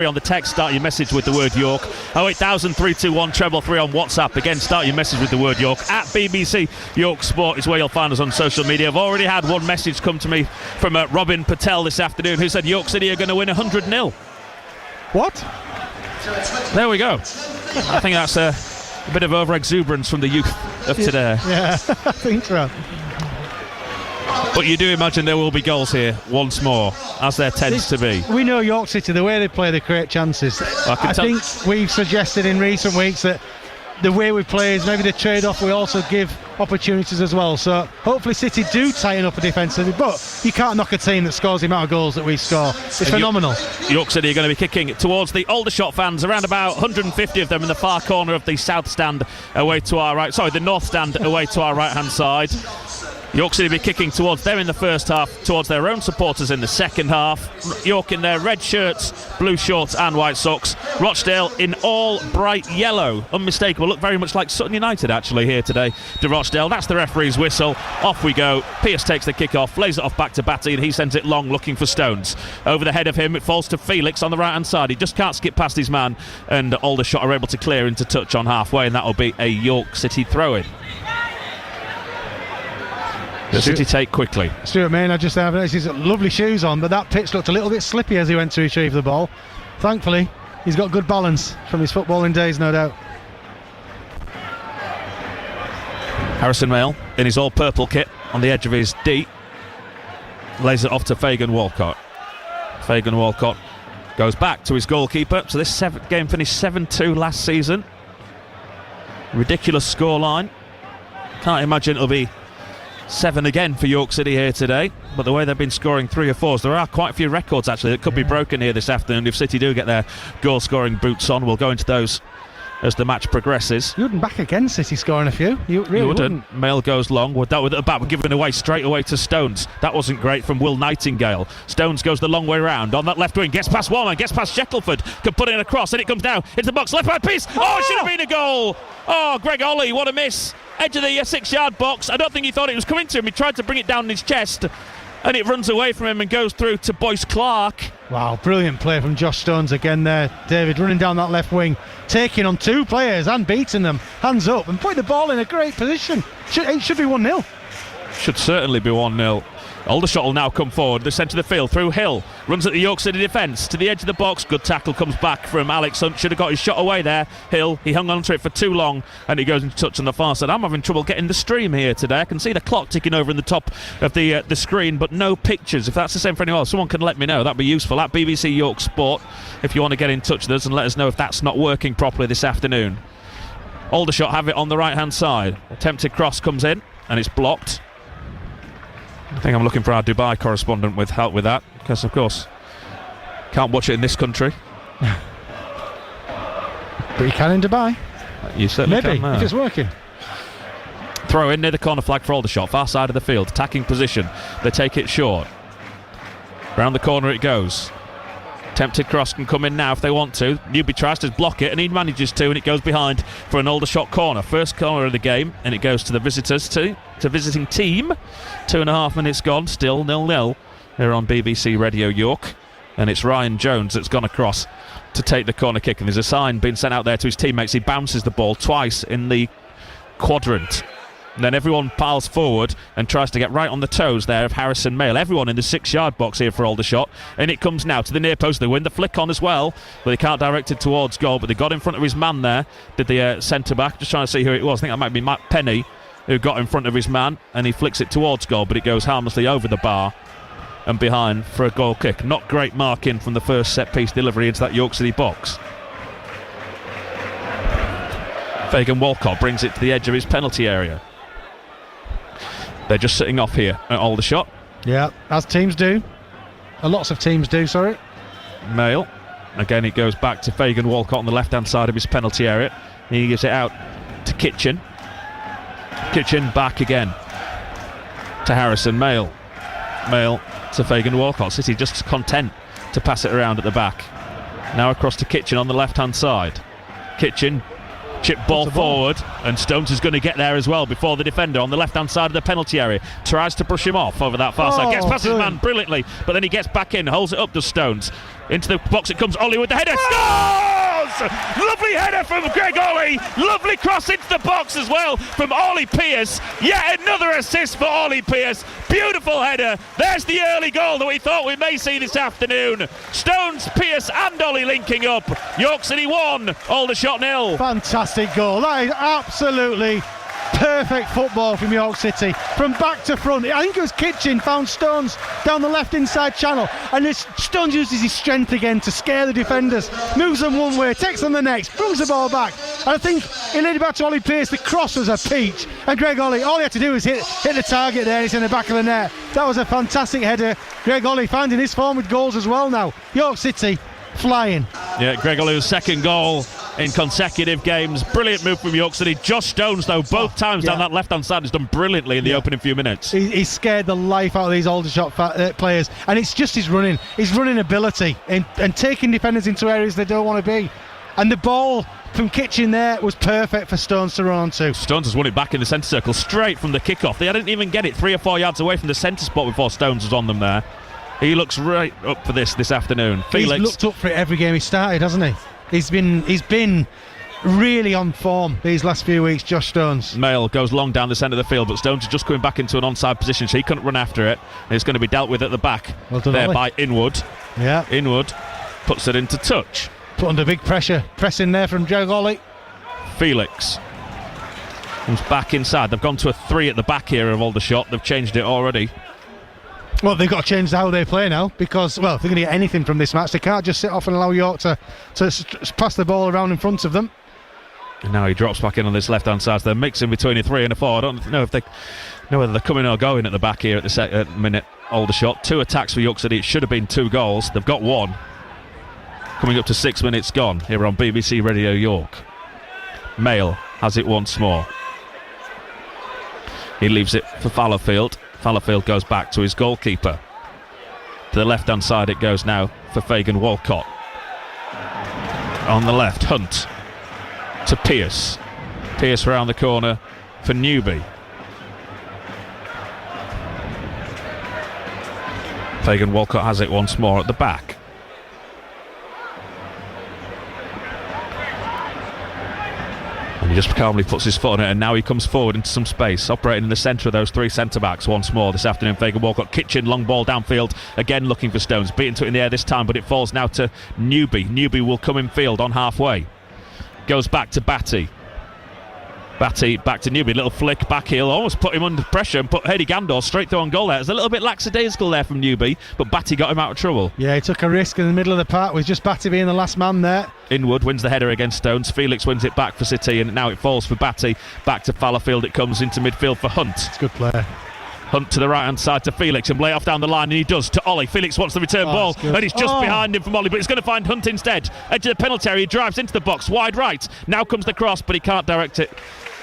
on the text, start your message with the word York. 08000 321 333 on WhatsApp. Again, start your message with the word York. At BBC York Sport is where you'll find us on social media. I've already had one message come to me from Robin Patel this afternoon, who said York City are going to win 100-0. What? There we go. I think that's a bit of over-exuberance from the youth of today. Yeah, I think so. But you do imagine there will be goals here once more, as there tends to be. We know York City, the way they play, they create chances. I think we've suggested in recent weeks that the way we play is maybe the trade-off. We also give opportunities as well. So hopefully City do tighten up defensively. But you can't knock a team that scores the amount of goals that we score. It's phenomenal. York City are going to be kicking towards the Aldershot fans, around about 150 of them in the far corner of the south stand away to our right. Sorry, the north stand away to our right-hand side. York City will be kicking towards them in the first half, towards their own supporters in the second half. York in their red shirts, blue shorts and white socks. Rochdale in all bright yellow. Unmistakable. Look very much like Sutton United actually here today to Rochdale. That's the referee's whistle. Off we go. Pearce takes the kick off, lays it off back to Batty, and he sends it long looking for Stones. Over the head of him it falls to Felix on the right hand side. He just can't skip past his man, and Aldershot are able to clear into touch on halfway, and that will be a York City throw-in. The City take quickly. Stuart Main, I just have his lovely shoes on, but that pitch looked a little bit slippy as he went to retrieve the ball. Thankfully, he's got good balance from his footballing days, no doubt. Harrison Mail in his all-purple kit on the edge of his D. Lays it off to Fagan Walcott. Fagan Walcott goes back to his goalkeeper. So this game finished 7-2 last season. Ridiculous scoreline. Can't imagine it'll be 7 again for York City here today, but the way they've been scoring 3 or 4s, there are quite a few records actually that could be broken here this afternoon if City do get their goal scoring boots on. We'll go into those as the match progresses. You wouldn't back against City scoring a few. You really wouldn't. Mail goes long. We're dealt with at the back. We're giving away straight away to Stones. That wasn't great from Will Nightingale. Stones goes the long way round on that left wing, gets past Warman, gets past Shackelford, can put it across, and it comes down into the box. Left hand piece. Oh, it should have been a goal. Oh, Greg Ollie, what a miss. Edge of the 6-yard box. I don't think he thought it was coming to him. He tried to bring it down in his chest, and it runs away from him and goes through to Boyce Clark. Wow, brilliant play from Josh Stones again there. David running down that left wing, taking on 2 players and beating them. Hands up and putting the ball in a great position. It should be 1-0. Should certainly be 1-0. Aldershot will now come forward, the centre of the field through Hill, runs at the York City defence to the edge of the box. Good tackle comes back from Alex Hunt. Should have got his shot away there. Hill, he hung on to it for too long, and he goes into touch on the far side. I'm having trouble getting the stream here today. I can see the clock ticking over in the top of the screen, but no pictures. If that's the same for anyone else, someone can let me know. That'd be useful. At BBC York Sport, if you want to get in touch with us and let us know if that's not working properly this afternoon. Aldershot have it on the right hand side. Attempted cross comes in and it's blocked. I think I'm looking for our Dubai correspondent with help with that, because of course can't watch it in this country. But you can in Dubai. You certainly maybe can, if it's working. Throw in near the corner flag for Aldershot, far side of the field, attacking position. They take it short. Round the corner it goes. Tempted cross can come in now if they want to. Newby tries to block it and he manages to, and it goes behind for an Aldershot corner. First corner of the game, and it goes to the visitors, to visiting team. 2.5 minutes gone, still 0-0 here on BBC Radio York. And it's Ryan Jones that's gone across to take the corner kick, and there's a sign being sent out there to his teammates. He bounces the ball twice in the quadrant. And then everyone piles forward and tries to get right on the toes there of Harrison Mail. Everyone in the 6-yard box here for Aldershot. And it comes now to the near post. They win the flick on as well, but they can't direct it towards goal. But they got in front of his man there. Did the centre-back. Just trying to see who it was. I think that might be Matt Penny, who got in front of his man. And he flicks it towards goal, but it goes harmlessly over the bar and behind for a goal kick. Not great marking from the first set-piece delivery into that York City box. Fagan Walcott brings it to the edge of his penalty area. They're just sitting off here at Aldershot. Yeah, as teams do. Lots of teams do, sorry. Mail. Again, it goes back to Fagan Walcott on the left-hand side of his penalty area. He gives it out to Kitchen. Kitchen back again to Harrison Mail. Mail to Fagan Walcott. City just content to pass it around at the back. Now across to Kitchen on the left-hand side. Kitchen Chip ball forward, and Stones is going to get there as well before the defender on the left-hand side of the penalty area tries to brush him off over that far side. Gets past his man brilliantly, but then he gets back in, holds it up to Stones. Into the box it comes, Ollie with the header. Scores! Lovely header from Greg Ollie. Lovely cross into the box as well from Ollie Pearce. Yet another assist for Ollie Pearce. Beautiful header. There's the early goal that we thought we may see this afternoon. Stones, Pearce and Ollie linking up. York City 1, Aldershot 0. Fantastic goal. That is absolutely perfect football from York City, from back to front. I think it was Kitchen found Stones down the left inside channel, and Stones uses his strength again to scare the defenders, moves them one way, takes them the next, brings the ball back, and I think he laid it back to Ollie Pearce. The cross was a peach, and Greg Ollie, all he had to do was hit the target there, and it's in the back of the net. That was a fantastic header. Greg Ollie finding his form with goals as well now. York City flying. Yeah, Greg Ollie's second goal in consecutive games. Brilliant move from York City. Josh Stones, though, both times down that left-hand side, has done brilliantly in the opening few minutes. He scared the life out of these Aldershot players, and it's just his running ability and taking defenders into areas they don't want to be. And the ball from Kitchen there was perfect for Stones to run onto. Stones has won it back in the centre circle straight from the kick-off. They didn't even get it 3 or 4 yards away from the centre spot before Stones was on them there. He looks right up for this afternoon. Felix. He's looked up for it every game he started, hasn't he? He's been really on form these last few weeks, Josh Stones. Mail goes long down the centre of the field, but Stones is just coming back into an onside position, so he couldn't run after it. It's going to be dealt with at the back. Well done, there Ollie. by Inwood. Yeah. Inwood puts it into touch. Put under big pressure. Pressing there from Greg Ollie. Felix comes back inside. They've gone to a 3 at the back here of Aldershot. They've changed it already. Well, they've got to change how they play now, because, well, if they're going to get anything from this match, they can't just sit off and allow York to pass the ball around in front of them. And now he drops back in on this left-hand side, so they're mixing between a 3 and a 4. I don't know if they know whether they're coming or going at the back here at the minute. Aldershot, 2 attacks for York City. It should have been 2 goals. They've got 1. Coming up to 6 minutes gone here on BBC Radio York. Mail has it once more. He leaves it for Fallowfield. Fallowfield goes back to his goalkeeper. To the left-hand side it goes now for Fagan Walcott. On the left, Hunt to Pearce. Pearce around the corner for Newby. Fagan Walcott has it once more at the back. And he just calmly puts his foot on it, and now he comes forward into some space, operating in the centre of those 3 centre-backs once more this afternoon. Fagan Walcott, Kitchen, long ball downfield, again looking for Stones, beaten to it in the air this time, but it falls now to Newby. Newby will come in field on halfway. Goes back to Batty. Batty back to Newby, little flick back heel, almost put him under pressure and put Hedy Gandor straight through on goal there. It's a little bit lackadaisical there from Newby, but Batty got him out of trouble. Yeah, he took a risk in the middle of the park with just Batty being the last man there. Inwood wins the header against Stones. Felix wins it back for City, and now it falls for Batty. Back to Fallowfield it comes into midfield for Hunt. It's a good player. Hunt to the right hand side to Felix and lay off down the line, and he does to Ollie. Felix wants the return ball, and he's just behind him from Ollie, but he's going to find Hunt instead. Edge of the penalty area, he drives into the box, wide right. Now comes the cross, but he can't direct it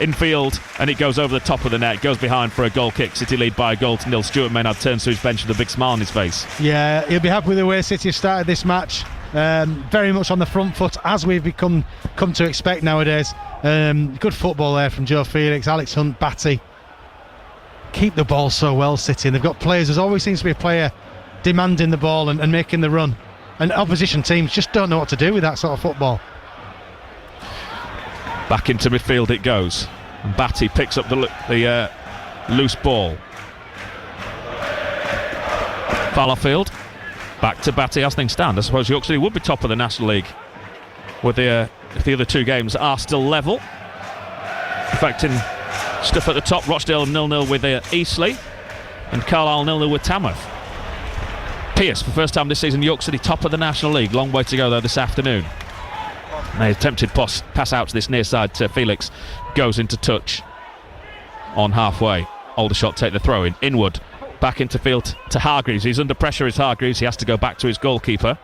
infield, and it goes over the top of the net. Goes behind for a goal kick. City lead by a goal to 0. Stuart Maynard turns to his bench with a big smile on his face. Yeah, he'll be happy with the way City have started this match. Very much on the front foot, as we've come to expect nowadays. Good football there from Joe Felix, Alex Hunt, Batty. Keep the ball so well, City, and they've got players. There always seems to be a player demanding the ball and making the run, and opposition teams just don't know what to do with that sort of football. Back into midfield it goes, and Batty picks up the loose ball. Fallowfield back to Batty as things stand. I suppose York City would be top of the National League with if the other 2 games are still level, affecting stuff at the top. Rochdale 0-0 with Eastleigh, and Carlisle 0-0 with Tamworth. Pearce, for the first time this season, York City top of the National League. Long way to go though this afternoon. A attempted pass out to this near side to Felix, goes into touch on halfway. Aldershot take the throw in. Inwood back into field to Hargreaves. He's under pressure as Hargreaves. He has to go back to his goalkeeper.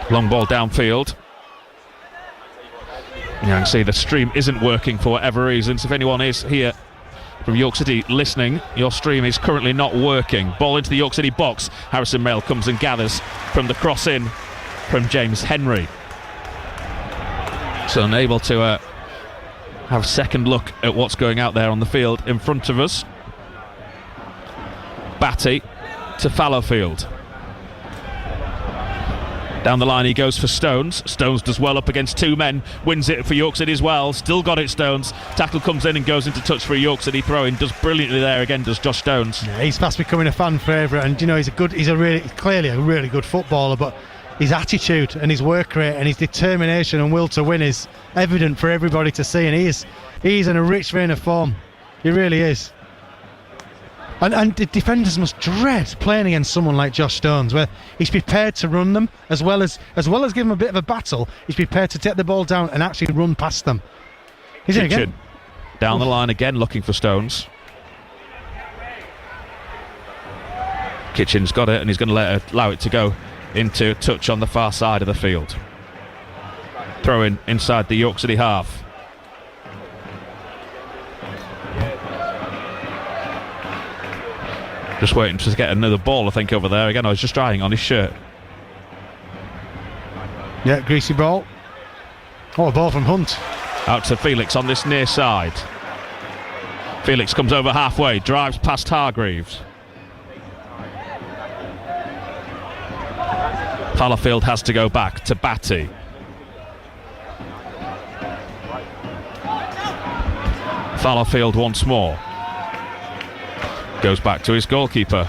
Long ball downfield. You can see the stream isn't working for whatever reasons. If anyone is here from York City listening, your stream is currently not working. Ball into the York City box. Harrison Mail comes and gathers from the cross in from James Henry. So unable to have a second look at what's going out there on the field in front of us. Batty to Fallowfield. Down the line he goes for Stones. Stones does well up against two men, wins it for York City as well. Still got it, Stones. Tackle comes in and goes into touch for a York City throw-in. Does brilliantly there again, does Josh Stones. Yeah, he's fast becoming a fan favourite, and he's clearly a really good footballer, but his attitude and his work rate and his determination and will to win is evident for everybody to see, and he's in a rich vein of form. He really is. And the defenders must dread playing against someone like Josh Stones, where he's prepared to run them as well as give them a bit of a battle. He's prepared to take the ball down and actually run past them. He's in again. Down the line again, looking for Stones. Kitchen's got it, and he's going to allow it to go into touch on the far side of the field. Throw in inside the York City half. Just waiting to get another ball, I think, over there. Again, I was just drying on his shirt. Yeah, greasy ball. Oh, a ball from Hunt. Out to Felix on this near side. Felix comes over halfway, drives past Hargreaves. Fallowfield has to go back to Batty. Fallowfield once more. Goes back to his goalkeeper.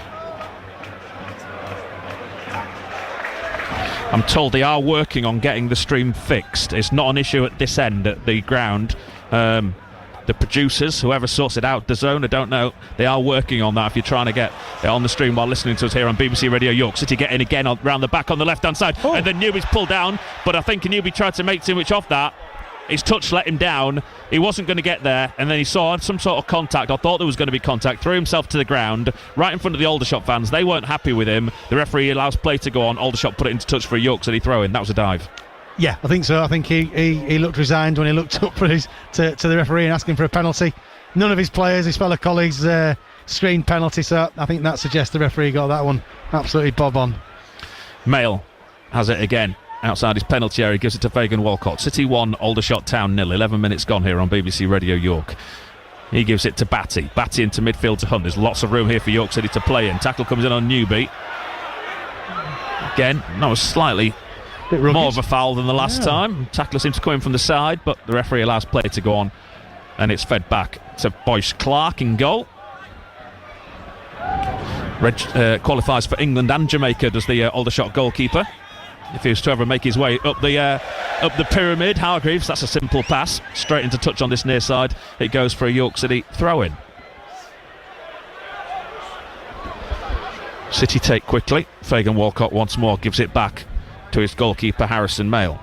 I'm told they are working on getting the stream fixed. It's not an issue at this end at the ground. The producers, whoever sorts it out, DAZN, I don't know, they are working on that if you're trying to get it on the stream while listening to us here on BBC Radio York. City getting again round the back on the left hand side, and then Newby's pulled down, but I think Newby tried to make too much of that. His touch let him down. He wasn't going to get there, and then he saw some sort of contact. I thought there was going to be contact. Threw himself to the ground right in front of the Aldershot fans. They weren't happy with him. The referee allows play to go on. Aldershot put it into touch for a York City throw-in. That was a dive. Yeah, I think so. I think he looked resigned when he looked up for to the referee and asking for a penalty. None of his players, his fellow colleagues, screened penalty, so I think that suggests the referee got that one absolutely bob on. Mail has it again. Outside his penalty area, gives it to Fagan Walcott. City 1, Aldershot Town 0. 11 minutes gone here on BBC Radio York. He gives it to Batty. Batty into midfield to Hunt. There's lots of room here for York City to play in. Tackle comes in on Newby. Again, that was slightly more of a foul than the last time. Tackler seems to come in from the side, but the referee allows play to go on, and it's fed back to Boyce Clark in goal. Qualifies for England and Jamaica, does the Aldershot goalkeeper. If he was to ever make his way up the pyramid, Hargreaves, that's a simple pass straight into touch on this near side. It goes for a York City throw-in. City take quickly. Fagan Walcott once more gives it back to his goalkeeper Harrison Mail.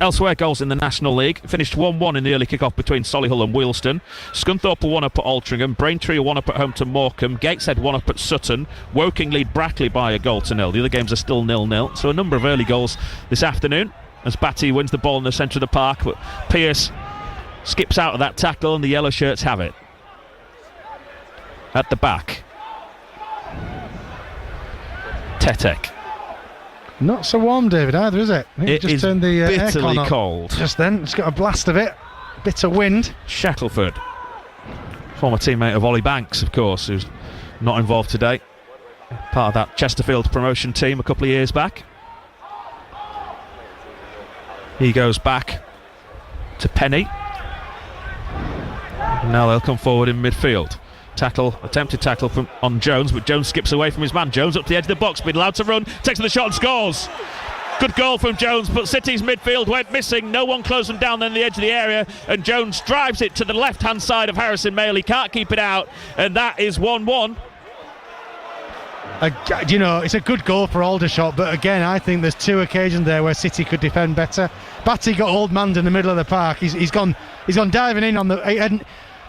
Elsewhere, goals in the National League. Finished 1-1 in the early kick-off between Solihull and Wealdstone. Scunthorpe 1-up at Altrincham. Braintree 1-up at home to Morecambe. Gateshead 1-up at Sutton. Woking lead Brackley by 1-0. The other games are still 0-0. So a number of early goals this afternoon as Batty wins the ball in the centre of the park, but Pearce skips out of that tackle and the yellow shirts have it. At the back, Tetek. Not so warm, David, either, is it? It just turned the bitterly cold. Just then, it's got a blast of it. Bit of wind. Shackelford, former teammate of Ollie Banks, of course, who's not involved today. Part of that Chesterfield promotion team a couple of years back. He goes back to Penny. Now they'll come forward in midfield. Attempted tackle on Jones, but Jones skips away from his man. Jones up to the edge of the box, been allowed to run, takes the shot and scores. Good goal from Jones, but City's midfield went missing. No one closed them down on the edge of the area, and Jones drives it to the left-hand side of Harrison Mail. He can't keep it out, and that is 1-1. It's a good goal for Aldershot, but again, I think there's two occasions there where City could defend better. Batty got old manned in the middle of the park. He's gone diving in on the.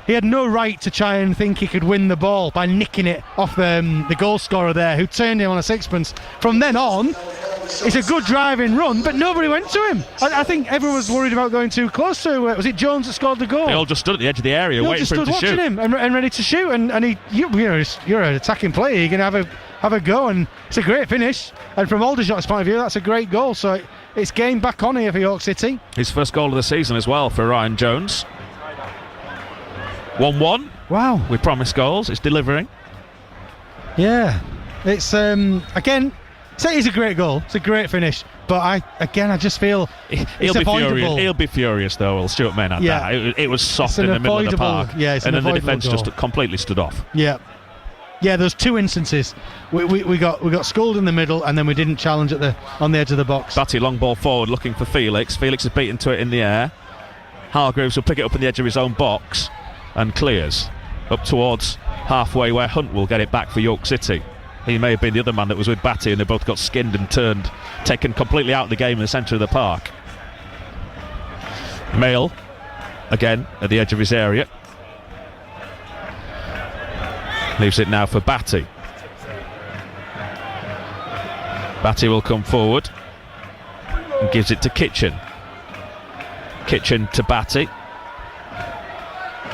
He had no right to try and think he could win the ball by nicking it off the goal scorer there, who turned him on a sixpence. From then on, it's a good driving run, but nobody went to him. I think everyone was worried about going too close to. Was it Jones that scored the goal? They all just stood at the edge of the area, waiting for him to shoot. Watching him and ready to shoot. And you're an attacking player. You're going to have a go, and it's a great finish. And from Aldershot's point of view, that's a great goal. So it's game back on here for York City. His first goal of the season as well for Ryan Jones. 1-1. Wow. We promised goals. It's delivering. Yeah. It's again. It's a great goal. It's a great finish. But I just feel he'll be furious. He'll be furious though. Will Stuart Maynard? Yeah. It was soft in the middle of the park. Yeah, and then the defence just completely stood off. Yeah. Yeah, there's two instances. We got schooled in the middle, and then we didn't challenge on the edge of the box. Batty long ball forward, looking for Felix. Felix is beaten to it in the air. Hargreaves will pick it up in the edge of his own box and clears up towards halfway, where Hunt will get it back for York City. He may have been the other man that was with Batty, and they both got skinned and taken completely out of the game in the centre of the park. Mail again at the edge of his area. Leaves it now for Batty. Batty will come forward and gives it to Kitchen. Kitchen to Batty.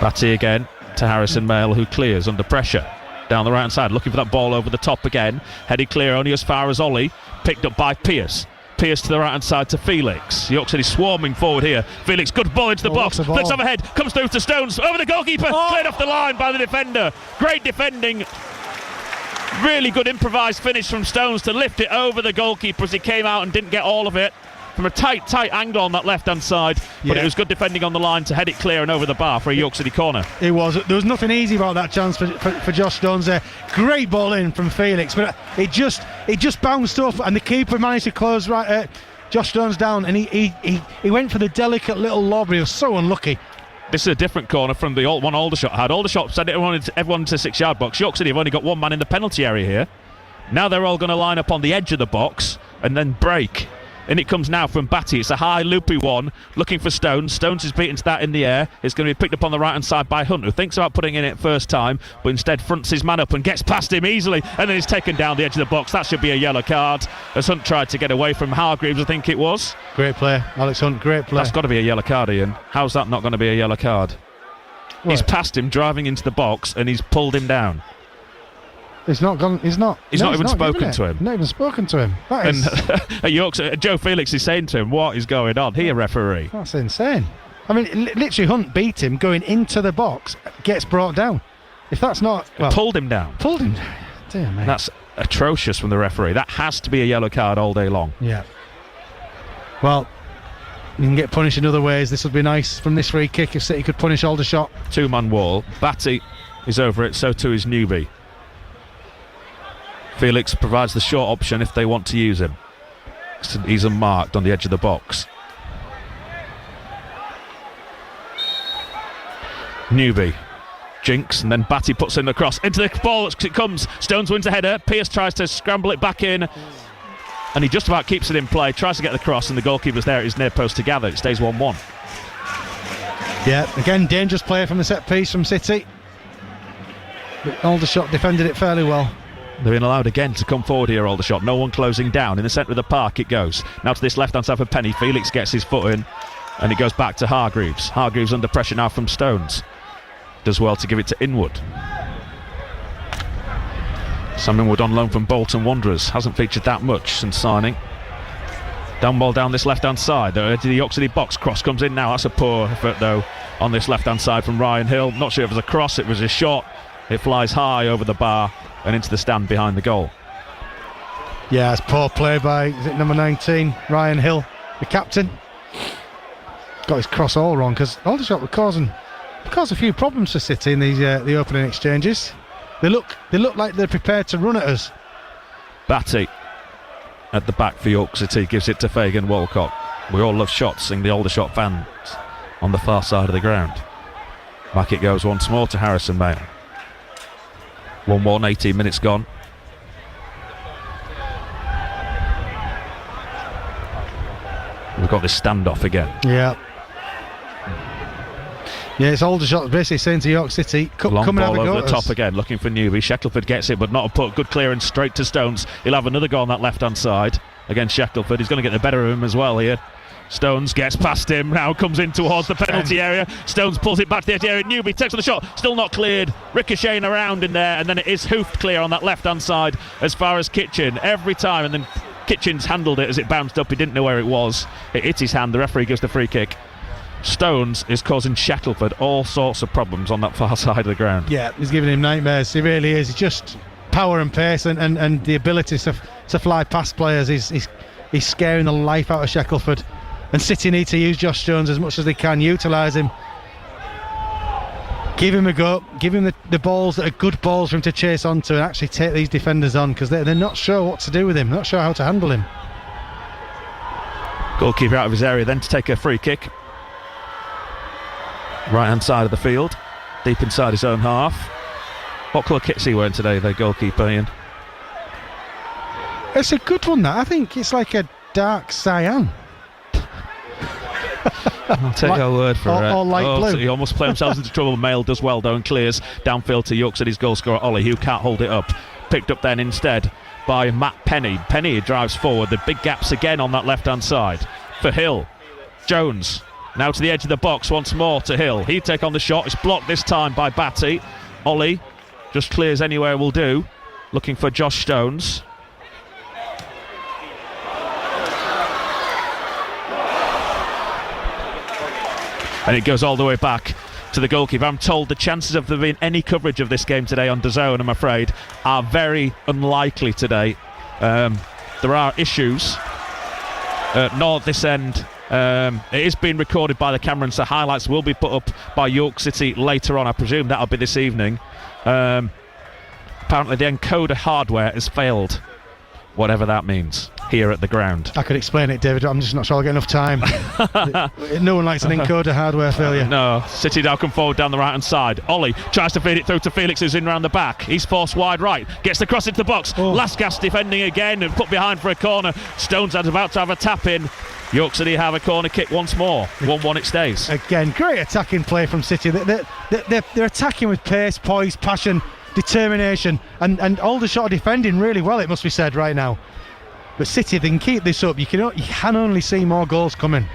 Batty again to Harrison Mail, who clears under pressure. Down the right hand side, looking for that ball over the top again. Headed clear only as far as Ollie. Picked up by Pearce. Pearce to the right hand side to Felix. York City swarming forward here. Felix, good ball into the box. Flicks overhead, comes through to Stones. Over the goalkeeper, cleared off the line by the defender. Great defending. Really good improvised finish from Stones to lift it over the goalkeeper as he came out and didn't get all of it. From a tight angle on that left-hand side, but it was good defending on the line to head it clear and over the bar for a York City corner. It was. There was nothing easy about that chance for Josh Stones there. Great ball in from Felix, but it just bounced off, and the keeper managed to close Josh Stones down, and he went for the delicate little lob. He was so unlucky. This is a different corner from the one Aldershot had. Aldershot sent everyone into the 6-yard box. York City have only got one man in the penalty area here. Now they're all going to line up on the edge of the box and then break. And it comes now from Batty. It's a high, loopy one, looking for Stones. Stones is beaten to that in the air. It's going to be picked up on the right-hand side by Hunt, who thinks about putting in it first time, but instead fronts his man up and gets past him easily, and then he's taken down the edge of the box. That should be a yellow card, as Hunt tried to get away from Hargreaves, I think it was. Great play, Alex Hunt, great play. That's got to be a yellow card, Ian. How's that not going to be a yellow card? What? He's passed him, driving into the box, and he's pulled him down. He's not gone. He's not even spoken to him. Not even spoken to him. That is. And Joe Felix is saying to him, "What is going on here, referee?" That's insane. I mean, literally, Hunt beat him going into the box, gets brought down. If that's not, pulled him down. Pulled him. Dear me. That's atrocious from the referee. That has to be a yellow card all day long. Yeah. Well, you can get punished in other ways. This would be nice from this free kick if City could punish Aldershot. 2-man wall. Batty is over it. So too is Newby. Felix provides the short option if they want to use him. He's unmarked on the edge of the box. Newby jinks, and then Batty puts in the cross into the ball as it comes. Stones wins the header. Pearce tries to scramble it back in, and he just about keeps it in play. Tries to get the cross, and the goalkeeper's there at his near post to gather. It stays 1-1. Yeah, again, dangerous play from the set piece from City. But Aldershot defended it fairly well. They've been allowed again to come forward here, Aldershot. No one closing down. In the centre of the park it goes. Now to this left-hand side for Penny. Felix gets his foot in, and it goes back to Hargreaves. Hargreaves under pressure now from Stones. Does well to give it to Inwood. Sam Inwood on loan from Bolton Wanderers. Hasn't featured that much since signing. Down ball down this left-hand side. The York City box. Cross comes in now. That's a poor effort, though, on this left-hand side from Ryan Hill. Not sure if it was a cross. It was a shot. It flies high over the bar and into the stand behind the goal. Yeah, it's poor play by, is it number 19, Ryan Hill, the captain. Got his cross all wrong, because Aldershot were causing a few problems for City in these the opening exchanges. They look like they're prepared to run at us. Batty at the back for York City gives it to Fagan Walcott. We all love shots, sing the Aldershot fans on the far side of the ground. Back it goes once more to Harrison Mayo. 1-1, 18 minutes gone. We've got this standoff again. Yeah. Yeah, it's Aldershot basically saying to York City, come and have a go over at the us. top again, looking for Newby. Shackelford gets it, but not a put. Good clearance straight to Stones. He'll have another go on that left-hand side. against Shackelford. He's going to get the better of him as well here. Stones gets past him, now comes in towards the penalty area. Stones pulls it back to the edge area. Newby takes on the shot, still not cleared. Ricocheting around in there, and then it is hoofed clear on that left-hand side as far as Kitchen. Every time, and then Kitchen's handled it as it bounced up. He didn't know where it was. It hit his hand. The referee gives the free kick. Stones is causing Shackelford all sorts of problems on that far side of the ground. Yeah, he's giving him nightmares. He really is. He's just power and pace and the ability to fly past players. He's scaring the life out of Shackelford. And City need to use Josh Jones as much as they can, utilise him. Give him a go, give him the balls that are good balls for him to chase onto and actually take these defenders on, because they're not sure what to do with him, not sure how to handle him. Goalkeeper out of his area then to take a free kick. Right hand side of the field, deep inside his own half. What colour kit's he wearing today, the goalkeeper, Ian? It's a good one, that. I think it's like a dark cyan. I'll take your word for it. Or light blue. So he almost played himself into trouble. Mail does well though and clears downfield to York City's goal scorer Ollie, who can't hold it up. Picked up then instead by Matt Penny. Penny drives forward. The big gaps again on that left hand side for Hill. Jones now to the edge of the box once more to Hill. He'd take on the shot. It's blocked this time by Batty. Ollie just clears anywhere will do. Looking for Josh Stones. And it goes all the way back to the goalkeeper. I'm told the chances of there being any coverage of this game today on DAZN, I'm afraid, are very unlikely today. There are issues. Nor at this end. It is being recorded by the camera, and so highlights will be put up by York City later on. I presume that'll be this evening. Apparently the encoder hardware has failed, whatever that means, here at the ground. I could explain it, David. I'm just not sure I'll get enough time. No one likes an encoder hardware failure. No. City now come forward down the right hand side. Ollie tries to feed it through to Felix, who's in round the back. He's forced wide right, gets the cross into the box. Last gas defending again and put behind for a corner. Stones is about to have a tap in. York City have a corner kick once more. 1-1 it stays. Again, great attacking play from City. They're attacking with pace, poise, passion, determination, and Aldershot are defending really well, it must be said right now. But City, if they can keep this up, you can only see more goals coming.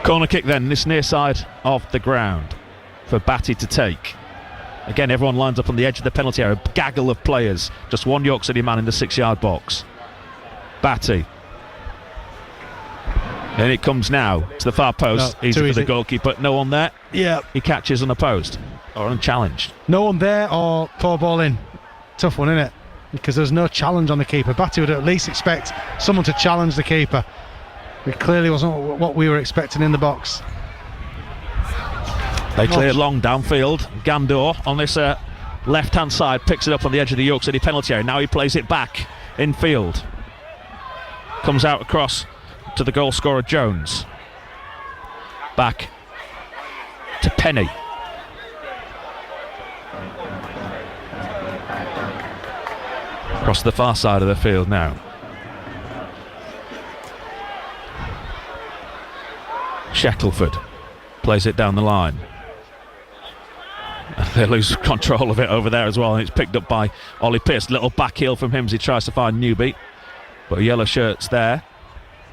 Corner kick then, this near side of the ground for Batty to take. Again, everyone lines up on the edge of the penalty area. A gaggle of players. Just one York City man in the 6-yard box. Batty. And it comes now to the far post. Easy for the goalkeeper. No one there. Yeah. He catches unopposed or unchallenged. No one there or poor ball in. Tough one, isn't it? Because there's no challenge on the keeper. Batty would at least expect someone to challenge the keeper. It clearly wasn't what we were expecting in the box. They clear long downfield. Gandor on this left-hand side picks it up on the edge of the York City penalty area. Now he plays it back in field. Comes out across to the goal scorer Jones. Back to Penny. Across the far side of the field now. Shackelford plays it down the line. They lose control of it over there as well, and it's picked up by Ollie Pearce. Little back heel from him as he tries to find Newby, but yellow shirts there,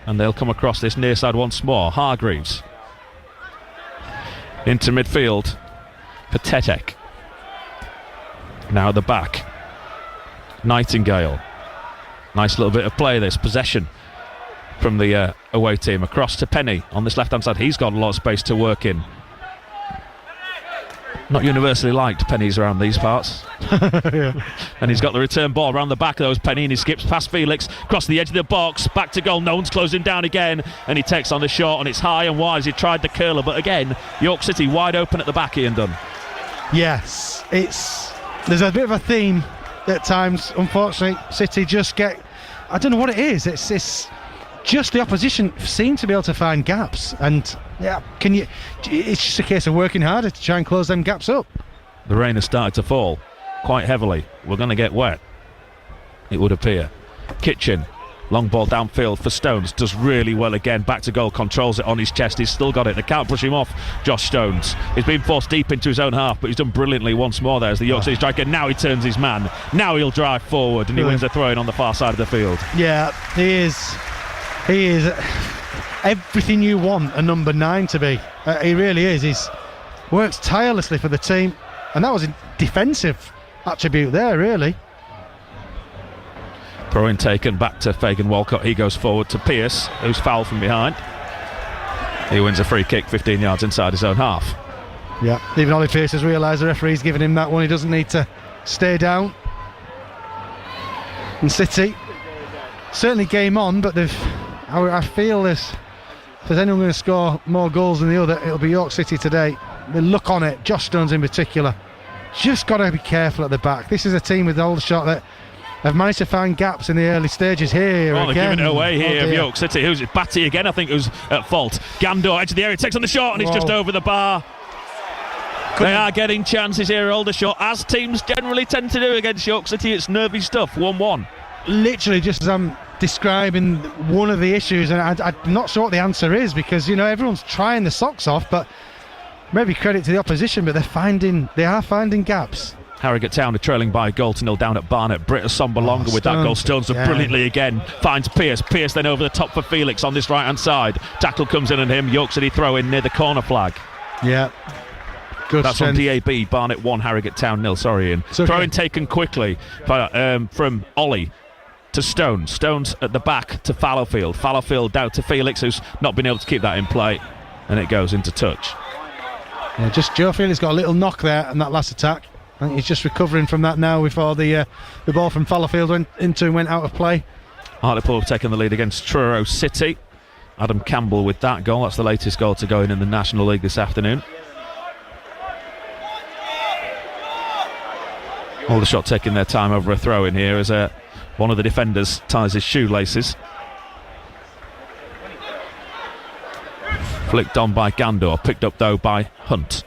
and they'll come across this near side once more. Hargreaves into midfield. Patetek now at the back. Nightingale. Nice little bit of play, this possession from the away team. Across to Penny on this left hand side. He's got a lot of space to work in. Not universally liked, Penny's around these parts. Yeah. And he's got the return ball around the back of those Penny, and he skips past Felix, across the edge of the box, back to goal. No one's closing down again, and he takes on the shot, and it's high and wide as he tried the curler, but again York City wide open at the back. Ian Dunn. Yes, there's a bit of a theme at times. Unfortunately, City just get, I don't know what it is, it's just the opposition seem to be able to find gaps, and it's just a case of working harder to try and close them gaps up. The rain has started to fall quite heavily. We're going to get wet, it would appear. Kitchen Long ball downfield for Stones. Does really well again. Back to goal. Controls it on his chest. He's still got it. They can't push him off. Josh Stones. He's been forced deep into his own half, but he's done brilliantly once more there as the York City striker. Now he turns his man. Now he'll drive forward and he wins the throw-in on the far side of the field. Yeah, he is everything you want a number 9 to be. He really is. He's works tirelessly for the team, and that was a defensive attribute there, really. Throw-in taken back to Fagan Walcott. He goes forward to Pearce, who's fouled from behind. He wins a free kick 15 yards inside his own half. Yeah, even Ollie Pearce has realised the referee's giving him that one. He doesn't need to stay down. And City, certainly game on, but I feel if there's anyone going to score more goals than the other, it'll be York City today. They look on it, Josh Stones in particular. Just got to be careful at the back. This is a team with Aldershot that have managed to find gaps in the early stages here. They're giving it away here of York City. Who's it? Batty again, I think, who's at fault. Gandor, edge of the area, takes on the shot, and he's just over the bar. They are getting chances here at Aldershot, as teams generally tend to do against York City. It's nervy stuff, 1-1. Literally, just as I'm describing one of the issues, and I'm not sure what the answer is, because, everyone's trying the socks off, but maybe credit to the opposition, but they are finding gaps. Harrogate Town are trailing by a goal to 0 down at Barnet. Britta Sombalonga with that goal. Stones brilliantly again. Finds Pearce. Pearce then over the top for Felix on this right hand side. Tackle comes in on him. York City throw in near the corner flag. Yeah. Good. That's on DAB. Barnet 1, Harrogate Town 0. Sorry, Ian. Okay. Throw in taken quickly from Ollie to Stones. Stones at the back to Fallowfield. Fallowfield down to Felix, who's not been able to keep that in play. And it goes into touch. Yeah, just Joe Felix got a little knock there on that last attack. I think he's just recovering from that now before the ball from Fallowfield went out of play. Hartlepool have taken the lead against Truro City. Adam Campbell with that goal. That's the latest goal to go in the National League this afternoon. Aldershot taking their time over a throw in here as one of the defenders ties his shoelaces. Flicked on by Gandor, picked up though by Hunt.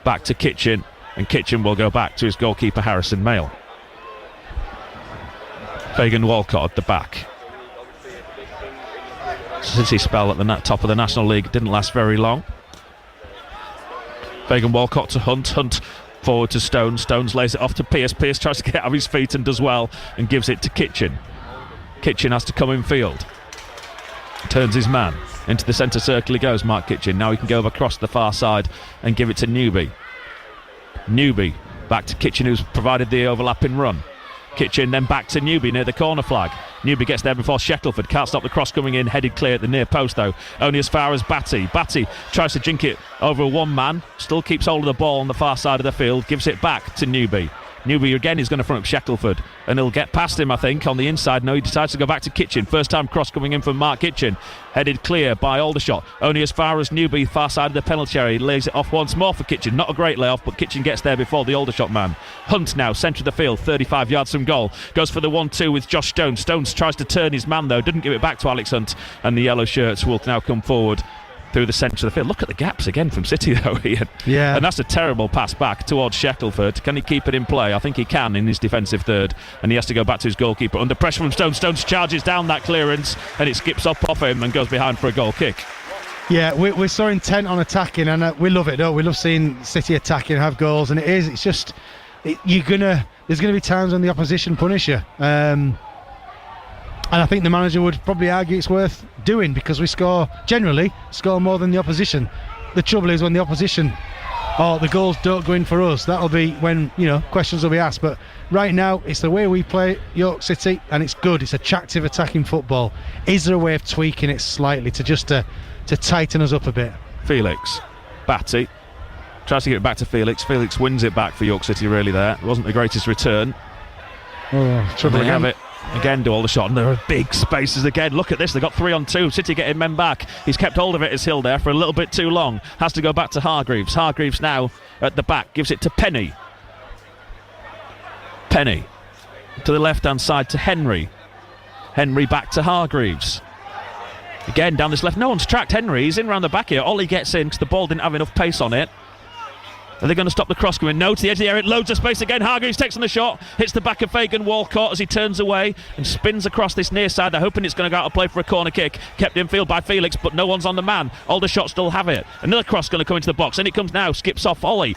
Back to Kitchen. And Kitchen will go back to his goalkeeper Harrison Mail. Fagan Walcott at the back. City spell at the top of the National League didn't last very long. Fagan Walcott to Hunt. Hunt forward to Stones. Stones lays it off to Pearce. Pearce tries to get out of his feet and does well and gives it to Kitchen. Kitchen has to come in field. Turns his man. Into the centre circle he goes, Mark Kitchen. Now he can go across the far side and give it to Newby. Newby back to Kitchen, who's provided the overlapping run. Kitchen then back to Newby near the corner flag. Newby gets there before Shackelford. Can't stop the cross coming in, headed clear at the near post though. Only as far as Batty. Batty tries to jink it over one man. Still keeps hold of the ball on the far side of the field. Gives it back to Newby. Newby again is going to front up Shackelford, and he'll get past him, I think, on the inside. No, he decides to go back to Kitchen. First time cross coming in from Mark Kitchen, headed clear by Aldershot. Only as far as Newby, far side of the penalty area. He lays it off once more for Kitchen. Not a great layoff, but Kitchen gets there before the Aldershot man. Hunt now, centre of the field, 35 yards from goal. Goes for the 1-2 with Josh Stones. Stones tries to turn his man though, didn't give it back to Alex Hunt, and the yellow shirts will now come forward through the centre of the field. Look at the gaps again from City though, Ian. Yeah. And that's a terrible pass back towards Shackelford. Can he keep it in play? I think he can in his defensive third, and he has to go back to his goalkeeper under pressure from Stones. Stones charges down that clearance and it skips up off him and goes behind for a goal kick. Yeah, we're so intent on attacking, and we love it, don't we? We love seeing City attacking and have goals, and it's just there's gonna be times when the opposition punish you, and I think the manager would probably argue it's worth doing, because we generally score more than the opposition. The trouble is when the opposition or the goals don't go in for us, that'll be when questions will be asked. But right now it's the way we play York City, and it's good. It's attractive attacking football. Is there a way of tweaking it slightly to tighten us up a bit? Felix Batty tries to get it back to Felix. Felix wins it back for York City really there. It wasn't the greatest return. Trouble they again. have it again to Aldershot, and there are big spaces again. Look at this, they've got 3-on-2. City getting men back. He's kept hold of it as Hill there for a little bit too long. Has to go back to Hargreaves. Hargreaves now at the back, gives it to Penny. Penny to the left hand side to Henry. Henry back to Hargreaves. Again down this left, no one's tracked Henry. He's in round the back here. Ollie gets in because the ball didn't have enough pace on it. Are they going to stop the cross coming? No, to the edge of the area. Loads of space again. Hargreaves takes on the shot. Hits the back of Fagan Walcott as he turns away and spins across this near side. They're hoping it's going to go out of play for a corner kick. Kept in field by Felix, but no one's on the man. Aldershot still have it. Another cross going to come into the box. And it comes now. Skips off Ollie.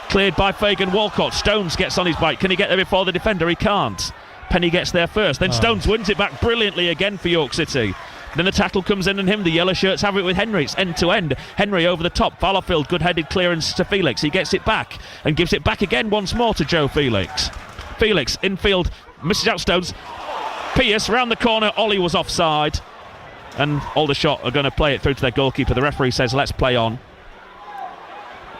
Cleared by Fagan Walcott. Stones gets on his bike. Can he get there before the defender? He can't. Penny gets there first. Then Stones wins it back brilliantly again for York City. Then the tackle comes in on him. The yellow shirts have it with Henry. It's end to end. Henry over the top. Fallowfield, good-headed clearance to Felix. He gets it back and gives it back again once more to Joe Felix. Felix infield, misses out Stones. Pierce round the corner. Ollie was offside. And Aldershot are going to play it through to their goalkeeper. The referee says, let's play on.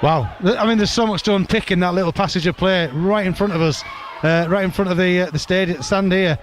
Wow. I mean, there's so much to unpick in that little passage of play right in front of us, right in front of the stadium stand here.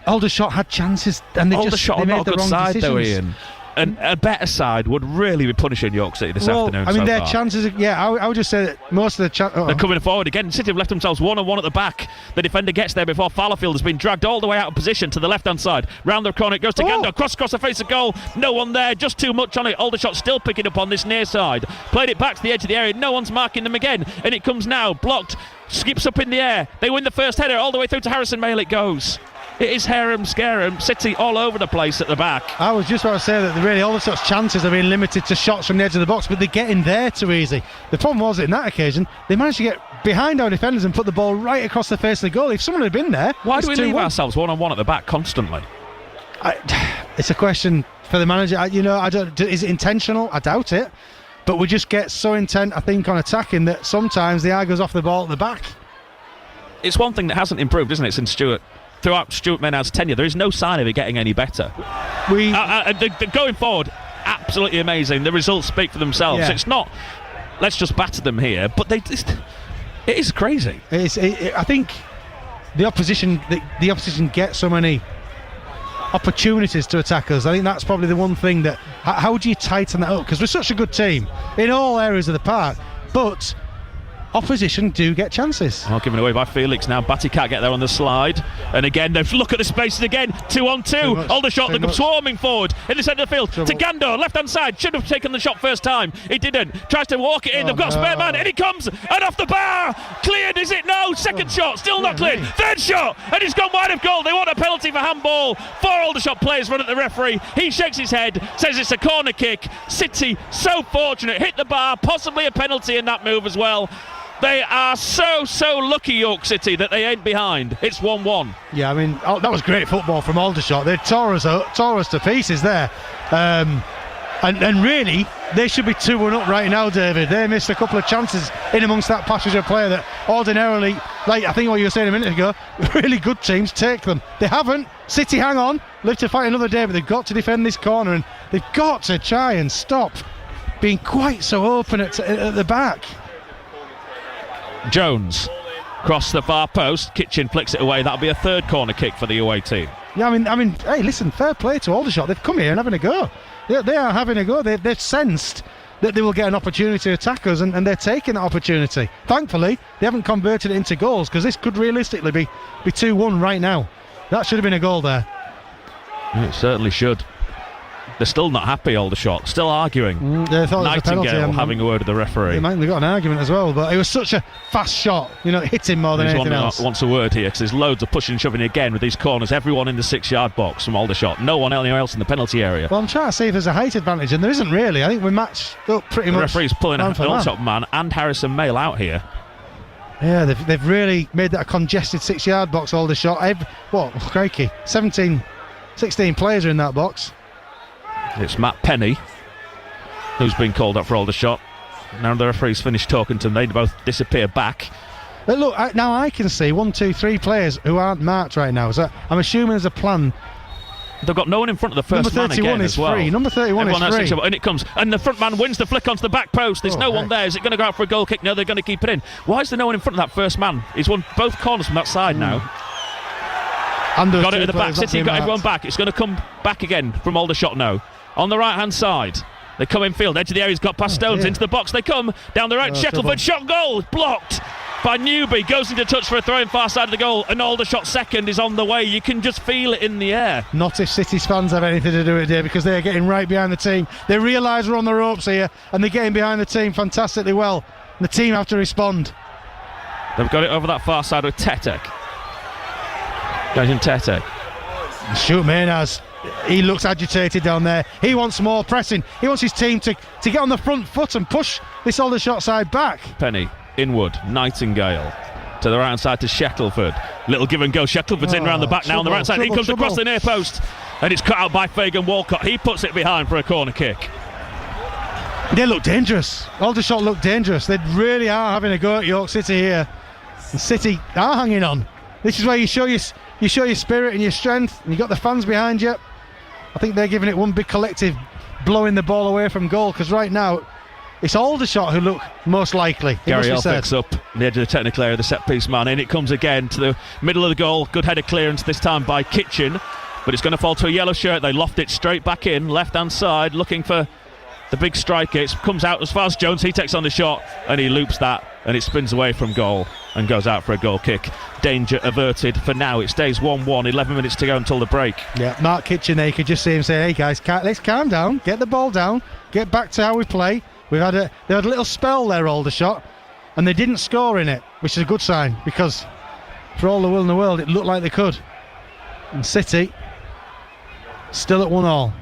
Aldershot had chances and they made the wrong side decisions. Though, Ian. And a better side would really be punishing York City this afternoon. I mean, their far. chances. I would just say that most of the chances. They're coming forward again. City have left themselves 1-on-1 at the back. The defender gets there before Fallowfield has been dragged all the way out of position to the left-hand side. Round the corner it goes to Gando. Cross the face of goal. No one there. Just too much on it. Aldershot still picking up on this near side. Played it back to the edge of the area. No one's marking them again. And it comes now. Blocked. Skips up in the air. They win the first header. All the way through to Harrison Mail it goes. It is harem scarum. City all over the place at the back. I was just about to say that really all the sorts of chances have been limited to shots from the edge of the box, but they're getting there too easy. The problem was that in that occasion they managed to get behind our defenders and put the ball right across the face of the goal. If someone had been there, why do we leave ourselves 1-on-1 at the back constantly? It's a question for the manager. I don't. Is it intentional? I doubt it. But we just get so intent, I think, on attacking that sometimes the eye goes off the ball at the back. It's one thing that hasn't improved, isn't it, since throughout Stuart Maynard's tenure. There is no sign of it getting any better. Going forward, absolutely amazing. The results speak for themselves. Yeah. It's not, let's just batter them here, but it is crazy. I think the opposition gets so many opportunities to attack us. I think that's probably the one thing that, how do you tighten that up? Because we're such a good team in all areas of the park, but opposition do get chances. Given away by Felix now. Batty can't get there on the slide. And again, look at the spaces again. 2-on-2. Aldershot, they're swarming forward in the centre of the field. To Gando, left hand side. Should have taken the shot first time. He didn't. Tries to walk it in. They've got a spare man. And he comes. And off the bar. Cleared, is it? No. Second shot. Still not cleared. Third shot. And he's gone wide of goal. They want a penalty for handball. 4 Aldershot players run at the referee. He shakes his head. Says it's a corner kick. City, so fortunate. Hit the bar. Possibly a penalty in that move as well. They are so lucky, York City, that they ain't behind. It's 1-1. Yeah, I mean, that was great football from Aldershot. They tore us to pieces there. And really, they should be 2-1 up right now, David. They missed a couple of chances in amongst that passage of play that ordinarily, like I think what you were saying a minute ago, really good teams take them. They haven't. City hang on, live to fight another day, but they've got to defend this corner and they've got to try and stop being quite so open at the back. Jones across the far post. Kitchen flicks it away. That'll be a third corner kick for the away team. Yeah, I mean, hey, listen, fair play to Aldershot. They've come here and having a go. They are having a go. They've sensed that they will get an opportunity to attack us, and they're taking that opportunity. Thankfully, they haven't converted it into goals, because this could realistically be 2-1 right now. That should have been a goal there. It certainly should. They're still not happy, Aldershot. Still arguing. They thought it was a penalty. Having a word with the referee. They got an argument as well, but it was such a fast shot. It hit him more than anything else. Wants a word here, because there's loads of pushing and shoving again with these corners. Everyone in the 6-yard box from Aldershot. No one anywhere else in the penalty area. Well, I'm trying to see if there's a height advantage, and there isn't really. I think we matched up pretty much. The referee's pulling an Aldershot man and Harrison Mail out here. Yeah, they've really made that a congested 6-yard box, Aldershot. Crikey. 16 players are in that box. It's Matt Penny who's been called up for Aldershot. Now the referee's finished talking to them, they both disappear back. But look, now I can see 1, 2, 3 players who aren't marked right now. So I'm assuming there's a plan. They've got no one in front of the first man again as well. Number 31 is free. And it comes, and the front man wins the flick onto the back post. There's no one there. Is it going to go out for a goal kick? No, they're going to keep it in. Why is there no one in front of that first man? He's won both corners from that side now. And got it at the back. City got everyone back. It's going to come back again from Aldershot now. On the right hand side, they come in field, edge of the area, he's got past Stones into the box, they come down the right, Shackelford, shot goal, blocked by Newby, goes into touch for a throw in far side of the goal, and Aldershot second is on the way. You can just feel it in the air. Not if City's fans have anything to do with it here, because they're getting right behind the team. They realise we're on the ropes here, and they're getting behind the team fantastically well. The team have to respond. They've got it over that far side with Tetek. Gajan Tetek. Shoot Maynard. He looks agitated down there. He wants more pressing. He wants his team to get on the front foot and push this Aldershot side back. Penny, Inwood, Nightingale. To the right hand side to Shackelford. Little give and go. Shackelford's in around the back now on the right side. He comes across the near post. And it's cut out by Fagan Walcott. He puts it behind for a corner kick. They look dangerous. Aldershot look dangerous. They really are having a go at York City here. And City are hanging on. This is where you show your spirit and your strength, and you got the fans behind you. I think they're giving it one big collective, blowing the ball away from goal, because right now it's Aldershot who look most likely. Gary Elphick's up the edge of the technical area, the set piece man. In it comes again to the middle of the goal. Good header clearance this time by Kitchen, but it's going to fall to a yellow shirt. They loft it straight back in, left hand side, looking for the big striker. It comes out as far as Jones. He takes on the shot and he loops that, and it spins away from goal and goes out for a goal kick. Danger averted for now. It stays 1-1, 11 minutes to go until the break. Yeah, Mark Kitchen there, you could just see him say, hey guys, let's calm down, get the ball down, get back to how we play. They had a little spell there, Aldershot, and they didn't score in it, which is a good sign, because for all the will in the world it looked like they could. And City still at 1-1.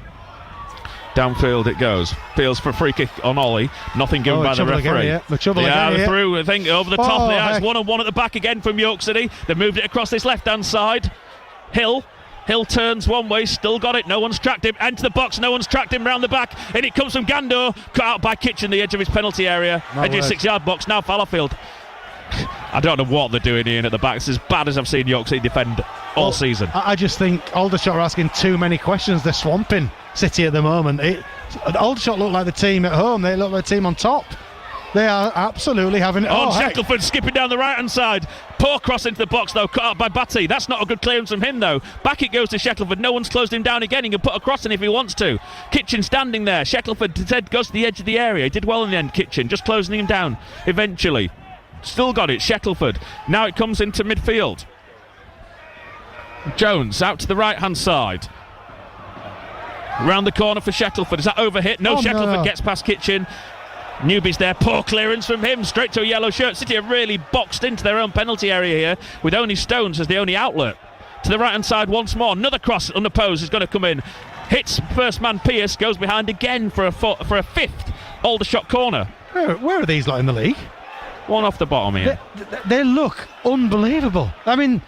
Downfield it goes. Peels for a free kick on Ollie. Nothing given by the referee. Again, through, I think, over the top. It's 1-on-1 at the back again from York City. They've moved it across this left-hand side. Hill turns one way, still got it. No one's tracked him. Into the box, no one's tracked him round the back. And it comes from Gando. Cut out by Kitchen, the edge of his penalty area. Edge of 6-yard box. Now Fallowfield. I don't know what they're doing here at the back. It's as bad as I've seen York City defend all season. I just think Aldershot are asking too many questions. They're swamping City at the moment. Aldershot look like the team at home. They look like the team on top. They are absolutely having it. Shackelford skipping down the right hand side. Poor cross into the box though, cut out by Batty. That's not a good clearance from him though. Back it goes to Shackelford. No one's closed him down again. He can put a cross in if he wants to. Kitchen standing there. Shackelford goes to the edge of the area. He did well in the end, Kitchen, just closing him down eventually. Still got it, Shackelford. Now it comes into midfield. Jones out to the right hand side. Round the corner for Shackelford. Is that overhit? No, Shackelford gets past Kitchen. Newby's there. Poor clearance from him. Straight to a yellow shirt. City have really boxed into their own penalty area here with only Stones as the only outlet. To the right hand side once more. Another cross unopposed is going to come in. Hits first man Pearce. Goes behind again for a fifth Aldershot corner. Where are these lot in the league? One off the bottom here. They look unbelievable. I mean,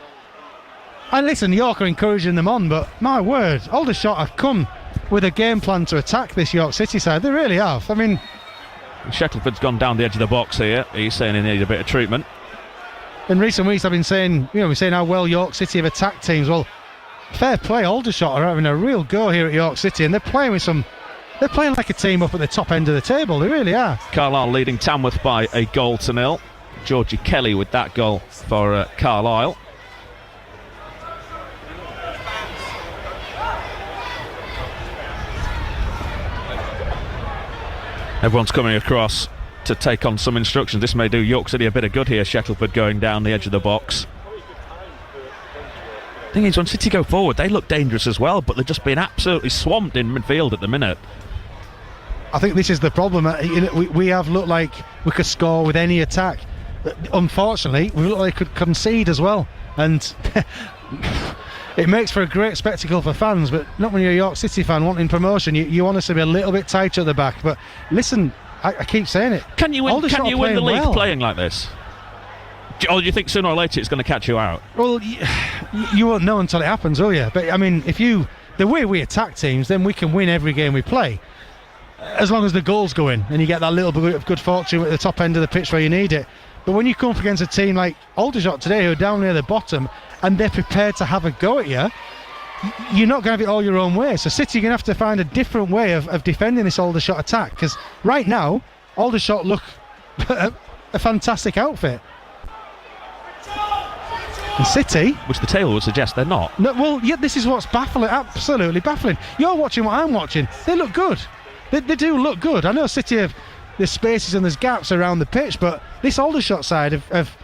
and listen, York are encouraging them on, but my word, Aldershot have come with a game plan to attack this York City side. They really have. I mean, Shackelford's gone down the edge of the box here. He's saying he needs a bit of treatment. In recent weeks, I've been saying, we're saying how well York City have attacked teams. Well, fair play, Aldershot are having a real go here at York City, and they're playing like a team up at the top end of the table. They really are. Carlisle leading Tamworth by 1-0. Georgie Kelly with that goal for Carlisle. Everyone's coming across to take on some instructions. This may do York City a bit of good here. Shackelford going down the edge of the box. Thing is, when City go forward, they look dangerous as well, but they're just being absolutely swamped in midfield at the minute. I think this is the problem. We have looked like we could score with any attack. Unfortunately, we look like we could concede as well, and it makes for a great spectacle for fans, but not when you're a York City fan wanting promotion. You want us to be a little bit tighter at the back. But listen, I keep saying it. Can you win the league playing like this? Or do you think sooner or later it's going to catch you out? Well, you won't know until it happens, will you? But I mean, the way we attack teams, then we can win every game we play, as long as the goals go in and you get that little bit of good fortune at the top end of the pitch where you need it. But when you come up against a team like Aldershot today, who are down near the bottom, and they're prepared to have a go at you, you're not going to have it all your own way. So City are going to have to find a different way of defending this Aldershot attack, because right now Aldershot look a fantastic outfit. And City, which the table would suggest they're not. No, well, yeah, this is what's baffling, absolutely baffling. You're watching what I'm watching. They look good. They do look good. I know City have there's spaces and there's gaps around the pitch, but this Aldershot side have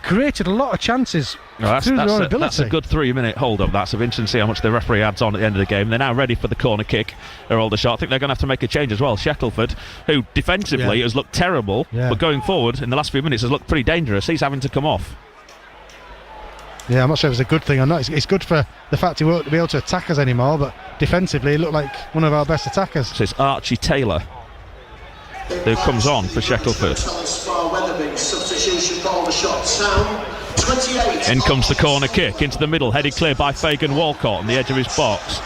created a lot of chances through their own ability. That's a good 3-minute hold-up. That's of interesting to see how much the referee adds on at the end of the game. They're now ready for the corner kick. They're Aldershot. I think they're going to have to make a change as well. Shackelford, who defensively has looked terrible, but going forward in the last few minutes has looked pretty dangerous. He's having to come off. Yeah, I'm not sure if it's a good thing or not. It's good for the fact he won't be able to attack us anymore, but defensively he looked like one of our best attackers. So it's Archie Taylor who comes on for Shackelford. In comes the corner kick into the middle, headed clear by Fagan Walcott on the edge of his box.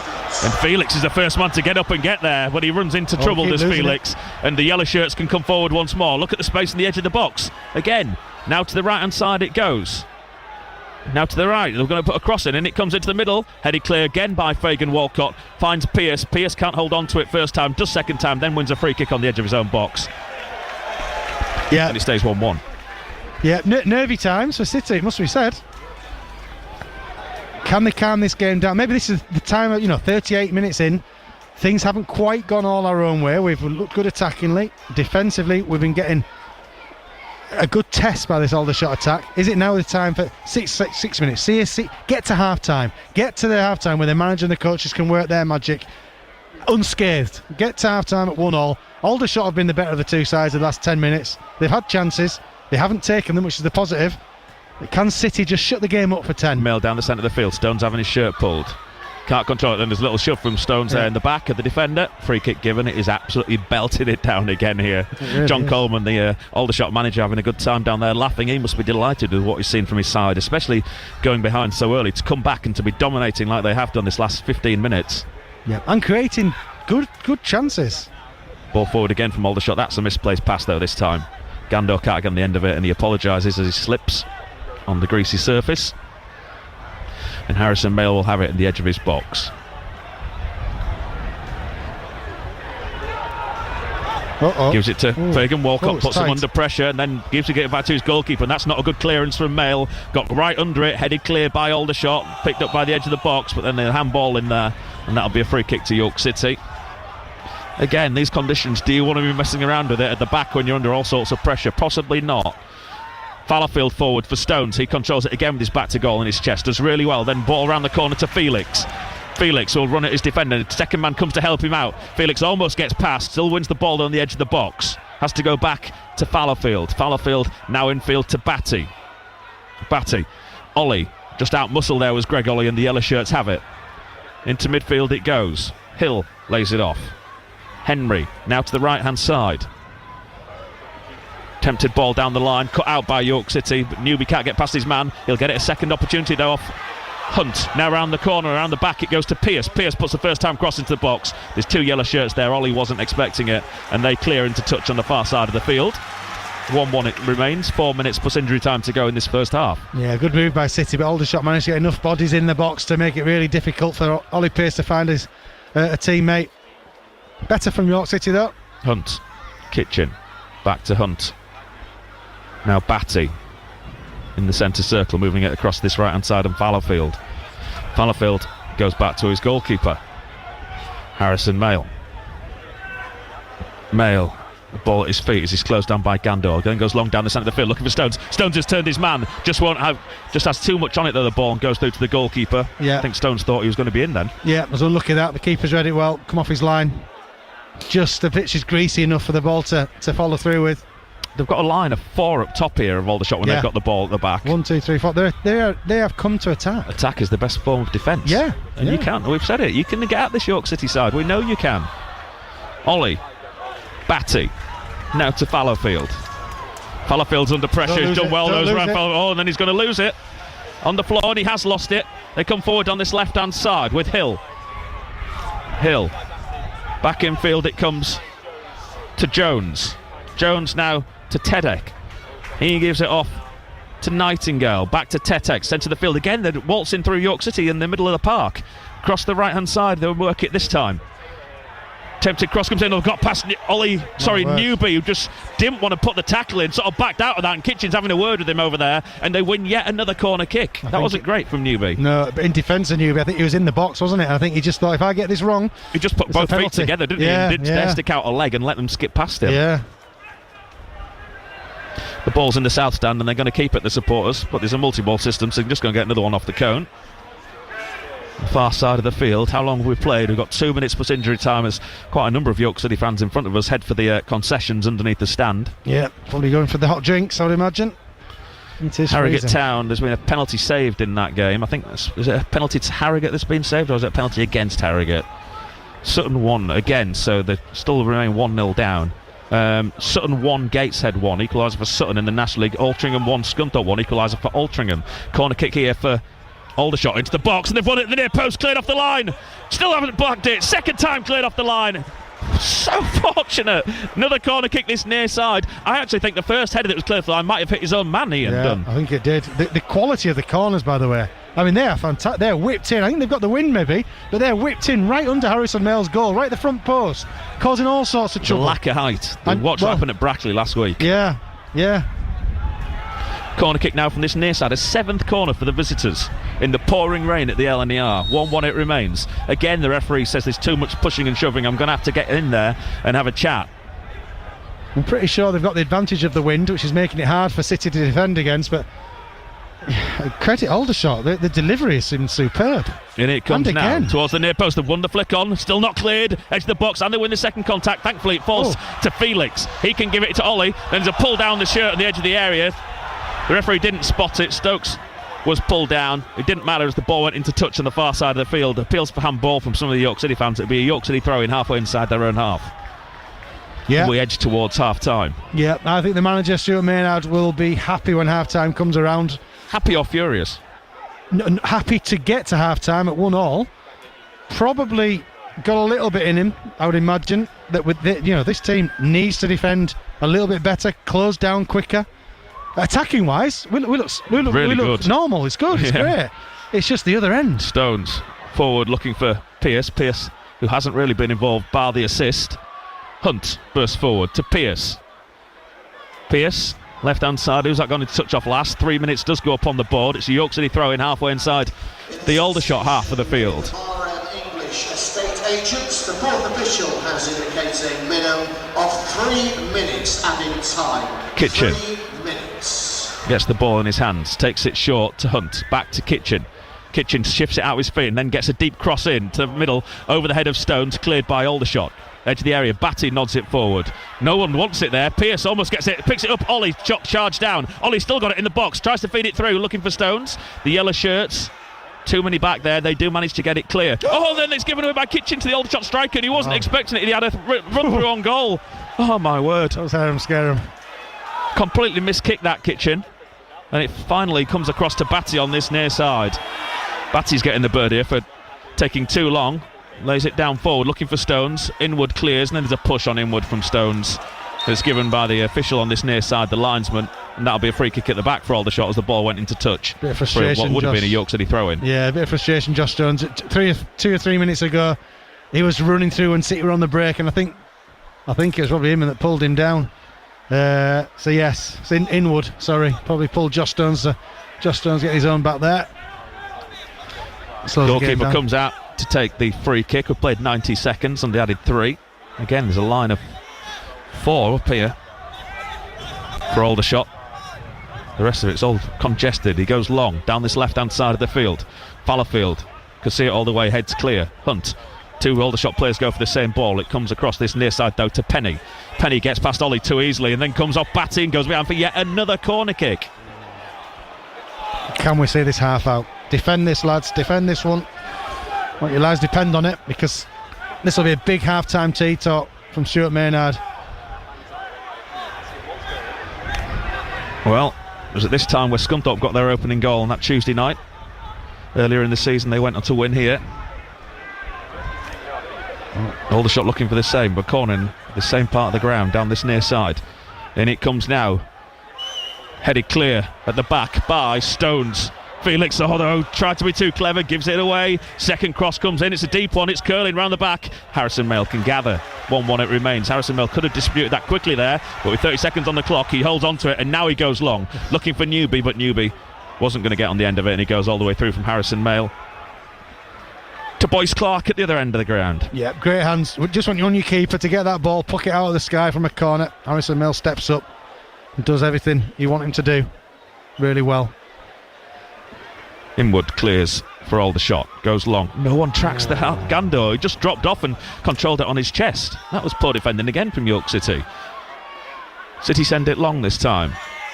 And Felix is the first man to get up and get there, but he runs into trouble, does Felix. And the yellow shirts can come forward once more. Look at the space in the edge of the box. Again, now to the right-hand side it goes. Now to the right, they're going to put a cross in, and it comes into the middle, headed clear again by Fagan Walcott, finds Pearce. Pearce can't hold on to it first time, does second time, then wins a free kick on the edge of his own box. Yeah. And it stays 1-1. Yeah, nervy times for City, it must be said. Can they calm this game down? Maybe this is the time of, 38 minutes in. Things haven't quite gone all our own way. We've looked good attackingly. Defensively, we've been getting a good test by this Aldershot attack. Is it now the time for six minutes? Get to half-time. Get to the half-time where the manager and the coaches can work their magic unscathed. Get to half-time at 1-1. Aldershot have been the better of the two sides of the last 10 minutes. They've had chances. They haven't taken them, which is the positive. Can City just shut the game up for 10? Mail down the centre of the field. Stones having his shirt pulled. Can't control it. Then there's a little shove from Stones there in the back of the defender. Free kick given. It is absolutely belted it down again here. Really John Coleman, the Aldershot manager, having a good time down there, laughing. He must be delighted with what he's seen from his side, especially going behind so early, to come back and to be dominating like they have done this last 15 minutes. Yeah, and creating good chances. Ball forward again from Aldershot. That's a misplaced pass though this time. Gando can't get on the end of it, and he apologises as he slips on the greasy surface. And Harrison Mayle will have it at the edge of his box. Gives it to Fagan Walcott, puts him under pressure, and then gives it back to his goalkeeper, and that's not a good clearance from Mayle. Got right under it, headed clear by Aldershot, picked up by the edge of the box, but then the handball in there, and that'll be a free kick to York City. Again, these conditions, do you want to be messing around with it at the back when you're under all sorts of pressure? Possibly not. Fallowfield forward for Stones. He controls it again with his back to goal in his chest. Does really well. Then ball around the corner to Felix. Felix will run at his defender. The second man comes to help him out. Felix almost gets past. Still wins the ball on the edge of the box. Has to go back to Fallowfield. Fallowfield now infield to Batty. Ollie. Just out muscle there was Greg Ollie, and the yellow shirts have it. Into midfield it goes. Hill lays it off. Henry now to the right hand side. Tempted ball down the line, cut out by York City, but Newby can't get past his man. He'll get it a second opportunity though off Hunt. Now around the corner, around the back it goes to Pearce. Pearce puts the first time cross into the box. There's two yellow shirts there. Ollie wasn't expecting it, and they clear into touch on the far side of the field. 1-1 it remains, 4 minutes plus injury time to go in this first half. Yeah, good move by City, but Aldershot managed to get enough bodies in the box to make it really difficult for Ollie Pearce to find his a teammate. Better from York City though. Hunt, Kitchen, back to Hunt. Now Batty in the centre circle, moving it across this right hand side, and Fallowfield goes back to his goalkeeper Harrison Mayle. The ball at his feet as he's closed down by Gandor. Then goes long down the centre of the field looking for Stones. Stones has turned his man, just has too much on it though, the ball, and goes through to the goalkeeper. Yeah, I think Stones thought he was going to be in then. Yeah, was unlucky that the keeper's read it well, come off his line. Just the pitch is greasy enough for the ball to follow through with. They've got a line of 4 up top here of Aldershot when they've got the ball at the back. 1, 2, 3, 4. They have come to attack. Attack is the best form of defence. Yeah. And you can. We've said it. You can get at this York City side. We know you can. Ollie. Batty. Now to Fallowfield. Fallowfield's under pressure. He's done well. Those around Fallowfield. And then he's going to lose it. On the floor, and he has lost it. They come forward on this left-hand side with Hill. Back in field it comes to Jones. Jones now to Tedek. He gives it off to Nightingale. Back to Tetek, centre of the field again. They're waltzing through York City in the middle of the park. Across the right hand side, they'll work it this time. Tempted cross comes in. They've got past Newby, who just didn't want to put the tackle in, sort of backed out of that, and Kitchen's having a word with him over there, and they win yet another corner kick. That wasn't great from Newby. No, but in defence of Newby, I think he was in the box, wasn't it? I think he just thought, if I get this wrong, he just put both feet together, didn't he? And didn't dare stick out a leg and let them skip past him. Yeah. The ball's in the south stand and they're going to keep it, the supporters, but there's a multi-ball system, so they're just going to get another one off the cone. The far side of the field. How long have we played? We've got 2 minutes plus injury time as quite a number of York City fans in front of us head for the concessions underneath the stand. Yeah, probably going for the hot drinks, I would imagine. It is Harrogate freezing. Town, there's been a penalty saved in that game. I think, is it a penalty to Harrogate that's been saved, or is it a penalty against Harrogate? Sutton won again, so they still remain 1-0 down. Sutton 1, Gateshead 1, equaliser for Sutton in the National League. Altrincham 1, Scunthorpe 1, equaliser for Altrincham. Corner kick here for Aldershot into the box, and they've won it at the near post, cleared off the line. Still haven't blocked it. Second time cleared off the line. So fortunate. Another corner kick this near side. I actually think the first header that was cleared off the line might have hit his own man, Ian Dunn. I think it did. The quality of the corners, by the way. I mean, they are fantastic. They're whipped in. I think they've got the wind maybe, but they're whipped in right under Harrison Mail's goal, right at the front post, causing all sorts of trouble. The lack of height. Watch what happened at Brackley last week. Yeah. Corner kick now from this near side, a 7th corner for the visitors in the pouring rain at the LNER. 1-1 it remains. Again, the referee says there's too much pushing and shoving. I'm going to have to get in there and have a chat. I'm pretty sure they've got the advantage of the wind, which is making it hard for City to defend against, but credit Aldershot, the delivery seems superb. And it comes now towards the near post. They've won the flick on, still not cleared, edge of the box, and they win the second contact. Thankfully it falls to Felix. He can give it to Ollie. Then there's a pull down the shirt on the edge of the area. The referee didn't spot it. Stokes was pulled down. It didn't matter as the ball went into touch on the far side of the field. Appeals for handball from some of the York City fans. It'd be a York City throw-in halfway inside their own half. Yeah, we edge towards half-time. Yeah, I think the manager, Stuart Maynard, will be happy when half-time comes around. Happy or furious? Happy to get to half-time at 1-1. Probably got a little bit in him, I would imagine, that with this team needs to defend a little bit better, close down quicker. Attacking wise, we look good. Normal. It's good. It's great. It's just the other end. Stones forward looking for Pearce, who hasn't really been involved bar the assist. Hunt bursts forward to Pearce. Left hand side, who's that going to touch off last? 3 minutes does go up on the board. It's a York City throw in halfway inside the Aldershot half of the field. English estate agents, the fourth official has indicated a minimum of 3 minutes added time. Kitchen 3 minutes. Gets the ball in his hands, takes it short to Hunt, back to Kitchen. Kitchen shifts it out with his feet and then gets a deep cross in to the middle over the head of Stones, cleared by Aldershot. Edge of the area, Batty nods it forward. No one wants it there. Pearce almost gets it, picks it up. Ollie charge down. Ollie still got it in the box, tries to feed it through, looking for Stones. The yellow shirts, too many back there. They do manage to get it clear. Oh, then it's given away by Kitchen to the Aldershot striker, and he wasn't expecting it. He had a run through on goal. Oh my word! That was how scare him. Completely miskicked that Kitchen, and it finally comes across to Batty on this near side. Batty's getting the bird here for taking too long. Lays it down forward, looking for Stones. Inwood clears, and then there's a push on Inwood from Stones. It's given by the official on this near side, the linesman, and that'll be a free kick at the back for Aldershot as the ball went into touch. Bit of frustration. For what would have been a York City throw-in. Yeah, a bit of frustration. Josh Stones, 2 or 3 minutes ago, he was running through and City were on the break, and I think it was probably him that pulled him down. So yes, it's Inwood. Sorry, probably pulled Josh Stones. Josh Stones getting his own back there. Goalkeeper comes out to take the free kick. We've played 90 seconds and they added 3. Again, there's a line of 4 up here for Aldershot. The rest of it's all congested. He goes long down this left-hand side of the field. Fallowfield can see it all the way, heads clear. Hunt. 2 Aldershot players go for the same ball. It comes across this near side though to Penny. Penny gets past Ollie too easily and then comes off Batty and goes behind for yet another corner kick. Can we see this half out? Defend this, lads. Defend this one. Want your lads depend on it, because this will be a big half-time tea talk from Stuart Maynard. Well, it was at this time where Scunthorpe got their opening goal on that Tuesday night. Earlier in the season they went on to win here. Aldershot looking for the same, but corner in the same part of the ground down this near side. In it comes now. Headed clear at the back by Stones. Felix, although tried to be too clever, gives it away. Second cross comes in, it's a deep one, it's curling round the back. Harrison Mail can gather. 1-1 it remains. Harrison Mail could have disputed that quickly there, but with 30 seconds on the clock, he holds on to it, and now he goes long, looking for Newby, but Newby wasn't going to get on the end of it, and he goes all the way through from Harrison Mail to Boyce Clark at the other end of the ground. Yeah, great hands. We just want you on your keeper to get that ball, puck it out of the sky from a corner. Harrison Mail steps up, and does everything you want him to do really well. Inwood clears for Aldershot, goes long. No one tracks the Gando. He just dropped off and controlled it on his chest. That was poor defending again from York City. City send it long this time.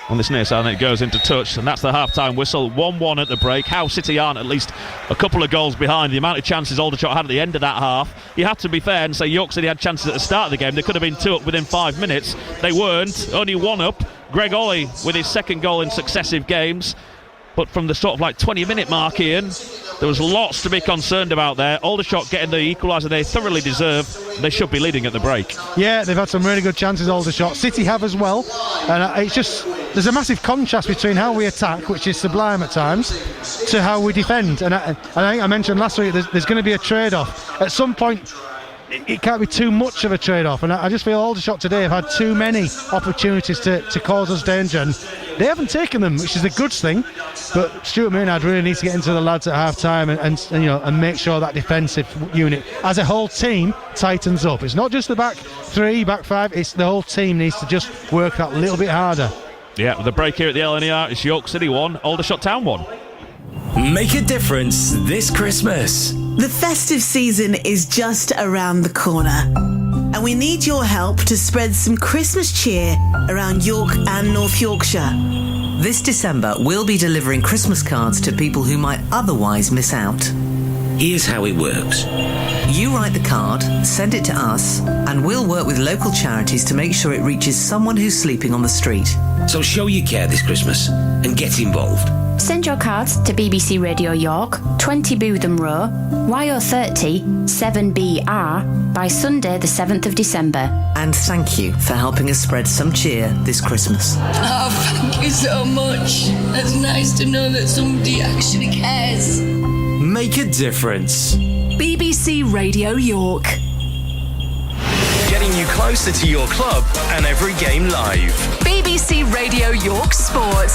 On this near side, and it goes into touch, and that's the half-time whistle. 1-1 at the break. How City aren't at least a couple of goals behind. The amount of chances Aldershot had at the end of that half. You have to be fair and say York City had chances at the start of the game. They could have been 2 up within 5 minutes. They weren't. Only 1 up. Greg Ollie with his second goal in successive games. But from the sort of like 20-minute mark, Ian, there was lots to be concerned about there. Aldershot getting the equaliser they thoroughly deserve. They should be leading at the break. Yeah, they've had some really good chances, Aldershot. City have as well. And it's just, there's a massive contrast between how we attack, which is sublime at times, to how we defend. And I think I mentioned last week there's going to be a trade-off. At some point, it can't be too much of a trade-off. And I just feel Aldershot today have had too many opportunities to cause us danger. And they haven't taken them, which is a good thing. But Stuart Maynard really needs to get into the lads at half-time and make sure that defensive unit, as a whole team, tightens up. It's not just the back 3, back 5. It's the whole team needs to just work that little bit harder. Yeah, the break here at the LNER, it's York City 1, Aldershot Town 1. Make a difference this Christmas. The festive season is just around the corner, and we need your help to spread some Christmas cheer around York and North Yorkshire. This December, we'll be delivering Christmas cards to people who might otherwise miss out. Here's how it works. You write the card, send it to us, and we'll work with local charities to make sure it reaches someone who's sleeping on the street. So show you care this Christmas and get involved. Send your cards to BBC Radio York, 20 Bootham Row, YO30 7BR by Sunday the 7th of December. And thank you for helping us spread some cheer this Christmas. Oh, thank you so much. It's nice to know that somebody actually cares. Make a difference. BBC Radio York. Getting you closer to your club and every game live. BBC Radio York Sport.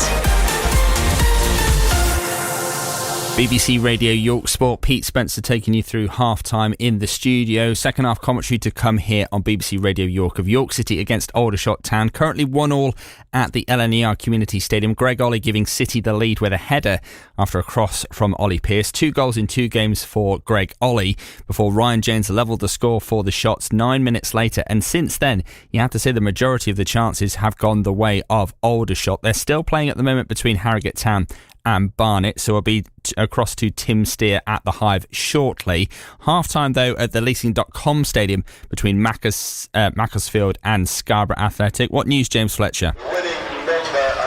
BBC Radio York Sport, Pete Spencer taking you through half-time in the studio. Second half commentary to come here on BBC Radio York of York City against Aldershot Town. Currently 1-1 at the LNER Community Stadium. Greg Ollie giving City the lead with a header after a cross from Ollie Pearce. 2 goals in 2 games for Greg Ollie before Ryan James levelled the score for the Shots 9 minutes later. And since then, you have to say the majority of the chances have gone the way of Aldershot. They're still playing at the moment between Harrogate Town and Barnet, so I'll be across to Tim Steer at the Hive shortly. Half-time, though, at the Leasing.com Stadium between Macclesfield and Scarborough Athletic. What news, James Fletcher?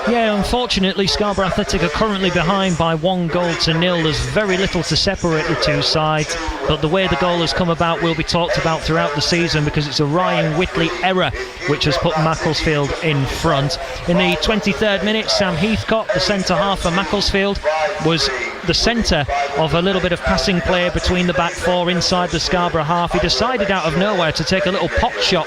Yeah, unfortunately, Scarborough Athletic are currently behind by 1-0. There's very little to separate the two sides, but the way the goal has come about will be talked about throughout the season because it's a Ryan Whitley error which has put Macclesfield in front. In the 23rd minute, Sam Heathcote, the centre-half for Macclesfield, was the centre of a little bit of passing play between the back 4 inside the Scarborough half. He decided out of nowhere to take a little pot shot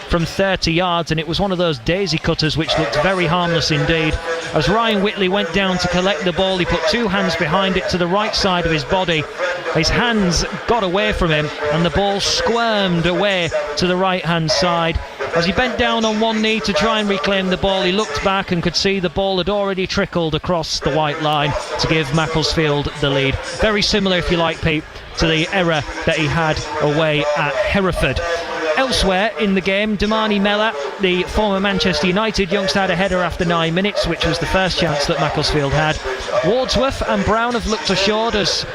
from 30 yards, and it was one of those daisy cutters which looked very harmless indeed. As Ryan Whitley went down to collect the ball, he put 2 hands behind it to the right side of his body. His hands got away from him and the ball squirmed away to the right hand side. As he bent down on one knee to try and reclaim the ball, he looked back and could see the ball had already trickled across the white line to give Macclesfield the lead. Very similar, if you like, Pete, to the error that he had away at Hereford. Elsewhere in the game, Damani Mella, the former Manchester United youngster, had a header after 9 minutes, which was the first chance that Macclesfield had. Wardsworth and Brown have looked assured as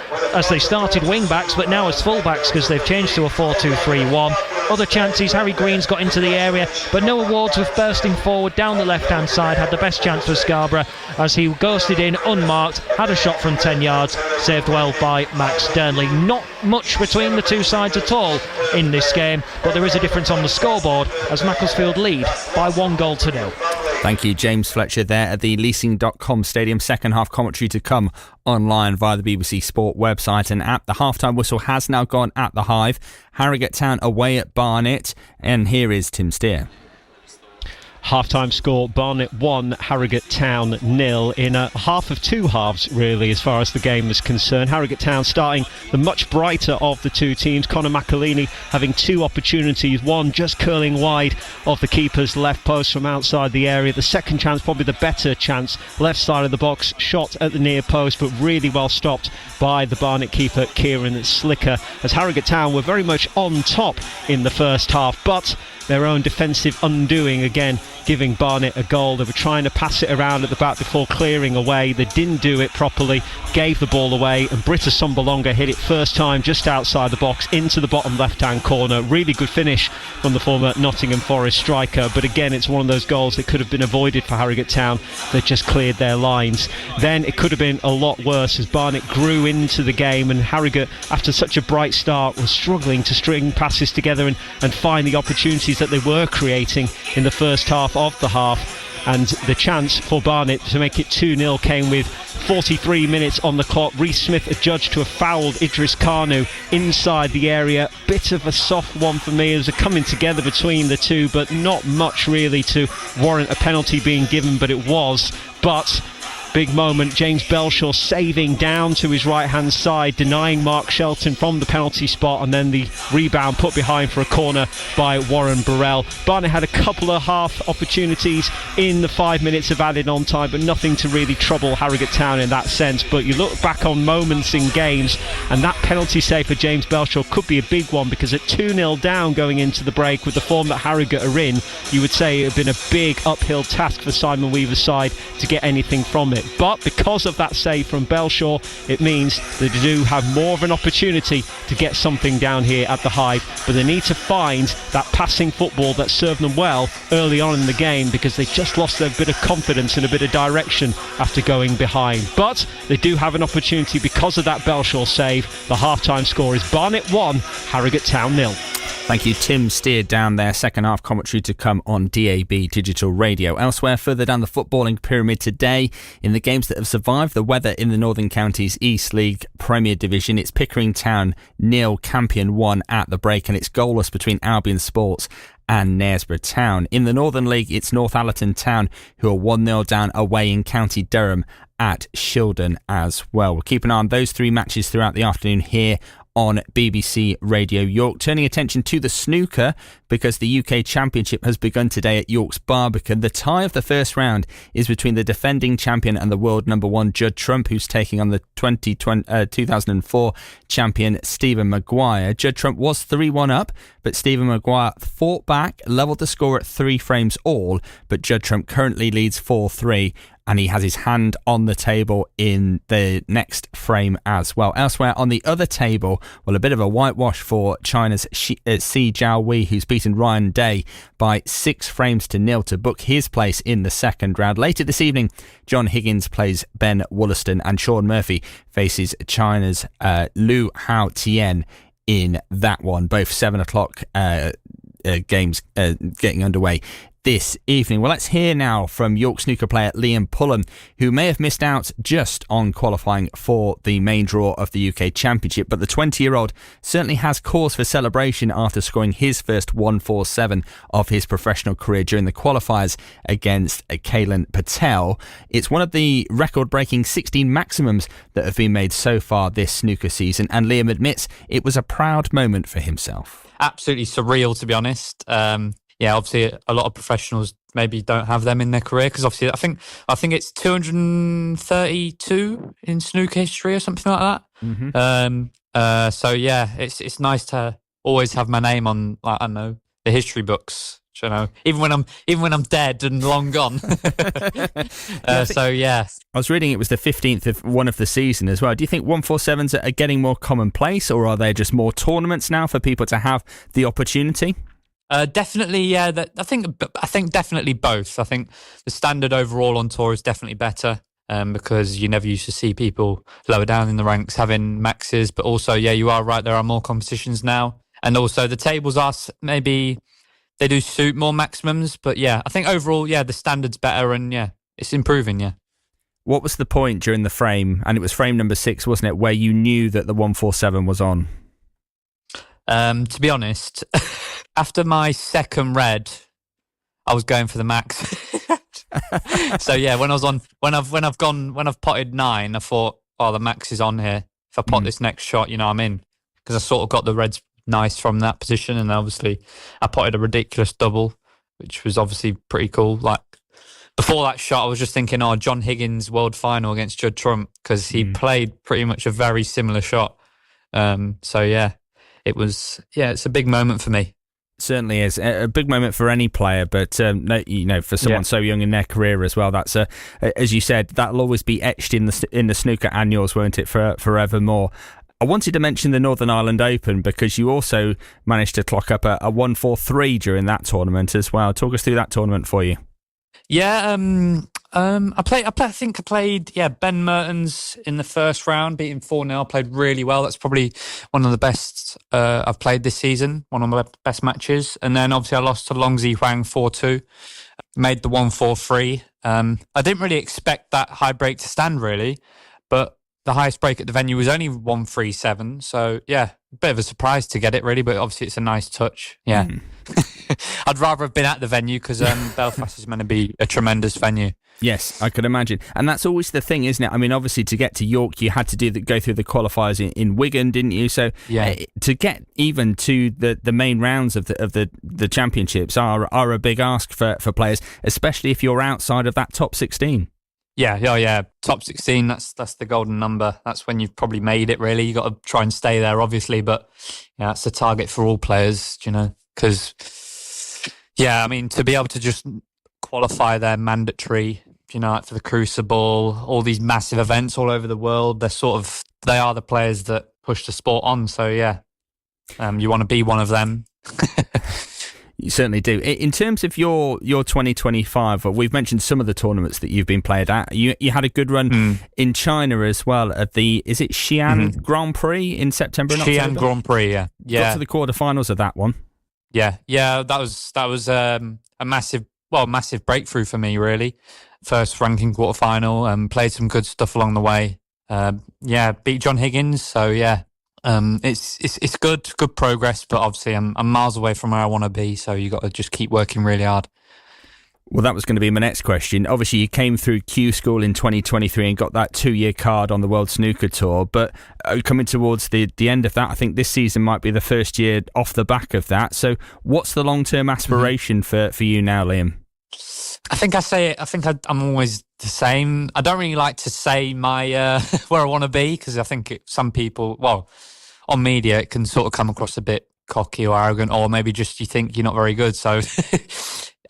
they started wing-backs, but now as full-backs because they've changed to a 4-2-3-1. Other chances, Harry Green's got into the area, but Noah Wardsworth bursting forward down the left-hand side had the best chance for Scarborough as he ghosted in unmarked, had a shot from 10 yards, saved well by Max Dernley. Not much between the two sides at all in this game, but there is a difference on the scoreboard as Macclesfield lead by 1-0. Thank you, James Fletcher, there at the Leasing.com Stadium. Second half commentary to come online via the BBC Sport website and app. The half-time whistle has now gone at the Hive. Harrogate Town away at Barnet, and here is Tim Steer. Half-time score, Barnet 1, Harrogate Town 0, in a half of two halves, really, as far as the game is concerned. Harrogate Town starting the much brighter of the two teams. Conor McElhinney having two opportunities, one just curling wide of the keeper's left post from outside the area. The second chance, probably the better chance, left side of the box, shot at the near post, but really well stopped by the Barnet keeper, Kieran Slicker, as Harrogate Town were very much on top in the first half, but their own defensive undoing again giving Barnet a goal. They were trying to pass it around at the back before clearing away. They didn't do it properly, gave the ball away, and Britta Sumbalonga hit it first time just outside the box into the bottom left-hand corner. Really good finish from the former Nottingham Forest striker, but again it's one of those goals that could have been avoided for Harrogate Town. They just cleared their lines. Then it could have been a lot worse as Barnet grew into the game, and Harrogate, after such a bright start, was struggling to string passes together and find the opportunities that they were creating in the first half of the half. And the chance for Barnet to make it 2-0 came with 43 minutes on the clock. Reece Smith adjudged to have fouled Idris Kanu inside the area. Bit of a soft one for me. It was a coming together between the two, but not much really to warrant a penalty being given, but it was. But big moment, James Belshaw saving down to his right hand side, denying Mark Shelton from the penalty spot, and then the rebound put behind for a corner by Warren Burrell. Barnet had a couple of half opportunities in the 5 minutes of added on time, but nothing to really trouble Harrogate Town in that sense. But you look back on moments in games, and that penalty save for James Belshaw could be a big one, because at 2-0 down going into the break with the form that Harrogate are in, you would say it would have been a big uphill task for Simon Weaver's side to get anything from it. But because of that save from Belshaw, it means they do have more of an opportunity to get something down here at the Hive, but they need to find that passing football that served them well early on in the game, because they just lost a bit of confidence and a bit of direction after going behind. But they do have an opportunity because of that Belshaw save. The half-time score is Barnet 1, Harrogate Town 0. Thank you, Tim Steer, down there. Second half commentary to come on DAB Digital Radio. Elsewhere, further down the footballing pyramid today, in the games that have survived the weather in the Northern Counties East League Premier Division, it's Pickering Town 0, Campion 1 at the break, and it's goalless between Albion Sports and Knaresborough Town. In the Northern League, it's Northallerton Town who are 1-0 down away in County Durham at Shildon as well. We'll keep an eye on those three matches throughout the afternoon here on BBC Radio York. Turning attention to the snooker, because the UK Championship has begun today at York's Barbican. The tie of the first round is between the defending champion and the world number one Judd Trump, who's taking on the 2004 champion Stephen Maguire. Judd Trump was 3-1 up, but Stephen Maguire fought back, levelled the score at 3 frames all, but Judd Trump currently leads 4-3. And he has his hand on the table in the next frame as well. Elsewhere on the other table, well, a bit of a whitewash for China's Si Jiaowei, who's beaten Ryan Day by 6 frames to 0 to book his place in the second round. Later this evening, John Higgins plays Ben Wollaston, and Sean Murphy faces China's Lu Hao Tian in that one. Both 7 o'clock games getting underway this evening. Well, let's hear now from York snooker player Liam Pullen, who may have missed out just on qualifying for the main draw of the UK Championship, but the 20-year-old certainly has cause for celebration after scoring his first 147 of his professional career during the qualifiers against Kailan Patel. It's one of the record-breaking 16 maximums that have been made so far this snooker season, and Liam admits it was a proud moment for himself. Absolutely surreal, to be honest. Yeah, obviously a lot of professionals maybe don't have them in their career, because obviously I think it's 232 in snooker history or something like that. Mm-hmm. So yeah, it's nice to always have my name on, like, I don't know, the history books. You know, even when I'm dead and long gone. So yeah, I was reading it was the 15th of one of the season as well. Do you think 147s are getting more commonplace, or are there just more tournaments now for people to have the opportunity? Definitely, yeah. I think definitely both. I think the standard overall on tour is definitely better, because you never used to see people lower down in the ranks having maxes. But also, yeah, you are right. There are more competitions now, and also the tables are maybe they do suit more maximums. But yeah, I think overall, yeah, the standard's better, and yeah, it's improving. Yeah. What was the point during the frame? And it was frame number 6, wasn't it, where you knew that the 147 was on? To be honest, after my second red, I was going for the max. So yeah, when I've potted 9, I thought, oh, the max is on here. If I pot this next shot, I'm in, because I sort of got the reds nice from that position, and obviously I potted a ridiculous double, which was obviously pretty cool. Like before that shot, I was just thinking, oh, John Higgins' world final against Judd Trump, because he played pretty much a very similar shot. So yeah, it's a big moment for me. Certainly is a big moment for any player, but for someone so young in their career as well, that's as you said, that'll always be etched in the snooker annuals, won't it, forevermore. I wanted to mention the Northern Ireland Open, because you also managed to clock up a 1-4-3 during that tournament as well. Talk us through that tournament for you. Yeah, I played Ben Mertens in the first round, beat him 4-0. Played really well. That's probably one of the best I've played this season, one of my best matches. And then obviously I lost to Longzi Huang 4-2, made the 1-4-3. I didn't really expect that high break to stand, really, but the highest break at the venue was only 1-3-7. So yeah, a bit of a surprise to get it, really, but obviously it's a nice touch. Yeah. I'd rather have been at the venue, because Belfast is meant to be a tremendous venue. Yes, I could imagine. And that's always the thing, isn't it? I mean, obviously, to get to York, you had to go through the qualifiers in Wigan, didn't you? So to get even to the main rounds of the championships are a big ask for players, especially if you're outside of that top 16. Yeah. Top 16, that's the golden number. That's when you've probably made it, really. You got to try and stay there, obviously, but that's the target for all players, because I mean, to be able to just qualify their mandatory, like for the Crucible, all these massive events all over the world, they are the players that push the sport on. So you want to be one of them. You certainly do. In terms of your 2025, we've mentioned some of the tournaments that you've been played at. You had a good run in China as well at is it Xi'an Grand Prix in September and October? Xi'an Grand Prix, yeah. Got to the quarterfinals of that one. Yeah, that was a massive breakthrough for me, really. First ranking quarterfinal, played some good stuff along the way. Beat John Higgins, so yeah. It's good progress, but obviously I'm miles away from where I want to be, so you got to just keep working really hard. Well, that was going to be my next question. Obviously, you came through Q School in 2023 and got that 2-year card on the World Snooker Tour, but coming towards the end of that, I think this season might be the first year off the back of that. So what's the long-term aspiration for you now, Liam? I'm always the same. I don't really like to say my where I want to be, because I think some people, on media, it can sort of come across a bit cocky or arrogant, or maybe just you think you're not very good. So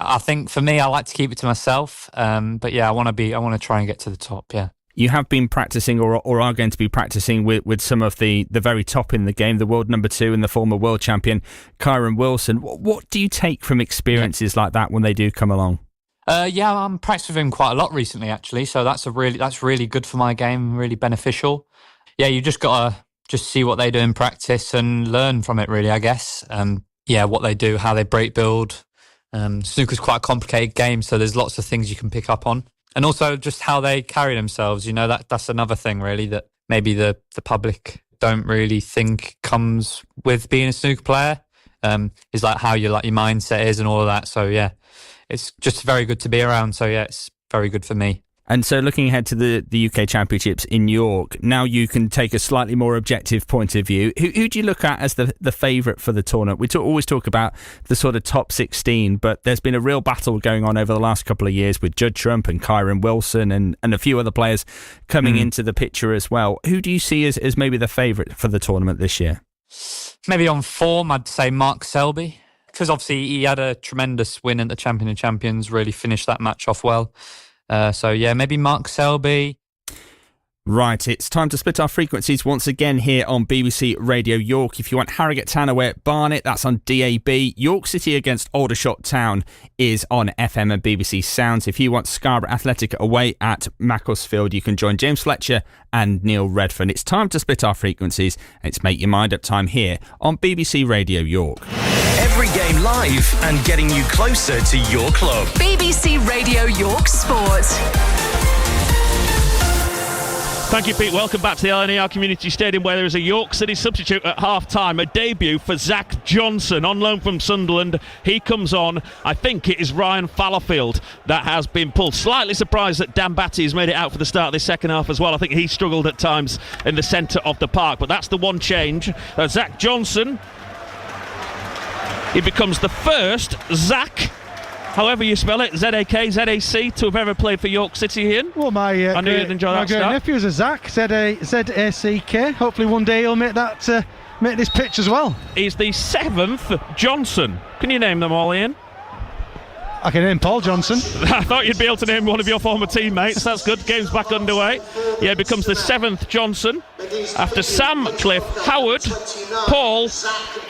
I think for me, I like to keep it to myself. But yeah, I want to try and get to the top. Yeah. You have been practicing or are going to be practicing with some of the very top in the game, the world number 2 and the former world champion, Kyron Wilson. What do you take from experiences like that when they do come along? I'm practicing with him quite a lot recently, actually. So that's really good for my game, really beneficial. Yeah, you just got to just see what they do in practice and learn from it, really, I guess. What they do, how they break build. Snooker's quite a complicated game, so there's lots of things you can pick up on. And also just how they carry themselves, that's another thing, really, that maybe the public don't really think comes with being a snooker player, is like how your mindset is and all of that. So, yeah, it's just very good to be around. So, yeah, it's very good for me. And so looking ahead to the UK Championships in York, now you can take a slightly more objective point of view. Who do you look at as the favourite for the tournament? We always talk about the sort of top 16, but there's been a real battle going on over the last couple of years with Judd Trump and Kyron Wilson and a few other players coming into the picture as well. Who do you see as maybe the favourite for the tournament this year? Maybe on form, I'd say Mark Selby, because obviously he had a tremendous win at the Champion of Champions, really finished that match off well. Maybe Mark Selby. Right, it's time to split our frequencies once again here on BBC Radio York. If you want Harrogate Town away at Barnet, that's on DAB. York City against Aldershot Town is on FM and BBC Sounds. If you want Scarborough Athletic away at Macclesfield, you can join James Fletcher and Neil Redfern. It's time to split our frequencies. It's Make Your Mind Up time here on BBC Radio York. Every game live and getting you closer to your club. BBC Radio York Sport. Thank you, Pete. Welcome back to the LNER Community Stadium, where there is a York City substitute at half-time. A debut for Zach Johnson, on loan from Sunderland. He comes on. I think it is Ryan Fallowfield that has been pulled. Slightly surprised that Dan Batty has made it out for the start of this second half as well. I think he struggled at times in the centre of the park, but that's the one change. Zach Johnson, he becomes the first Zach, however you spell it, Z-A-K, Z-A-C, to have ever played for York City, Ian. Well, I knew you'd enjoy that. My great nephew is a Zach, Z-A-C-K. Hopefully one day he'll make this pitch as well. He's the 7th Johnson. Can you name them all, Ian? I can name Paul Johnson. I thought you'd be able to name one of your former teammates. That's good. Game's back underway. Yeah, it becomes the 7th Johnson after Sam, Cliff, Howard, Paul,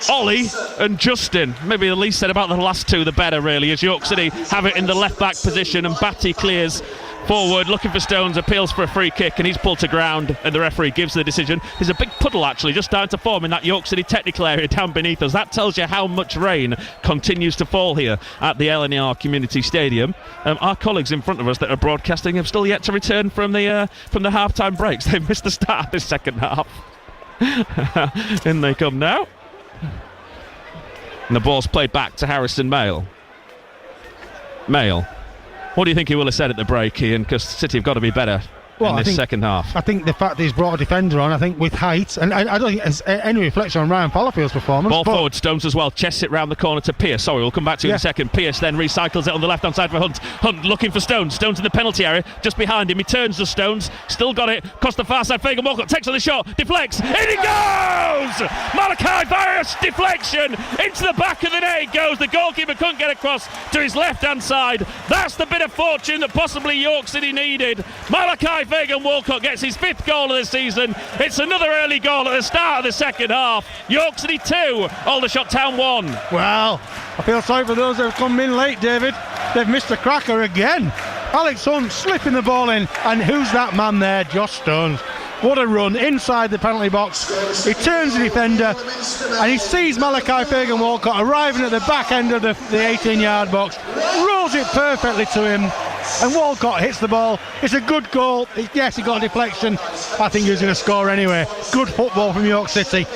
Ollie and Justin. Maybe the least said about the last two, the better, really, as York City have it in the left-back position and Batty clears forward, looking for Stones, appeals for a free kick, and he's pulled to ground, and the referee gives the decision. There's a big puddle actually just starting to form in that York City technical area down beneath us. That tells you how much rain continues to fall here at the LNER Community Stadium. Our colleagues in front of us that are broadcasting have still yet to return from the half-time breaks. They've missed the start of this second half. In they come now. And the ball's played back to Harrison Mayle. What do you think he will have said at the break, Ian? Because City have got to be better in this second half. I think the fact that he's brought a defender on, I think with height, and I don't think it's any reflection on Ryan Fallowfield's performance. Ball forward, Stones as well, chests it round the corner to Pearce. Sorry, we'll come back to you in a second. Pearce then recycles it on the left-hand side for Hunt. Hunt looking for Stones. Stones in the penalty area, just behind him. He turns to Stones, still got it, across the far side. Fagan Walcott takes on the shot, deflects, in he goes! Malachi Virus, deflection, into the back of the net goes. The goalkeeper couldn't get across to his left-hand side. That's the bit of fortune that possibly York City needed. Malachi Fagan Walcott gets his 5th goal of the season. It's another early goal at the start of the second half. York City 2, Aldershot Town 1. Well, I feel sorry for those who have come in late, David. They've missed a cracker again. Alex Hunt slipping the ball in, and who's that man there? Josh Stones. What a run inside the penalty box. He turns the defender and he sees Malachi Fagan Walcott arriving at the back end of the 18-yard box, rolls it perfectly to him, and Walcott hits the ball. It's a good goal. Yes, he got a deflection. I think he was going to score anyway. Good football from York City,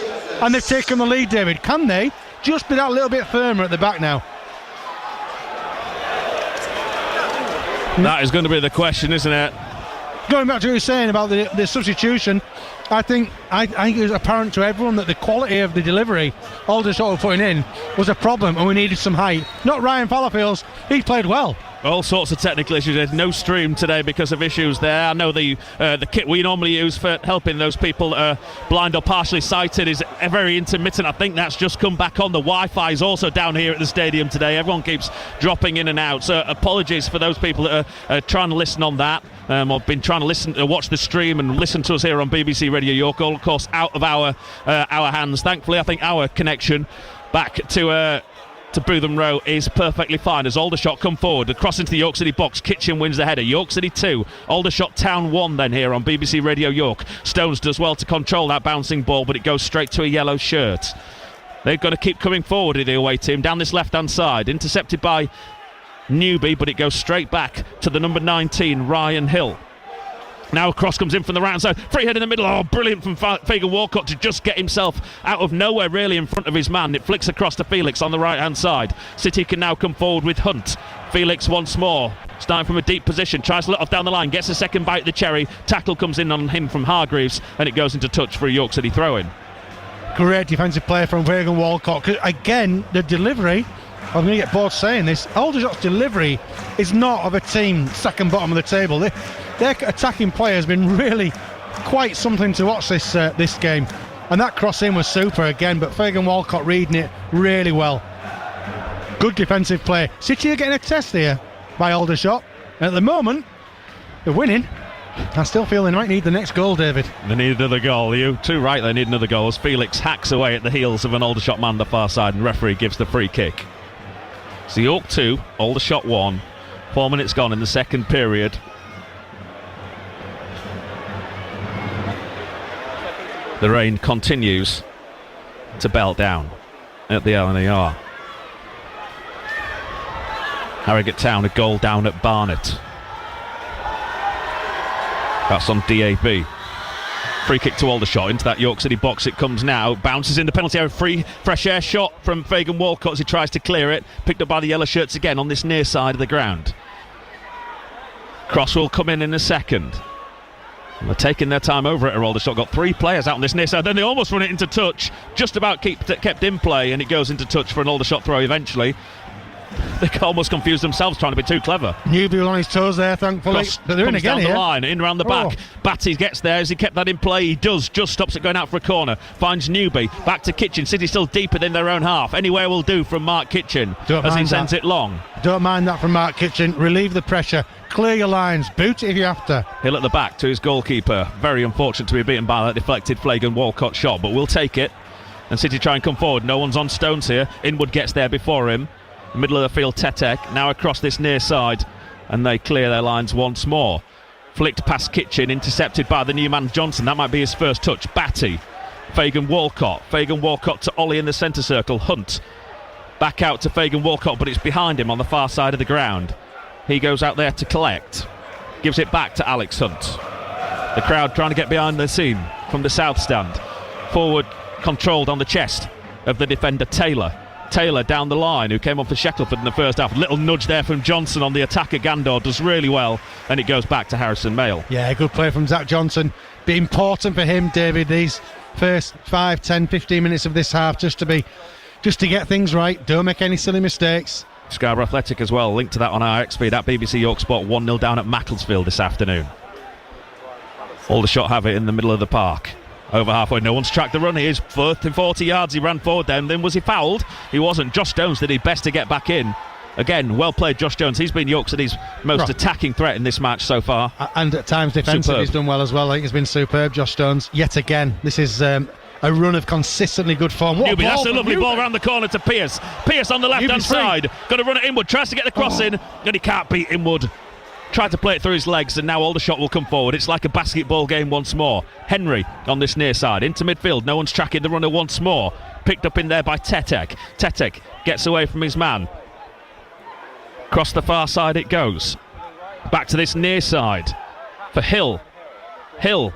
and they've taken the lead, David. Can they just be that little bit firmer at the back now? That is going to be the question, isn't it? Going back to what you were saying about the substitution, I think it was apparent to everyone that the quality of the delivery Aldershot were putting in was a problem, and we needed some height. Not Ryan Fallowfield's. He played well. All sorts of technical issues. There's no stream today because of issues there. I know the kit we normally use for helping those people that are blind or partially sighted is very intermittent. I think that's just come back on. The Wi-Fi is also down here at the stadium today. Everyone keeps dropping in and out. So apologies for those people that are trying to listen on that. I've been trying to watch the stream and listen to us here on BBC Radio York. All, of course, out of our hands. Thankfully, I think our connection back to Bootham Row is perfectly fine as Aldershot come forward across into the York City box. Kitchen wins the header. York City 2, Aldershot Town 1 then here on BBC Radio York. Stones does well to control that bouncing ball, but it goes straight to a yellow shirt. They've got to keep coming forward in the away team down this left hand side, intercepted by Newby, but it goes straight back to the number 19 Ryan Hill. Now a cross comes in from the right hand side, free head in the middle. Oh, brilliant from Fagan Walcott to just get himself out of nowhere really in front of his man. It flicks across to Felix on the right hand side. City can now come forward with Hunt. Felix once more, starting from a deep position, tries to let off down the line, gets a second bite at the cherry. Tackle comes in on him from Hargreaves, and it goes into touch for a York City throw-in. Great defensive play from Fagan Walcott. Again, the delivery, I'm going to get bored saying this, Aldershot's delivery is not of a team second bottom of the table. Their attacking play has been really quite something to watch this game, and that cross in was super again, but Fagan Walcott reading it really well. Good defensive play. City are getting a test here by Aldershot, and at the moment they're winning. I still feel they might need the next goal, David. They need another goal. You too right, they need another goal as Felix hacks away at the heels of an Aldershot man on the far side, and referee gives the free kick. So York 2, Aldershot 1. 4 minutes gone in the second period. The rain continues to belt down at the LNER. Harrogate Town a goal down at Barnet. That's on DAB. Free kick to Aldershot into that York City box. It comes now. Bounces in the penalty area. Free fresh air shot from Fagan Walcott as he tries to clear it. Picked up by the yellow shirts again on this near side of the ground. Cross will come in a second. And they're taking their time over it. Aldershot got 3 players out on this near side. Then they almost run it into touch. Just about kept in play, and it goes into touch for an Aldershot throw eventually. They almost confused themselves trying to be too clever. Newby on his toes there, thankfully. But they're in again down here. The line, in around the back. Batty gets there. As he kept that in play, he does. Just stops it going out for a corner. Finds Newby. Back to Kitchen. City still deeper than their own half. Anywhere will do from Mark Kitchen as he sends it long. Don't mind that from Mark Kitchen. Relieve the pressure. Clear your lines. Boot it if you have to. Hill at the back to his goalkeeper. Very unfortunate to be beaten by that deflected Flagan Walcott shot, but we'll take it. And City try and come forward. No one's on Stones here. Inwood gets there before him. Middle of the field, Tetek now across this near side, and they clear their lines once more. Flicked past Kitchen, intercepted by the new man Johnson. That might be his first touch. Batty, Fagan Walcott to Ollie in the centre circle. Hunt back out to Fagan Walcott, but it's behind him on the far side of the ground. He goes out there to collect, gives it back to Alex Hunt. The crowd trying to get behind the scene from the south stand. Forward controlled on the chest of the defender Taylor down the line, who came on for Shackelford in the first half. Little nudge there from Johnson on the attacker. Gandor does really well, and it goes back to Harrison Mail. Yeah, good play from Zach Johnson. Be important for him, David, these first 5, 10, 15 minutes of this half, just to get things right. Don't make any silly mistakes. Scarborough Athletic as well, linked to that on our X feed at BBC York Sport. 1-0 down at Macclesfield this afternoon. Aldershot have it in the middle of the park. Over halfway, no one's tracked the run. He is 40 yards. He ran forward then was he fouled? He wasn't. Josh Jones did his best to get back in. Again, well played Josh Jones. He's been York City's most attacking threat in this match so far. And at times defensively he's done well as well. I think he's been superb, Josh Jones. Yet again, this is a run of consistently good form. Newby, that's a lovely ball around the corner to Pearce. Pearce on the left-hand side. Got to run it inward. Tries to get the cross in, and he can't beat Inwood. Tried to play it through his legs, and now Aldershot will come forward. It's like a basketball game once more. Henry on this near side into midfield. No one's tracking the runner once more. Picked up in there by Tetek. Tetek gets away from his man. Across the far side it goes. Back to this near side for Hill. Hill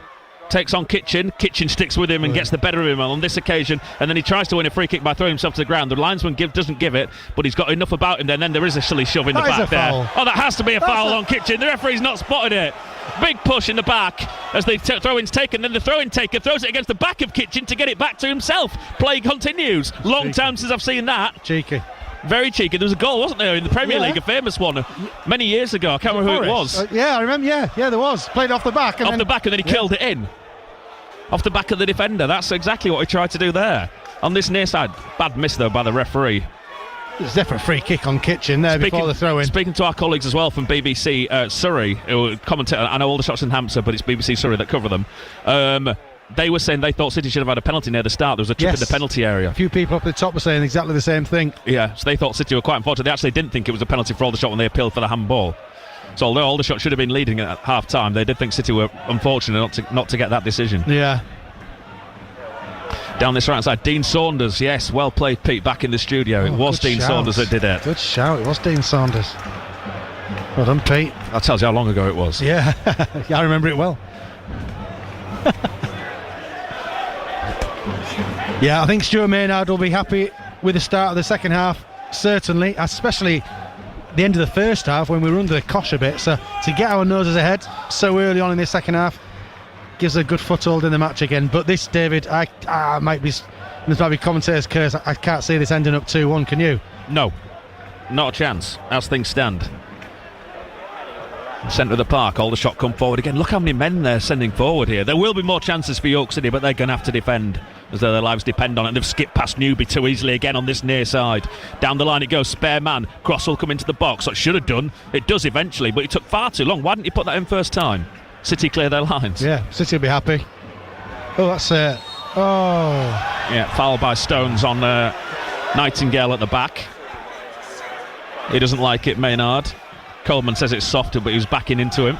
takes on Kitchen. Kitchen sticks with him and gets the better of him on this occasion, and then he tries to win a free kick by throwing himself to the ground. The linesman doesn't give it, but he's got enough about him then there is a silly shove in the back there. Oh, that has to be a foul on Kitchen. The referee's not spotted it. Big push in the back as the throw-in's taken, then the throw-in taker throws it against the back of Kitchen to get it back to himself. Play continues. Long time since I've seen that. Cheeky. Very cheeky. There was a goal, wasn't there, in the Premier League, a famous one, many years ago. I can't remember who it was. I remember. Yeah, there was. Played off the back. And then he killed it in. Off the back of the defender. That's exactly what he tried to do there. On this near side. Bad miss, though, by the referee. There's definitely a free kick on Kitchen there before the throw-in. Speaking to our colleagues as well from BBC Surrey, who commentate, I know Aldershot's in Hampshire, but it's BBC Surrey that cover them. They were saying they thought City should have had a penalty near the start. There was a chip in the penalty area. A few people up at the top were saying exactly the same thing. Yeah, so they thought City were quite unfortunate. They actually didn't think it was a penalty for Aldershot when they appealed for the handball. So although Aldershot should have been leading at half-time, they did think City were unfortunate not to get that decision. Yeah. Down this right side, Dean Saunders. Yes, well played, Pete, back in the studio. It was Dean Saunders that did it. Good shout, it was Dean Saunders. Well done, Pete. That tells you how long ago it was. Yeah, I remember it well. Yeah, I think Stuart Maynard will be happy with the start of the second half, certainly, especially the end of the first half when we were under the cosh a bit. So to get our noses ahead so early on in the second half gives a good foothold in the match again. But this, David, this might be commentator's curse. I can't see this ending up 2-1, can you? No, not a chance as things stand. Centre of the park, Aldershot come forward again. Look how many men they're sending forward here. There will be more chances for York City, but they're going to have to defend as though their lives depend on it. They've skipped past Newby too easily again on this near side. Down the line it goes, spare man. Cross will come into the box. That should have done. It does eventually, but it took far too long. Why didn't you put that in first time? City clear their lines. Yeah, City will be happy. Oh, that's it. Yeah, foul by Stones on Nightingale at the back. He doesn't like it, Maynard. Coleman says it's softer, but he was backing into him.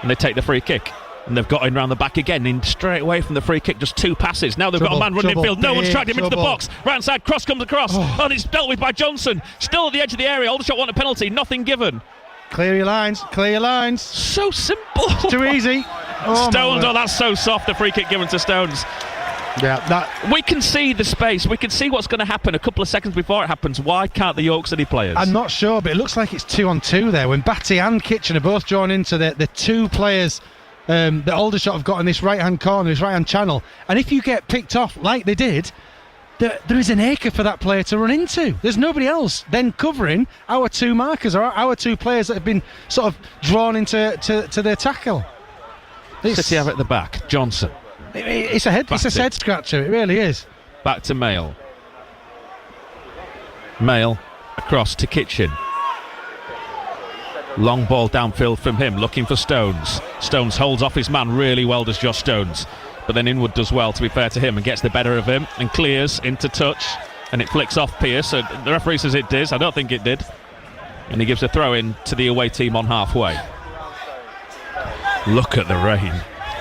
And they take the free kick. And they've got in round the back again, in straight away from the free kick, just 2 passes. Now they've got a man running in field. No one's tracked him into the box. Right side, cross comes across. And it's dealt with by Johnson. Still at the edge of the area. Aldershot want a penalty, nothing given. Clear your lines, clear your lines. So simple. Too easy. Stones, that's so soft, the free kick given to Stones. Yeah, we can see the space. We can see what's going to happen a couple of seconds before it happens. Why can't the York City players? I'm not sure, but it looks like it's 2-on-2 there. When Batty and Kitchen are both drawn into the two players that Aldershot have got in this right-hand corner, this right-hand channel. And if you get picked off like they did, there is an acre for that player to run into. There's nobody else then covering our two markers or our two players that have been sort of drawn into their tackle. City have it at the back. Johnson. It's a head scratcher. It really is. Back to Mail. Mail across to Kitchen. Long ball downfield from him, looking for Stones. Stones holds off his man really well, does Josh Stones. But then Inwood does well, to be fair to him, and gets the better of him and clears into touch. And it flicks off Pearce. So the referee says it did. I don't think it did. And he gives a throw in to the away team on halfway. Look at the rain.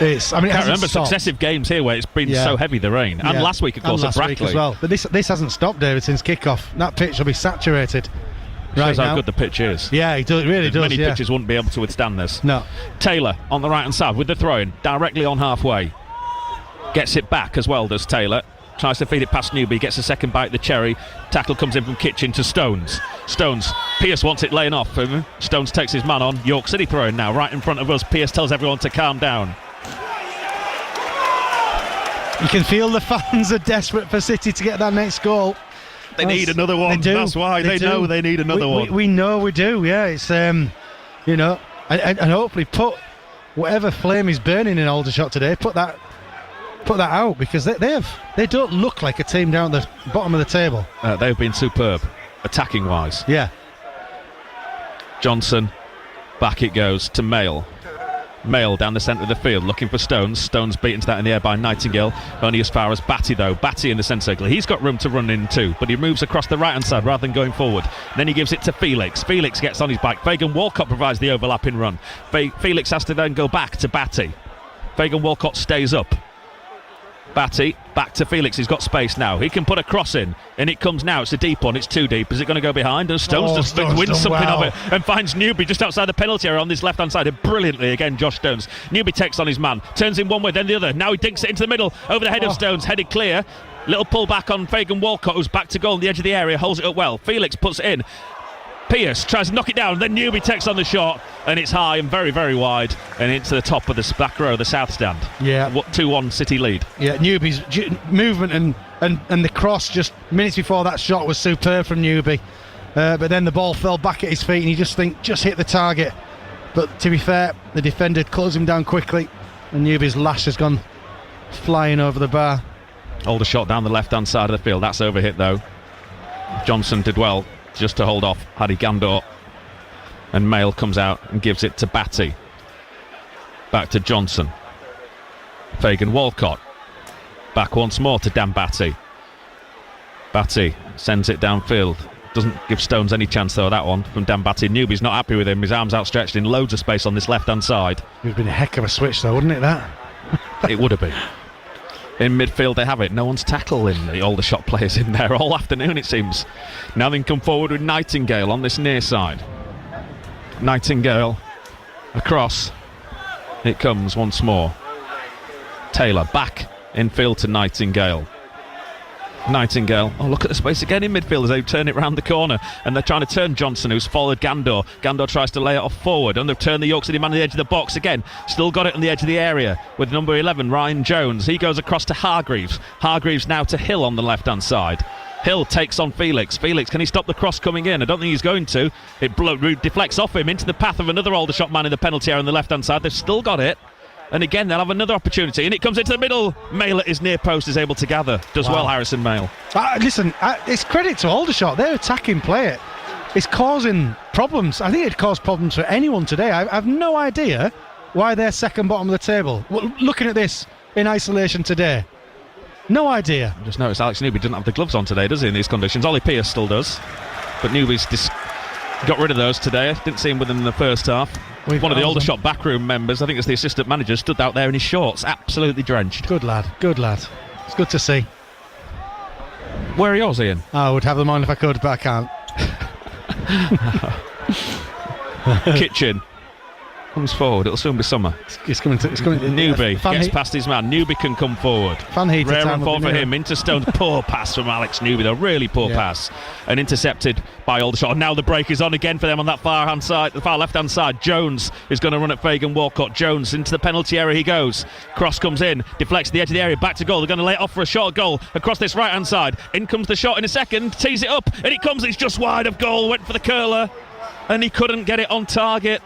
I can't remember successive games here where it's been so heavy, the rain. And last week, of course, at Brackley as well. But this hasn't stopped, David, since kick-off. That pitch will be saturated. Shows how good the pitch is. Yeah, it really does. Many pitches wouldn't be able to withstand this. No. Taylor on the right-hand side with the throw-in, directly on halfway. Gets it back as well, does Taylor. Tries to feed it past Newby, gets a second bite at the cherry. Tackle comes in from Kitchen to Stones. Pearce wants it laying off him. Stones takes his man on. York City throwing now, right in front of us. Pearce tells everyone to calm down. You can feel the fans are desperate for City to get that next goal. They need another one. They do. That's why they know they need another one. We know we do. Yeah, it's and hopefully put whatever flame is burning in Aldershot today. Put that out, because they don't look like a team down at the bottom of the table. They've been superb, attacking wise. Yeah. Johnson, back it goes to Mail. Mail down the centre of the field looking for Stones. Stones beaten to that in the air by Nightingale. Only as far as Batty though. Batty in the centre circle. He's got room to run in too, but he moves across the right hand side rather than going forward. Then he gives it to Felix. Felix gets on his back. Fagan Walcott provides the overlapping run. Felix has to then go back to Batty. Fagan Walcott stays up. Batty back to Felix. He's got space now. He can put a cross in, and it comes now. It's a deep one. It's too deep. Is it going to go behind? And Stones just wins something of it and finds Newby just outside the penalty area on this left hand side. And brilliantly again, Josh Stones. Newby takes on his man, turns him one way, then the other. Now he dinks it into the middle over the head of Stones, headed clear. Little pull back on Fagan Walcott, who's back to goal on the edge of the area, holds it up well. Felix puts it in. Pearce tries to knock it down, then Newby takes on the shot, and it's high and very, very wide, and into the top of the back row, the south stand. Yeah. 2-1 City lead. Yeah, Newby's movement and the cross just minutes before that shot was superb from Newby. But then the ball fell back at his feet, and you just hit the target. But to be fair, the defender closed him down quickly, and Newby's lash has gone flying over the bar. Aldershot down the left-hand side of the field. That's overhit, though. Johnson did well just to hold off Harry Gandor, and Mail comes out and gives it to Batty. Back to Johnson. Fagan Walcott back once more to Dan Batty. Batty sends it downfield, doesn't give Stones any chance though. That one from Dan Batty. Newby's not happy with him, his arms outstretched in loads of space on this left hand side. It would have been a heck of a switch though, wouldn't it, that? It would have been. In midfield they have it. No one's tackling the Aldershot players in there all afternoon, it seems. Now they come forward with Nightingale on this near side. Nightingale across. It comes once more. Taylor back in field to Nightingale. Nightingale, look at the space again in midfield as they turn it round the corner, and they're trying to turn Johnson, who's followed Gandor. Gandor tries to lay it off forward, and they've turned the York City man on the edge of the box again. Still got it on the edge of the area with number 11 Ryan Jones. He goes across to Hargreaves. Hargreaves now to Hill on the left hand side. Hill takes on Felix. Felix, can he stop the cross coming in? I don't think he's going to. It deflects off him into the path of another Aldershot man in the penalty area on the left hand side. They've still got it. And again, they'll have another opportunity, and it comes into the middle. Mail at his near post is able to gather. Does well, Harrison Mail. Listen, it's credit to Aldershot. Their attacking play is causing problems. I think it caused problems for anyone today. I have no idea why they're second bottom of the table. Looking at this in isolation today, no idea. I just noticed Alex Newby doesn't have the gloves on today, does he, in these conditions? Ollie Pearce still does, but Newby's got rid of those today. I didn't see him with them in the first half. One of the Aldershot backroom members, I think it's the assistant manager, stood out there in his shorts, absolutely drenched. Good lad. It's good to see. Where are yours, Ian? I would have them on if I could, but I can't. Kitchen comes forward. It'll soon be summer. It's coming. Newby gets past his man. Newby can come forward. Rare run forward for him. Into Stones. Poor pass from Alex Newby. A really poor pass. And intercepted by Aldershot. And now the break is on again for them on that far left-hand side. Jones is going to run at Fagan Walcott. Jones into the penalty area he goes. Cross comes in. Deflects to the edge of the area. Back to goal. They're going to lay it off for a short goal across this right-hand side. In comes the shot in a second. Tees it up. And it comes. It's just wide of goal. Went for the curler. And he couldn't get it on target.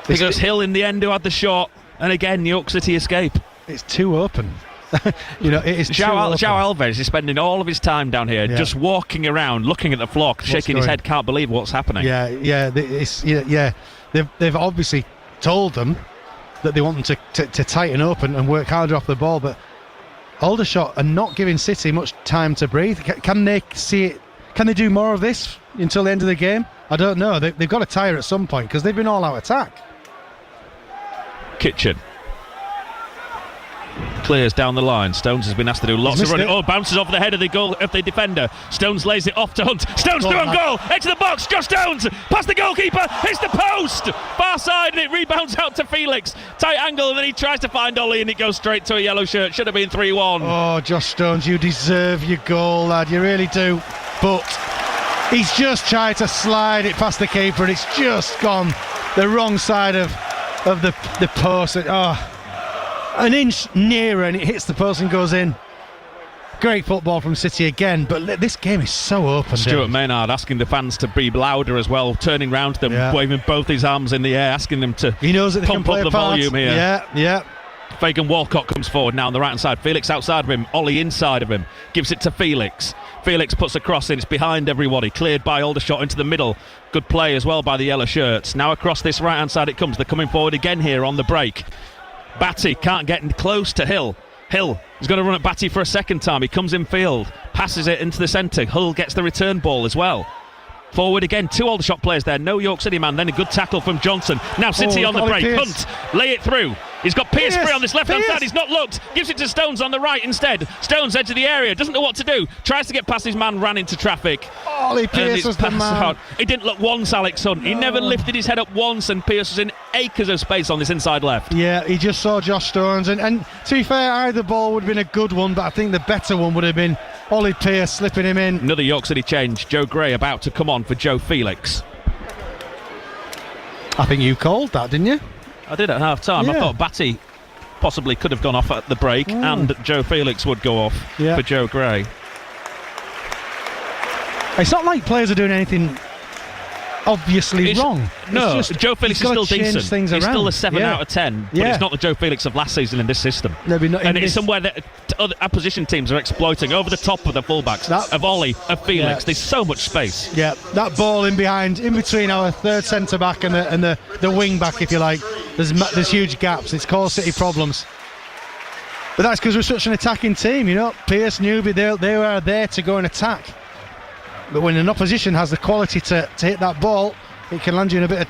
Because Hill in the end who had the shot, and again York City escape. It's too open. It is João Alves is spending all of his time down here just walking around, looking at the flock, shaking his head, can't believe what's happening. They've obviously told them that they want them to tighten up and work harder off the ball, but Aldershot are not giving City much time to breathe. Can they see it? Can they do more of this until the end of the game? I don't know. They've got to tire at some point because they've been all out attack. Kitchen clears down the line. Stones has been asked to do lots of running. Bounces off the head of the goal of the defender. Stones lays it off to Hunt. Stones through on goal. Edge of the box. Josh Stones past the goalkeeper. Hits the post. Far side, and it rebounds out to Felix. Tight angle, and then he tries to find Ollie, and it goes straight to a yellow shirt. Should have been 3-1. Oh, Josh Stones, you deserve your goal, lad. You really do. But he's just tried to slide it past the keeper, and it's just gone the wrong side of the post. An inch nearer and it hits the post and goes in. Great football from City again, but this game is so open. Stuart Maynard asking the fans to be louder as well, turning round to them, waving both his arms in the air, asking them to pump up the volume here. Yeah. Fagan Walcott comes forward now on the right hand side. Felix outside of him, Ollie inside of him, gives it to Felix. Felix puts a cross in, it's behind everybody, cleared by Aldershot into the middle. Good play as well by the yellow shirts. Now across this right hand side it comes. They're coming forward again here on the break. Batty can't get close to Hill. Hill is going to run at Batty for a second time. He comes in field, passes it into the centre. Hull gets the return ball as well. Forward again, 2 Aldershot players there, no York City man. Then a good tackle from Johnson. Now City on the break. Pierce. Hunt, lay it through. He's got Pierce free on this left-hand side. He's not looked. Gives it to Stones on the right instead. Stones edge of the area. Doesn't know what to do. Tries to get past his man. Ran into traffic. Ollie Pierce was the man. He didn't look once, Alex Hunt. He never lifted his head up once, and Pierce was in acres of space on this inside left. Yeah, he just saw Josh Stones. And to be fair, either ball would have been a good one, but I think the better one would have been Ollie Pierce slipping him in. Another York City change. Joe Gray about to come on for Joe Felix. I think you called that, didn't you? I did at half time. I thought Batty possibly could have gone off at the break and Joe Felix would go off for Joe Gray. It's not like players are doing anything obviously wrong. No, just, Joe Felix is still decent. He's around. Still a 7 out of 10, but it's not the Joe Felix of last season in this system. And it's somewhere that other opposition teams are exploiting over the top of the fullbacks, of Ollie, of Felix. There's so much space. Yeah, that ball in between our third centre back and the wing back, if you like. There's huge gaps. It's caused City problems. But that's because we're such an attacking team, Pierce, Newby, they are there to go and attack. But when an opposition has the quality to hit that ball, it can land you in a bit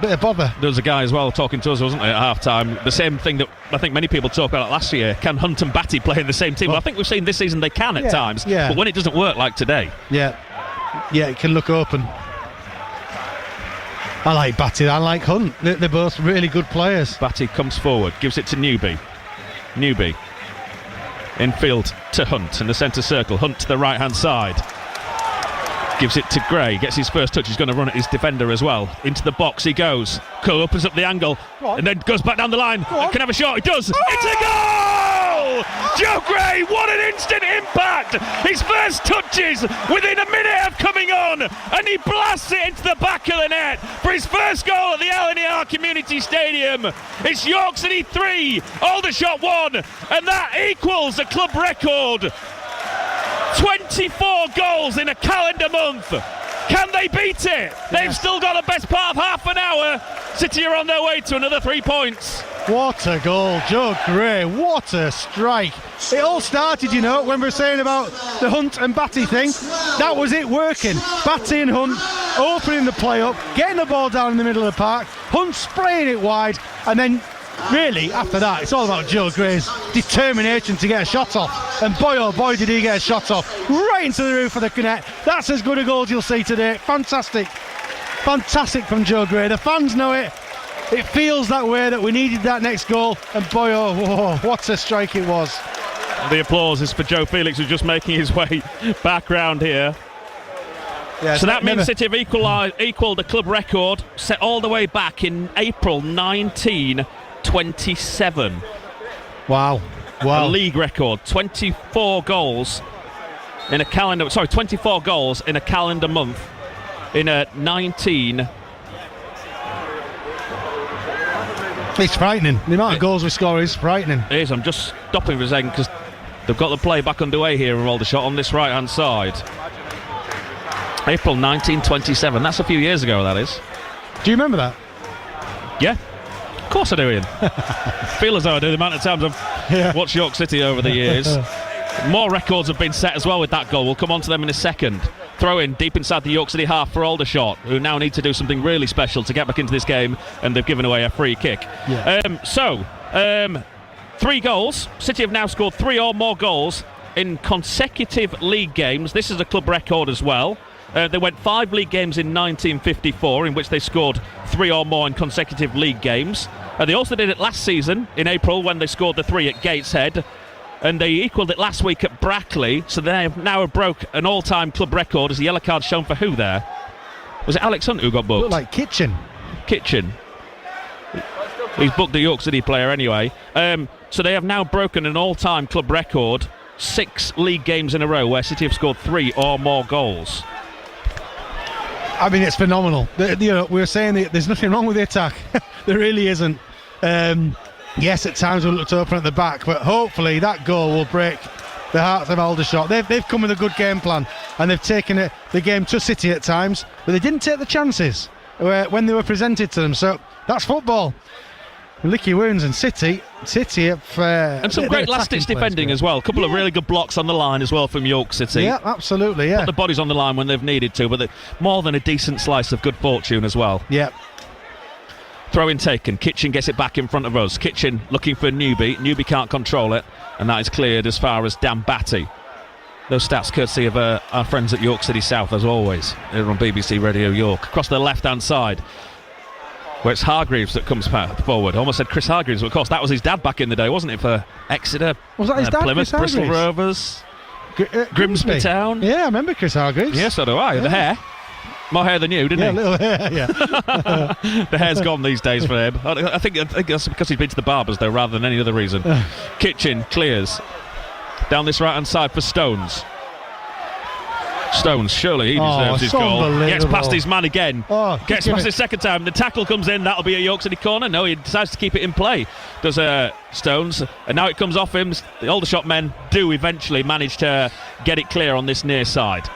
of bother. There was a guy as well talking to us, wasn't there, at half time? The same thing that I think many people talk about last year. Can Hunt and Batty play in the same team? Well, I think we've seen this season they can at times, but when it doesn't work like today. Yeah, it can look open. I like Batty, I like Hunt. They're both really good players. Batty comes forward, gives it to Newby. Newby infield to Hunt in the centre circle. Hunt to the right hand side. Gives it to Gray, gets his first touch. He's going to run at his defender as well. Into the box he goes. Cole opens up the angle and then goes back down the line. Can have a shot. He does. It's a goal! Joe Gray, what an instant impact! His first touches within a minute of coming on, and he blasts it into the back of the net for his first goal at the LNER Community Stadium. It's York City 3, Aldershot 1, and that equals a club record. 24 goals in a calendar month. Can they beat it? They've still got the best part of half an hour. City are on their way to another 3 points. What a goal, Joe Gray. What a strike. It all started, when we were saying about the Hunt and Batty thing. That was it working. Batty and Hunt opening the play up, getting the ball down in the middle of the park, Hunt spraying it wide, and then really, after that, it's all about Joe Gray's determination to get a shot off. And boy, oh boy, did he get a shot off. Right into the roof of the net. That's as good a goal as you'll see today. Fantastic. Fantastic from Joe Gray. The fans know it. It feels that way, that we needed that next goal. And boy, oh, what a strike it was. The applause is for Joe Felix, who's just making his way back round here. Yeah, so that means City have equalled the club record set all the way back in April 1927. Wow. A league record, 24 goals in a calendar. 24 goals in a calendar month in a 19. It's frightening. The amount of goals we score is frightening. It is. I'm just stopping for a second because they've got the play back underway here in Aldershot on this right-hand side. April 1927. That's a few years ago, that is. Do you remember that? Yeah. Of course I do, Ian. Feel as though I do the amount of times I've watched York City over the years. More records have been set as well with that goal. We'll come on to them in a second. Throw in deep inside the York City half for Aldershot, who now need to do something really special to get back into this game, and they've given away a free kick. Yeah. 3 goals. City have now scored 3 or more goals in consecutive league games. This is a club record as well. They went 5 league games in 1954, in which they scored 3 or more in consecutive league games. They also did it last season in April when they scored the 3 at Gateshead, and they equalled it last week at Brackley. So they have now broke an all-time club record. As the yellow card shown for who there? Was it Alex Hunt who got booked? Looked like Kitchen. He's booked the York City player anyway. So they have now broken an all-time club record, 6 league games in a row where City have scored 3 or more goals. I mean, it's phenomenal. We were saying that there's nothing wrong with the attack. There really isn't. Yes, at times we looked open at the back, but hopefully that goal will break the hearts of Aldershot. They've come with a good game plan, and they've taken the game to City at times, but they didn't take the chances when they were presented to them. So that's football. Licky wounds, and City have and some great last-ditch defending as well. A couple of really good blocks on the line as well from York City. Yeah, absolutely. Yeah, put the bodies on the line when they've needed to, but more than a decent slice of good fortune as well. Yeah. Throw in taken. Kitchen gets it back in front of us. Kitchen looking for Newby. Newby can't control it, and that is cleared as far as Dan Batty. Those stats courtesy of our friends at York City South, as always, here on BBC Radio York. Across the left-hand side, where it's Hargreaves that comes forward. Almost said Chris Hargreaves, but of course that was his dad back in the day, wasn't it, for Exeter? Was that his dad, Plymouth, Chris Bristol Rovers, Grimsby Town. Yeah, I remember Chris Hargreaves. Yeah, so do I. Yeah. The hair. More hair than you, didn't he? Yeah, little hair, yeah. The hair's gone these days for him. I think that's because he's been to the barbers, though, rather than any other reason. Kitchen clears. Down this right-hand side for Stones. Stones, surely he deserves his goal. Gets past his man again. Gets past his second time. The tackle comes in. That'll be a York City corner. No, he decides to keep it in play. Does Stones. And now it comes off him. The Aldershot men do eventually manage to get it clear on this near side.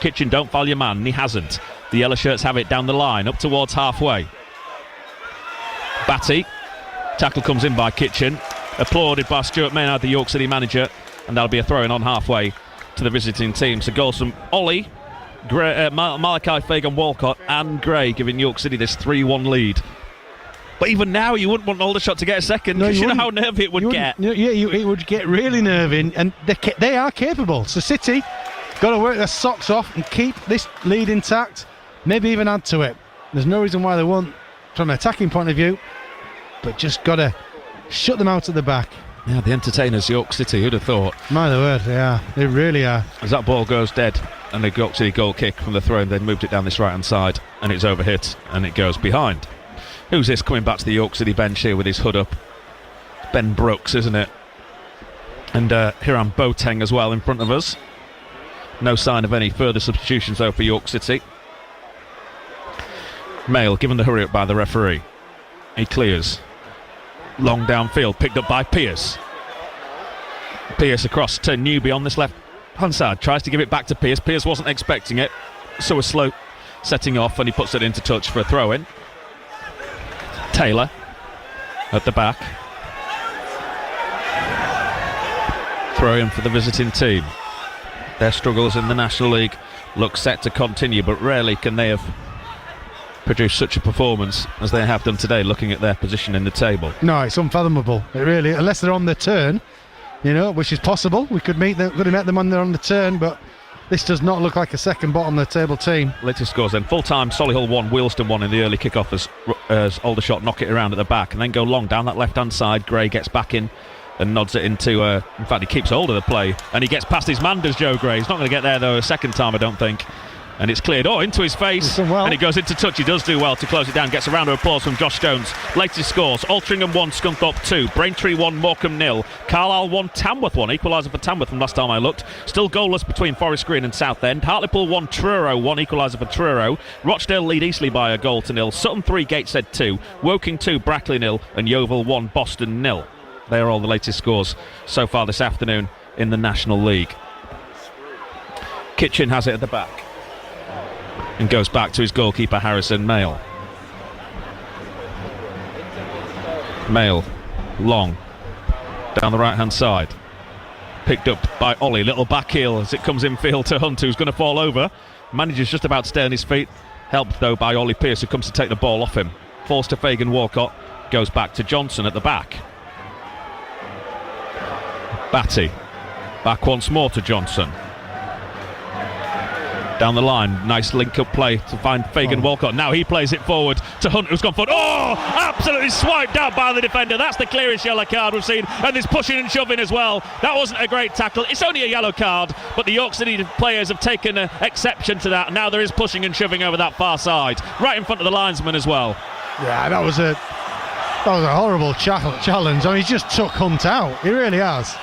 Kitchen, don't foul your man. And he hasn't. The yellow shirts have it down the line, up towards halfway. Batty. Tackle comes in by Kitchen. Applauded by Stuart Maynard, the York City manager. And that'll be a throw-in on halfway to the visiting team. So goals from Ollie, Gray, Malachi, Fagan, Walcott and Gray, giving York City this 3-1 lead. But even now you wouldn't want Aldershot to get a second, because you know how nervy it would get. It would get really nervy, and they are capable. So City got to work their socks off and keep this lead intact, maybe even add to it. There's no reason why they won't from an attacking point of view, but just got to shut them out at the back. Yeah, the entertainers, York City, who'd have thought? My word, yeah, they really are. As that ball goes dead, and the York City goal kick from the throw, and then moved it down this right-hand side, and it's overhit, and it goes behind. Who's this coming back to the York City bench here with his hood up? Ben Brooks, isn't it? And Hiram Boateng as well in front of us. No sign of any further substitutions though for York City. Mail given the hurry up by the referee. He clears. Long downfield, picked up by Pearce. Pearce across to Newby on this left-hand side. Tries to give it back to Pearce. Pearce wasn't expecting it. So a slow setting off, and he puts it into touch for a throw-in. Taylor at the back. Throw-in for the visiting team. Their struggles in the National League look set to continue, but rarely can they have produced such a performance as they have done today, looking at their position in the table. No, it's unfathomable. It really, unless they're on the turn, which is possible. We could have met them when they're on the turn, but this does not look like a second bottom of the table team. Latest scores then. Full-time, Solihull 1, Wealdstone 1 in the early kick-off as Aldershot knock it around at the back and then go long down that left-hand side. Gray gets back in and nods it into... in fact, he keeps hold of the play and he gets past his man, does Joe Gray. He's not going to get there, though, a second time, I don't think. And it's cleared into his face, and he goes into touch. He does do well to close it down. Gets a round of applause from Josh Stones. Latest scores: Altrincham 1, Scunthorpe 2, Braintree 1, Morecambe 0, Carlisle 1, Tamworth 1. Equaliser for Tamworth from last time I looked. Still goalless between Forest Green and Southend. Hartlepool 1, Truro 1. Equaliser for Truro. Rochdale lead Eastleigh by a goal to 0. Sutton 3, Gateshead 2, Woking 2, Brackley 0, and Yeovil 1, Boston 0. They are all the latest scores so far this afternoon in the National League. Kitchen has it at the back and goes back to his goalkeeper Harrison Mail. Mail, long, down the right hand side, picked up by Ollie, little back heel as it comes infield to Hunt, who's going to fall over. Manager's just about to stay on his feet, helped though by Ollie Pearce, who comes to take the ball off him. Falls to Fagan Walcott, goes back to Johnson at the back. Batty, back once more to Johnson. Down the line, nice link-up play to find Fagan Walcott. Now he plays it forward to Hunt, who's gone forward. Oh, absolutely swiped out by the defender. That's the clearest yellow card we've seen. And there's pushing and shoving as well. That wasn't a great tackle. It's only a yellow card, but the York City players have taken an exception to that. Now there is pushing and shoving over that far side, right in front of the linesman as well. Yeah, that was a horrible challenge. I mean, he just took Hunt out. He really has.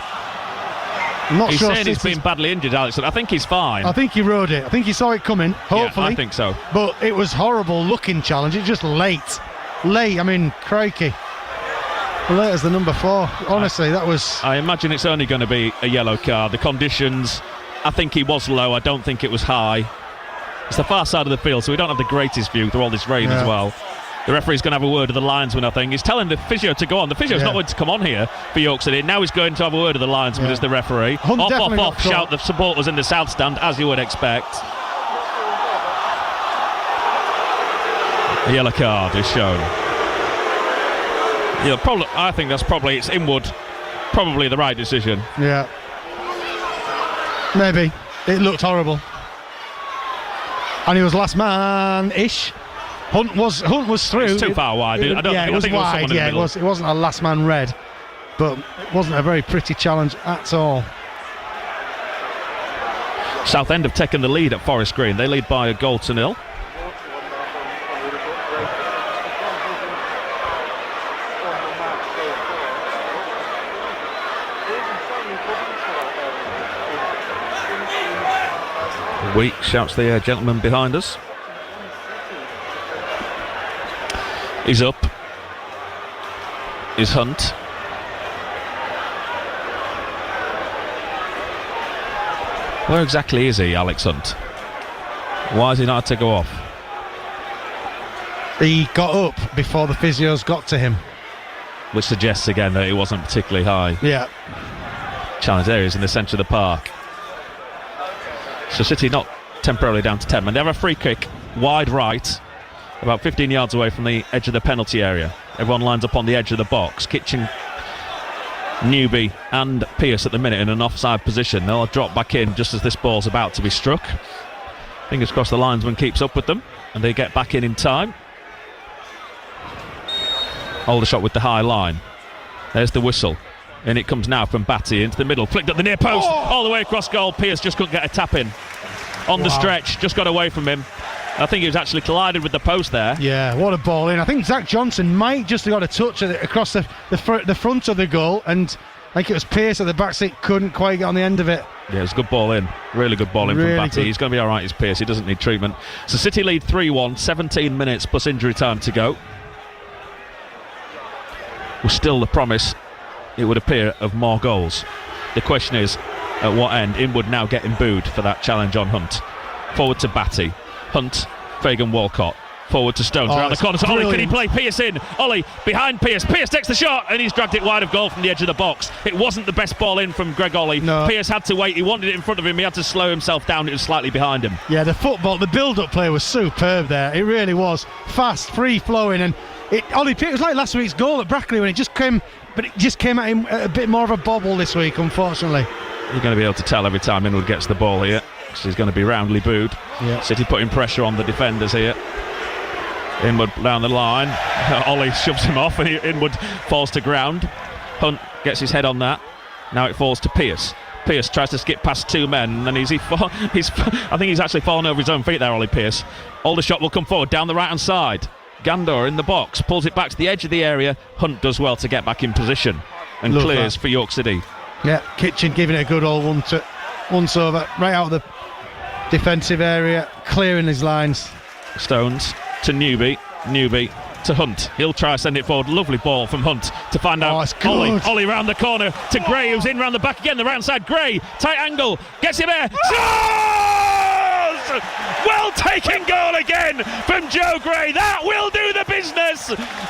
I'm not he's sure saying he's been badly injured, Alex. I think he's fine. I think he rode it. I think he saw it coming, hopefully. Yeah, I think so. But it was horrible looking challenge. It's just late. I mean, crikey. Late as the number 4. Honestly, that was... I imagine it's only going to be a yellow card. The conditions, I think he was low. I don't think it was high. It's the far side of the field, so we don't have the greatest view through all this rain as well. The referee's going to have a word with the linesman, I think. He's telling the physio to go on. The physio's not going to come on here for York City. Now he's going to have a word with the linesman as the referee. Off, shout the supporters in the south stand, as you would expect. A yellow card is shown. Yeah, I think it's Inwood. Probably the right decision. Yeah. Maybe. It looked horrible. And he was last man-ish. Hunt was through. It's too far wide. It was wide. It wasn't a last man red, but it wasn't a very pretty challenge at all. Southend have taken the lead at Forest Green. They lead by a goal to 0. Weak, shouts the gentleman behind us. He's up. Is Hunt. Where exactly is he, Alex Hunt? Why has he not had to go off? He got up before the physios got to him. Which suggests again that it wasn't particularly high. Yeah. Challenge areas in the centre of the park. So City not temporarily down to 10 men. They have a free kick wide right, about 15 yards away from the edge of the penalty area. Everyone lines up on the edge of the box. Kitchen, Newby and Pearce at the minute in an offside position. They'll drop back in just as this ball's about to be struck. Fingers crossed the linesman keeps up with them and they get back in time. Aldershot with the high line. There's the whistle. And it comes now from Batty into the middle. Flicked at the near post. All the way across goal. Pearce just couldn't get a tap in. On the stretch. Just got away from him. I think he was actually collided with the post there. Yeah, what a ball in. I think Zach Johnson might just have got a touch at it across the front of the goal, and I think it was Pearce at the back seat, couldn't quite get on the end of it. Yeah, it's a good ball in. Really good ball in from Batty. He's going to be all right, he's Pearce. He doesn't need treatment. So City lead 3-1, 17 minutes plus injury time to go. Was still the promise, it would appear, of more goals. The question is, at what end? Inwood now getting booed for that challenge on Hunt. Forward to Batty. Hunt, Fagan Walcott. Forward to Stones, around the corner to Ollie. Can he play Pearce in? Ollie behind Pearce. Pearce takes the shot and he's dragged it wide of goal from the edge of the box. It wasn't the best ball in from Greg Ollie. No. Pearce had to wait. He wanted it in front of him. He had to slow himself down. It was slightly behind him. Yeah, the build-up play was superb there. It really was. Fast, free-flowing, and Ollie Pearce, it was like last week's goal at Brackley when it just came at him a bit more of a bobble this week, unfortunately. You're going to be able to tell every time Inwood gets the ball here. next. He's going to be roundly booed. Yeah. City putting pressure on the defenders here. Inwood down the line. Ollie shoves him off and Inwood falls to ground. Hunt gets his head on that. Now it falls to Pearce. Pearce tries to skip past two men, and then I think he's actually fallen over his own feet there, Ollie Pearce. Aldershot will come forward down the right hand side. Gandor in the box, pulls it back to the edge of the area. Hunt does well to get back in position and clears for York City. Yeah, Kitchen giving it a good old once over, right out of the defensive area, clearing his lines. Stones to Newby to Hunt. He'll try to send it forward. Lovely ball from Hunt to find out. Ollie round the corner to Gray, who's in round the back again. The right side. Gray, tight angle, gets him there. Scores! Well taken goal again from Joe Gray. That will do the business.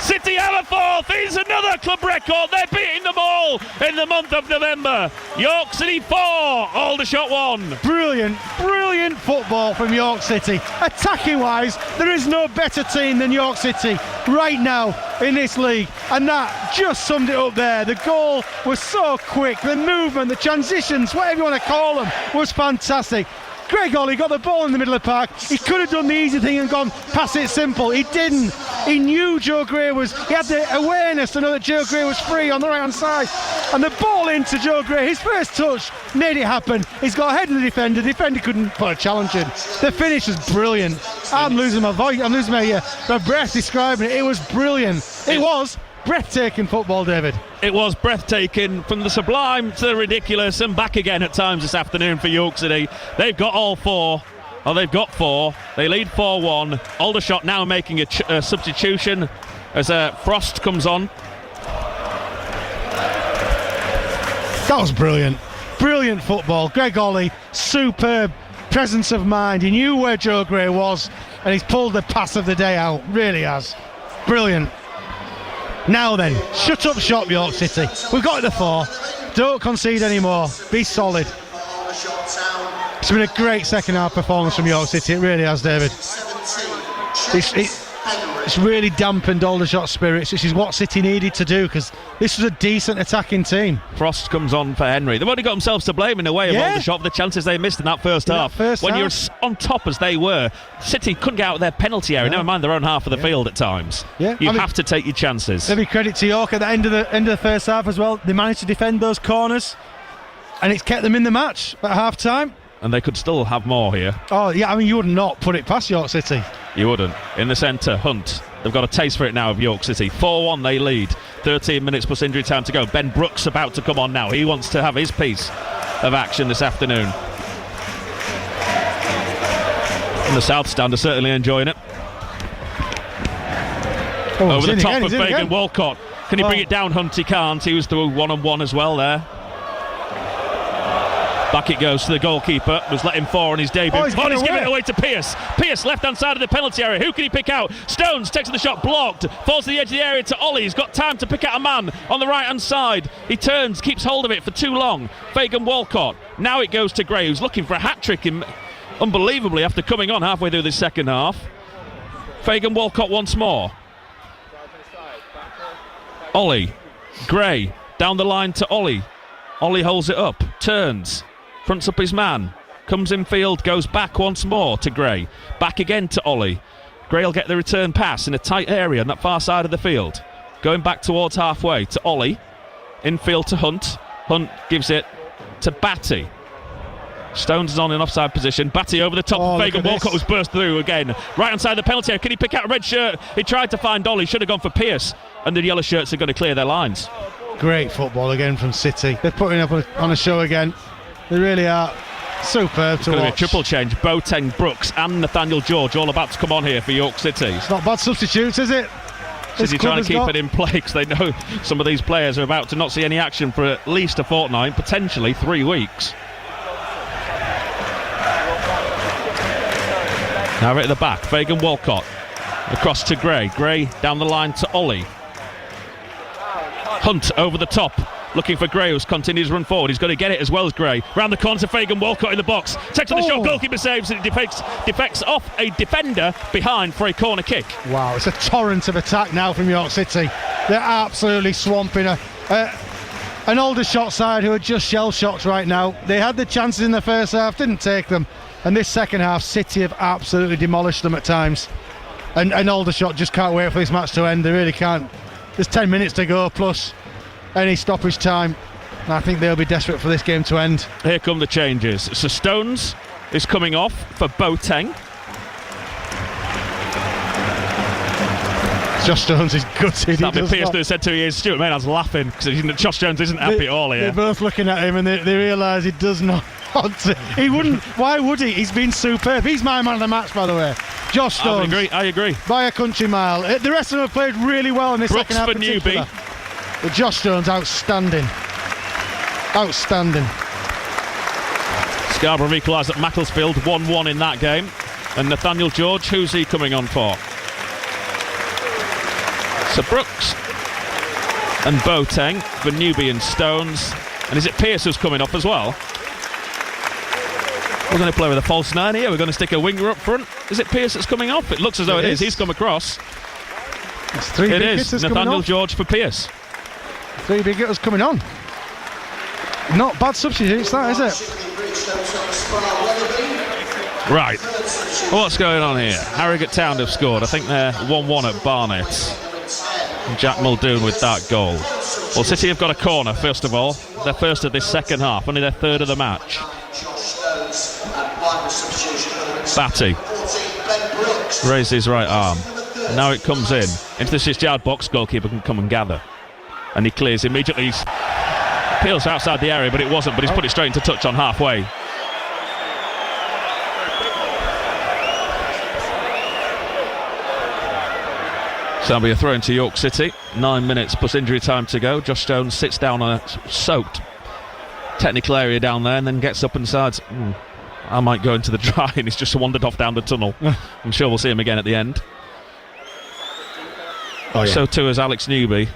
City have a fourth. It's another club record. They're beating them all in the month of November. York City 4, Aldershot 1. Brilliant football from York City. Attacking wise, there is no better team than York City right now in this league, and that just summed it up there. The goal was so quick, the movement, the transitions, whatever you want to call them, was fantastic. Greg Ollie got the ball in the middle of the park. He could have done the easy thing and gone pass it simple. He didn't. He knew Joe Gray he had the awareness to know that Joe Gray was free on the right hand side, and the ball into Joe Gray, his first touch made it happen. He's got ahead of the defender couldn't put a challenge in. The finish was brilliant. I'm losing my voice, I'm losing my breath describing it. It was brilliant. It was breathtaking football, David. It was breathtaking, from the sublime to the ridiculous, and back again at times this afternoon for York City. They've got all four. They've got four. They lead 4-1. Aldershot now making a substitution as Frost comes on. That was brilliant. Brilliant football. Greg Ollie, superb presence of mind. He knew where Joe Gray was, and he's pulled the pass of the day out. Really has. Brilliant. Now then, shut up shop, York City. We've got the 4. Don't concede anymore. Be solid. It's been a great second half performance from York City. It really has, David. It's really dampened Aldershot's spirits, which is what City needed to do, because this was a decent attacking team. Frost comes on for Henry. They've only got themselves to blame in a way of Aldershot for the chances they missed in that first half. When you're on top as they were, City couldn't get out of their penalty area, never mind their own half of the field at times. You have to take your chances. Maybe credit to York at the end of the first half as well. They managed to defend those corners, and it's kept them in the match at half time. And they could still have more here. Oh yeah, I mean, you would not put it past York City. You wouldn't. In the centre, Hunt. They've got a taste for it now of York City. 4-1 they lead. 13 minutes plus injury time to go. Ben Brooks about to come on now. He wants to have his piece of action this afternoon. And the South Stand are certainly enjoying it. Over the top of Fagan Walcott. Can he bring it down, Hunt? He can't. He was the one-on-one as well there. Back it goes to the goalkeeper, was let him 4 on his debut. He's giving it away to Pearce. Pearce, left-hand side of the penalty area. Who can he pick out? Stones takes the shot, blocked. Falls to the edge of the area to Ollie. He's got time to pick out a man on the right-hand side. He turns, keeps hold of it for too long. Fagan Walcott. Now it goes to Gray, who's looking for a hat-trick unbelievably after coming on halfway through this second half. Fagan Walcott once more. Ollie. Gray. Down the line to Ollie. Ollie holds it up. Turns. Fronts up his man, comes in field, goes back once more to Gray, back again to Ollie. Gray will get the return pass in a tight area on that far side of the field. Going back towards halfway to Ollie, infield to Hunt. Hunt gives it to Batty. Stones is on an offside position. Batty over the top of Fagan. Walcott was burst through again. Right inside the penalty area. Can he pick out a red shirt? He tried to find Ollie, should have gone for Pearce, and the yellow shirts are going to clear their lines. Great football again from City. They're putting up on a show again. They really are superb to watch. It's going to be a triple change. Boateng, Brooks and Nathaniel George all about to come on here for York City. It's not bad substitutes, is it? City trying to keep it in play because they know some of these players are about to not see any action for at least a fortnight, potentially 3 weeks. Now right at the back, Fagan Walcott across to Gray. Gray down the line to Ollie. Hunt over the top. Looking for Gray, who's continues to run forward. He's got to get it as well as Gray. Round the corner to Fagan Walcott in the box. Takes on the shot, goalkeeper saves and defects off a defender behind for a corner kick. Wow, it's a torrent of attack now from York City. They're absolutely swamping an Aldershot side who are just shell-shocked right now. They had the chances in the first half, didn't take them. And this second half, City have absolutely demolished them at times. And Aldershot just can't wait for this match to end. They really can't. There's 10 minutes to go plus any stoppage time. And I think they'll be desperate for this game to end. Here come the changes. So Stones is coming off for Boateng. Josh Stones is gutted. That'd be Pearce who said 2 years. Stuart Maynard's laughing because Josh Jones isn't happy at all here. They're both looking at him and they realise he does not want to. He wouldn't. Why would he? He's been superb. He's my man of the match, by the way. Josh Stones. I agree. By a country mile. The rest of them have played really well in this Brooks second half. For newbie. But Josh Stones, outstanding. Outstanding. Scarborough equalised at Macclesfield, 1-1 in that game. And Nathaniel George, who's he coming on for? So Brooks and Boateng for Newby and Stones. And is it Pearce who's coming off as well? We're going to play with a false 9 here. We're going to stick a winger up front. Is it Pearce that's coming off? It looks as though it is. He's come across. It's three big hitters Nathaniel George for Pearce. 3 big hitters coming on. Not bad substitutes, that, is it? Right. What's going on here? Harrogate Town have scored. I think they're 1-1 at Barnet. Jack Muldoon with that goal. Well, City have got a corner, first of all. They're first of this second half, only their third of the match. Batty raised his right arm. Now it comes in. Into the 6-yard box, goalkeeper can come and gather. And he clears immediately. Peels outside the area, but it wasn't. But he's put it straight into touch on halfway. So that'll be a throw into York City. 9 minutes plus injury time to go. Josh Stones sits down on a soaked technical area down there and then gets up and decides, I might go into the dry, and he's just wandered off down the tunnel. I'm sure we'll see him again at the end. So too is Alex Newby.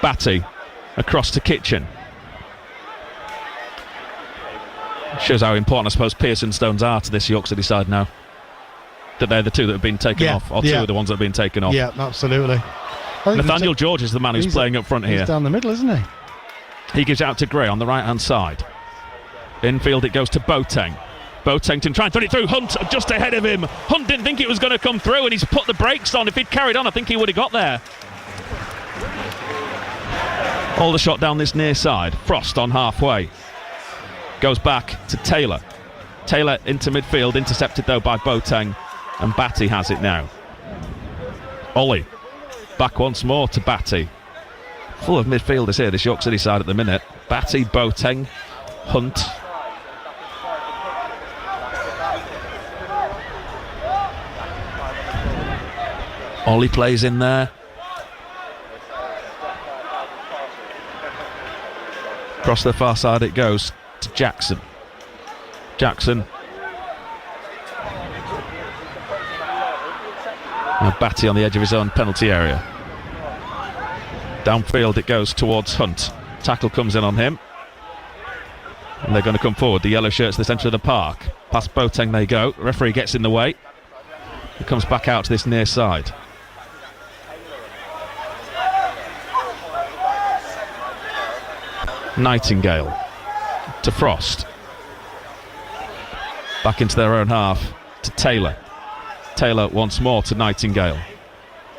Batty across to Kitchen. Shows how important I suppose Pearce and Stones are to this York City side now. That they're the two that have been taken off, or two of the ones that have been taken off. Yeah, absolutely. Nathaniel George is the man who's playing up front here. He's down the middle, isn't he? He gives out to Gray on the right hand side. Infield it goes to Boateng. Boateng can try and throw it through. Hunt just ahead of him. Hunt didn't think it was going to come through, and he's put the brakes on. If he'd carried on, I think he would have got there. Aldershot down this near side. Frost on halfway. Goes back to Taylor. Taylor into midfield, intercepted though by Boateng, and Batty has it now. Ollie back once more to Batty. Full of midfielders here, this York City side at the minute. Batty, Boateng, Hunt. Ollie plays in there. Across the far side it goes to Jackson. Jackson. Now Batty on the edge of his own penalty area. Downfield it goes towards Hunt. Tackle comes in on him. And they're going to come forward. The yellow shirts to the centre of the park. Past Boateng they go. Referee gets in the way. He comes back out to this near side. Nightingale to Frost. Back into their own half to Taylor. Taylor once more to Nightingale.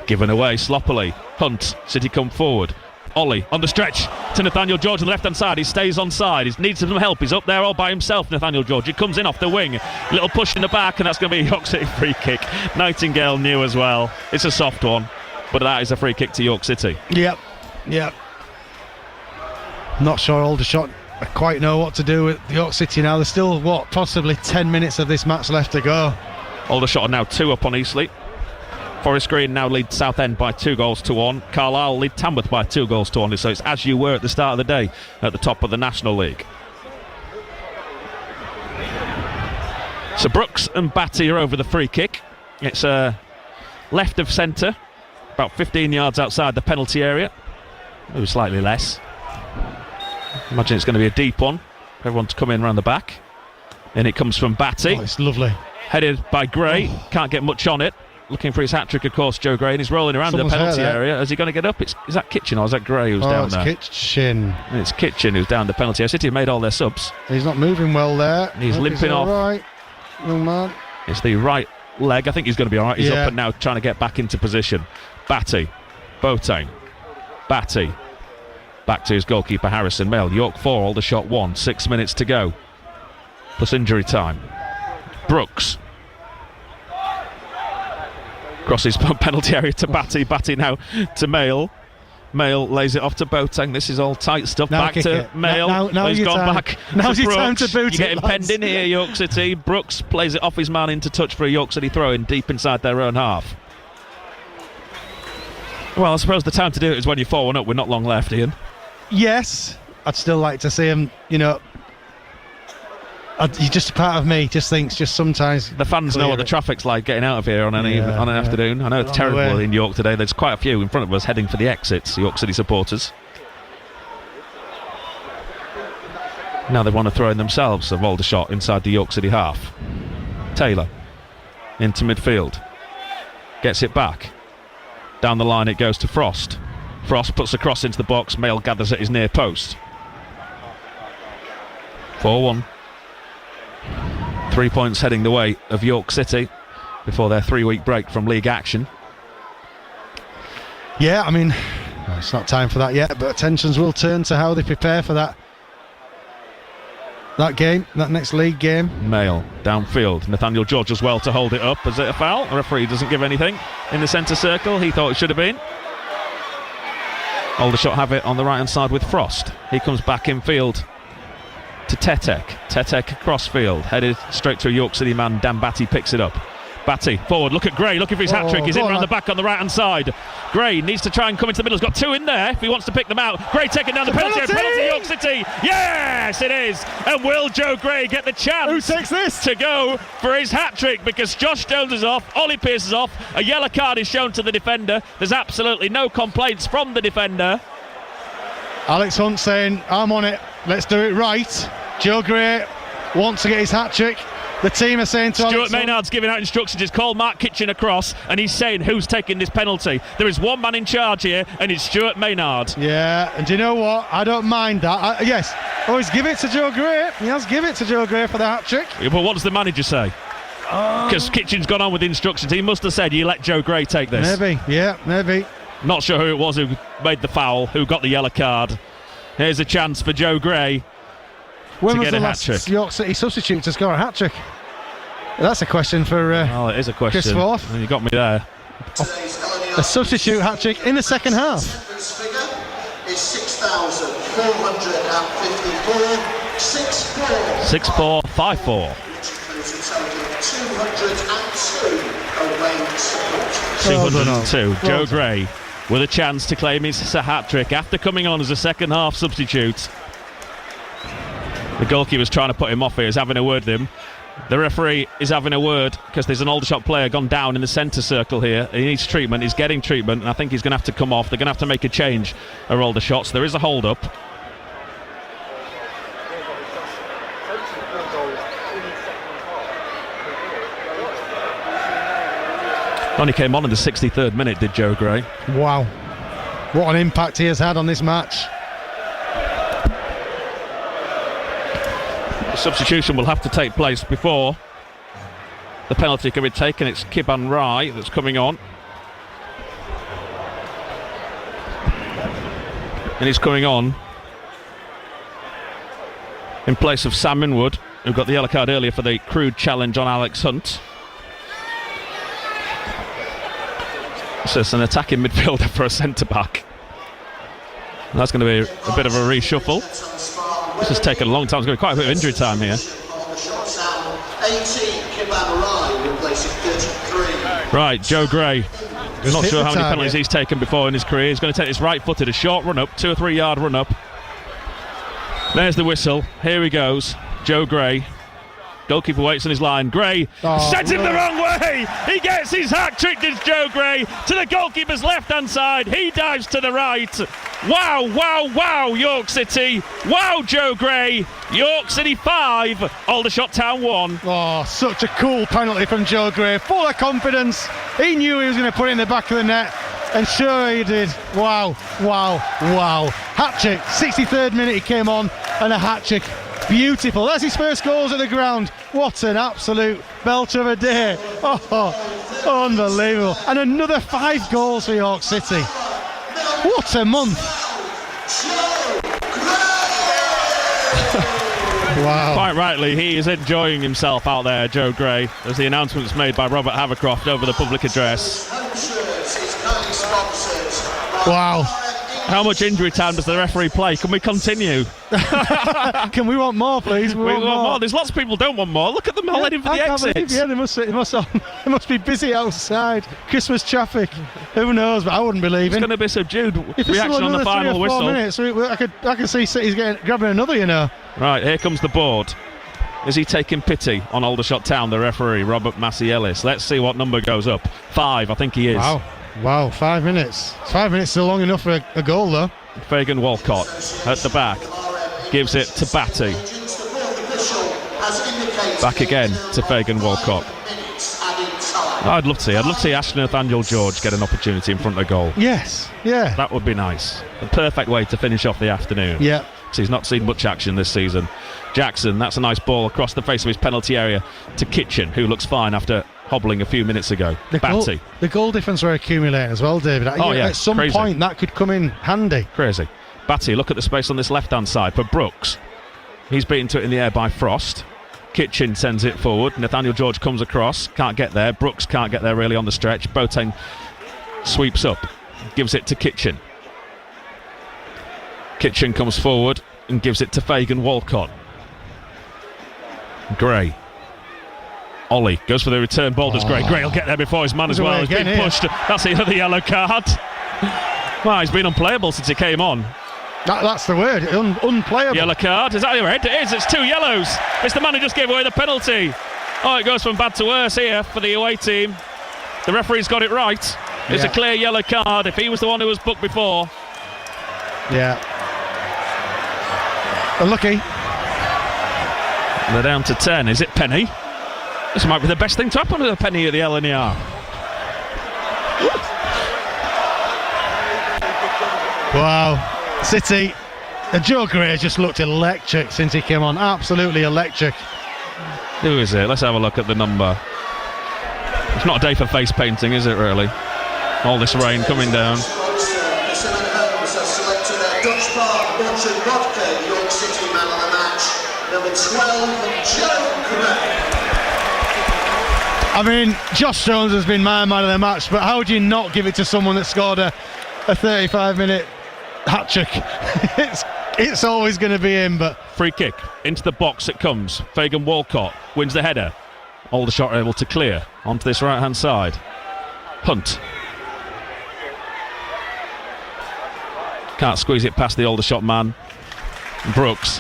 Given away sloppily. Hunt, City come forward. Ollie on the stretch to Nathaniel George on the left hand side. He stays on side. He needs some help. He's up there all by himself, Nathaniel George. He comes in off the wing. Little push in the back, and that's going to be a York City free kick. Nightingale knew as well. It's a soft one, but that is a free kick to York City. Yep. Not sure Aldershot quite know what to do with York City now. There's still, possibly 10 minutes of this match left to go. Aldershot are now 2 up on Eastleigh. Forest Green now lead Southend by 2-1. Carlisle lead Tamworth by 2-1. So it's as you were at the start of the day at the top of the National League. So Brooks and Batty are over the free kick. It's left of centre, about 15 yards outside the penalty area. Maybe slightly less. Imagine it's going to be a deep one. Everyone to come in around the back. And it comes from Batty. Oh, it's lovely. Headed by Gray. Can't get much on it. looking for his hat-trick, of course, Joe Gray, and he's rolling around Someone's the penalty hurt there. area. Is he going to get up? Is that Kitchen or is that Gray who's down there? It's Kitchen. It's Kitchen who's down the penalty area. City have made all their subs. He's not moving well there. He's limping off. Right, young man. It's the right leg. I think he's going to be all right. He's Yeah. up and now trying to get back into position. Batty. Boateng. Batty. Back to his goalkeeper, Harrison Mail. York 4, Aldershot 1. 6 minutes to go. Plus injury time. Brooks. Crosses penalty area to Batty. Batty now to Mail. Mail lays it off to Boateng. This is all tight stuff. Now Back kick to it. Mail. Now He's your gone time. back. Now's to your Brooks. time to boot You're it, getting lads. penned in here, York City. Brooks plays it off his man into touch for a York City throw in deep inside their own half. Well, I suppose the time to do it is when you're 4-1 up with not long left, Ian. Yes, I'd still like to see him, just part of me just thinks just sometimes the fans know what the traffic's like getting out of here on an afternoon. I know it's terrible in York today. There's quite a few in front of us heading for the exits, York City supporters. Now they want to throw in themselves of Aldershot inside the York City half. Taylor into midfield, gets it back. Down the line it goes to Frost. Frost puts a cross into the box. Mail gathers at his near post. 4-1. 3 points heading the way of York City before their 3-week break from league action. Yeah, I mean, it's not time for that yet, but attentions will turn to how they prepare for that game, that next league game. Mail downfield. Nathaniel George as well to hold it up. Is it a foul? The referee doesn't give anything in the centre circle. He thought it should have been. Aldershot have it on the right hand side with Frost. He comes back in field to Tetek. Tetek across field, headed straight to a York City man. Dan Batty picks it up. Batty forward, look at Gray, looking for his hat-trick. He's in around the back on the right hand side. Gray needs to try and come into the middle. He's got two in there if he wants to pick them out. Gray taking down the penalty York City. Yes, it is. And will Joe Gray get the chance? Who takes this? To go for his hat-trick, because Josh Jones is off, Ollie Pearce is off, a yellow card is shown to the defender. There's absolutely no complaints from the defender. Alex Hunt saying, I'm on it, let's do it right. Joe Gray wants to get his hat-trick. The team are saying to Stuart Maynard's giving out instructions. He's called Mark Kitchen across and he's saying who's taking this penalty. There is one man in charge here and it's Stuart Maynard. Yeah, and do you know what? I don't mind that. Yes, always give it to Joe Gray. He has give it to Joe Gray for the hat-trick. Yeah, but what does the manager say? Because Kitchen's gone on with instructions. He must have said, you let Joe Gray take this. Maybe. Not sure who it was who made the foul, who got the yellow card. Here's a chance for Joe Gray. When to was get the a last hat-trick. York City substitute to score a hat-trick? That's a question for well, it is a question. Chris Forth. You got me there. A substitute hat-trick in the second half. This figure is 6,454. 6-4, 5-4. 202. Joe Gray with a chance to claim his hat-trick after coming on as a second half substitute. The goalkeeper's trying to put him off here. He's having a word with him. The referee is having a word because there's an Aldershot player gone down in the centre circle here. He needs treatment. He's getting treatment, and I think he's going to have to come off. They're going to have to make a change at Aldershot. So there is a hold-up. Only came on in the 63rd minute, did Joe Gray. Wow. What an impact he has had on this match. The substitution will have to take place before the penalty can be taken. It's Kiban Rai that's coming on. And he's coming on in place of Sam Inwood, who got the yellow card earlier for the crude challenge on Alex Hunt. So it's an attacking midfielder for a centre-back. That's going to be a bit of a reshuffle. This has taken a long time. There's going to be quite a bit of injury time here. 18, Kiban Rai replacing 33. Right, Joe Gray. I'm not sure how many target. penalties he's taken before in his career. He's going to take this right-footed, a short run-up, 2 or 3 yard run-up. There's the whistle. Here he goes. Joe Gray. Goalkeeper waits on his line. Gray sends him the wrong way. He gets his hat-trick, does Joe Gray, to the goalkeeper's left-hand side. He dives to the right. Wow, York City. Wow, Joe Gray. York City 5, Aldershot Town 1. Oh, such a cool penalty from Joe Gray. Full of confidence. He knew he was going to put it in the back of the net. And sure he did. Wow. Hat-trick. 63rd minute he came on and a hat-trick. Beautiful. That's his first goals at the ground. What an absolute belter of a day. Oh, unbelievable. And another 5 goals for York City. What a month. Wow. Quite rightly, he is enjoying himself out there, Joe Gray, as the announcement's made by Robert Havercroft over the public address. Wow. How much injury time does the referee play? Can we continue? Can we want more, please? We want more. There's lots of people who don't want more. Look at them all heading for the exits. Yeah, they must be busy outside. Christmas traffic. Who knows? But I wouldn't believe it. It's going to be subdued reaction on the final whistle. Minutes, I can see City's grabbing another, you know. Right, here comes the board. Is he taking pity on Aldershot Town, the referee, Robert Massey-Ellis? Let's see what number goes up. 5, I think he is. Wow, 5 minutes. 5 minutes is long enough for a goal, though. Fagan Walcott at the back. Gives it to Batty. Back again to Fagan Walcott. I'd love to see Ashton Nathaniel George get an opportunity in front of goal. Yes, yeah. That would be nice. A perfect way to finish off the afternoon. Yeah. So he's not seen much action this season. Jackson, that's a nice ball across the face of his penalty area to Kitchen, who looks fine after hobbling a few minutes ago. Batty. The goal difference were accumulating as well, David. At some point that could come in handy. Crazy. Batty, look at the space on this left-hand side for Brooks. He's beaten to it in the air by Frost. Kitchen sends it forward. Nathaniel George comes across, can't get there. Brooks can't get there really on the stretch. Boateng sweeps up, gives it to Kitchen. Kitchen comes forward and gives it to Fagan Walcott. Gray. Ollie goes for the return ball. Does Gray? Gray will get there before his man as well. He's been pushed. That's the yellow card. Well, he's been unplayable since he came on. That's the word, unplayable. Yellow card. Is that your head? It is. It's 2 yellows. It's the man who just gave away the penalty. Oh, it goes from bad to worse here for the away team. The referee's got it right. It's a clear yellow card. If he was the one who was booked before. Yeah. Unlucky. They're down to 10. Is it Penny? This might be the best thing to happen to the Penny at the LNER. Wow. City. Joe Gray just looked electric since he came on. Absolutely electric. Who is it? Let's have a look at the number. It's not a day for face painting, is it, really? All this rain coming down. York City man of the match, number 12, Joe Gray. I mean, Josh Jones has been my man of the match, but how do you not give it to someone that scored a 35-minute hat-trick? It's always going to be him, but... Free kick, into the box it comes. Fagan Walcott wins the header. Aldershot are able to clear onto this right-hand side. Hunt. Can't squeeze it past the Aldershot man. Brooks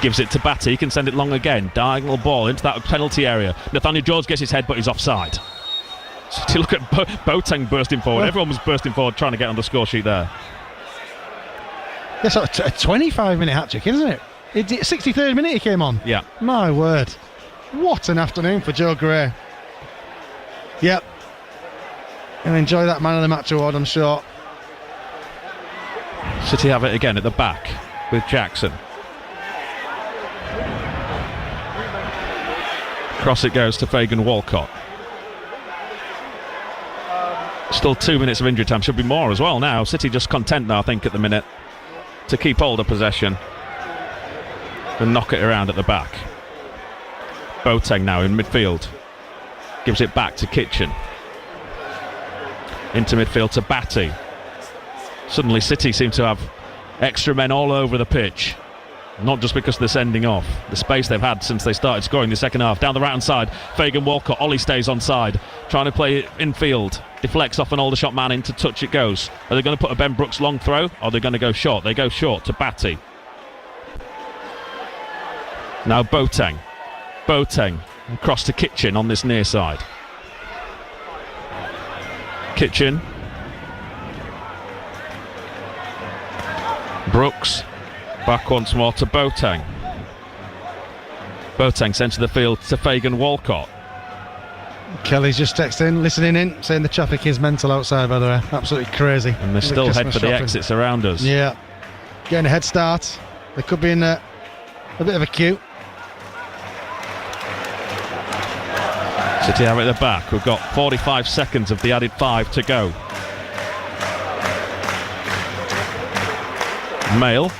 gives it to Batty. He can send it long again. Diagonal ball into that penalty area. Nathaniel George gets his head, but he's offside. So look at Boateng bursting forward. Everyone was bursting forward trying to get on the score sheet there. It's a 25-minute hat-trick, isn't it? It's 63rd minute he came on. Yeah. My word. What an afternoon for Joe Gray. Yep. And enjoy that man of the match award, I'm sure. City have it again at the back with Jackson. Cross it goes to Fagan Walcott. Still 2 minutes of injury time. Should be more as well now. City just content now, I think, at the minute to keep hold of possession and knock it around at the back. Boateng now in midfield. Gives it back to Kitchen. Into midfield to Batty. Suddenly City seem to have extra men all over the pitch. Not just because they're sending off. The space they've had since they started scoring the second half. Down the right-hand side, Fagan Walcott. Ollie stays on side. Trying to play it infield. Deflects off an Aldershot man into touch it goes. Are they going to put a Ben Brooks long throw? Or are they going to go short? They go short to Batty. Now Boateng. Boateng. Across to Kitchen on this near side. Kitchen. Brooks back once more to Boateng. Boateng sent to the field to Fagan Walcott. Kelly's just texting, listening in, saying the traffic is mental outside, by the way. Absolutely crazy. And they still head for the exits around us. Yeah. Getting a head start. They could be in a bit of a queue. City have it at the back. We've got 45 seconds of the added 5 to go. Mail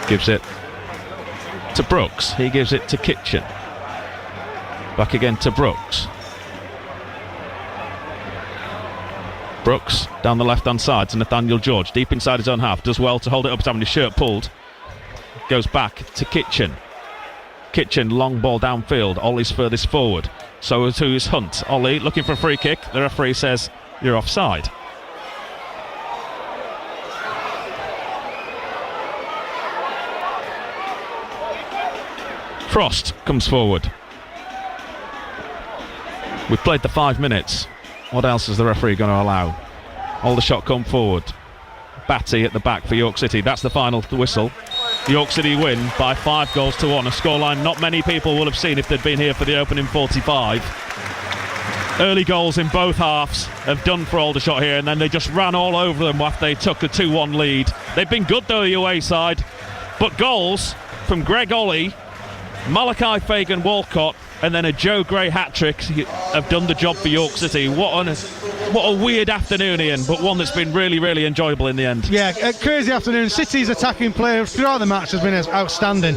gives it to Brooks. He gives it to Kitchen. Back again to Brooks. Brooks down the left-hand side to Nathaniel George, deep inside his own half. Does well to hold it up, having his shirt pulled. Goes back to Kitchen. Kitchen, long ball downfield. Ollie's furthest forward. So to his Hunt. Ollie looking for a free kick. The referee says you're offside. Frost comes forward. We've played the 5 minutes. What else is the referee going to allow? Aldershot come forward. Batty at the back for York City. That's the final whistle. York City win by 5-1, a scoreline not many people will have seen if they'd been here for the opening 45. Early goals in both halves have done for Aldershot here, and then they just ran all over them after they took a 2-1 lead. They've been good though, the away side, but goals from Greg Ollie, Malachi Fagan Walcott, and then a Joe Gray hat-trick have done the job for York City. What a weird afternoon, Ian, but one that's been really, really enjoyable in the end. Yeah, a crazy afternoon. City's attacking play throughout the match has been outstanding.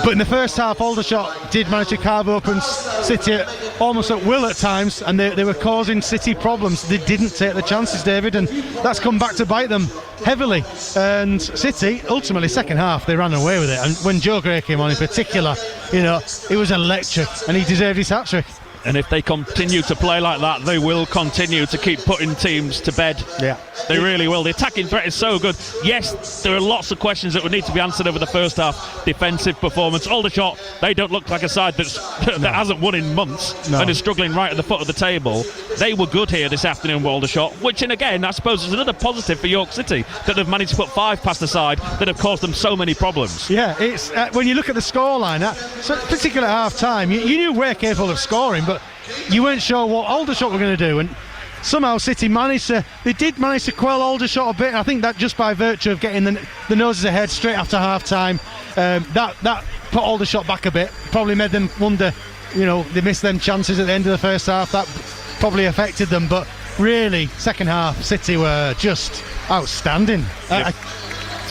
But in the first half, Aldershot did manage to carve open City almost at will at times, and they were causing City problems. They didn't take the chances, David, and that's come back to bite them heavily. And City, ultimately, second half, they ran away with it. And when Joe Gray came on in particular, it was electric, and he deserved his hat-trick. And if they continue to play like that, they will continue to keep putting teams to bed. Yeah, they really will. The attacking threat is so good. Yes, there are lots of questions that would need to be answered over the first half. Defensive performance. Aldershot, they don't look like a side that hasn't won in months and is struggling right at the foot of the table. They were good here this afternoon, Aldershot, which, and again, I suppose is another positive for York City, that they've managed to put 5 past the side that have caused them so many problems. Yeah, it's when you look at the scoreline, particularly at half-time, you knew we're capable of scoring, but you weren't sure what Aldershot were going to do, and somehow City did manage to quell Aldershot a bit. I think that just by virtue of getting the noses ahead straight after half-time, that put Aldershot back a bit, probably made them wonder, they missed them chances at the end of the first half. That probably affected them, but really, second half, City were just outstanding. Yeah.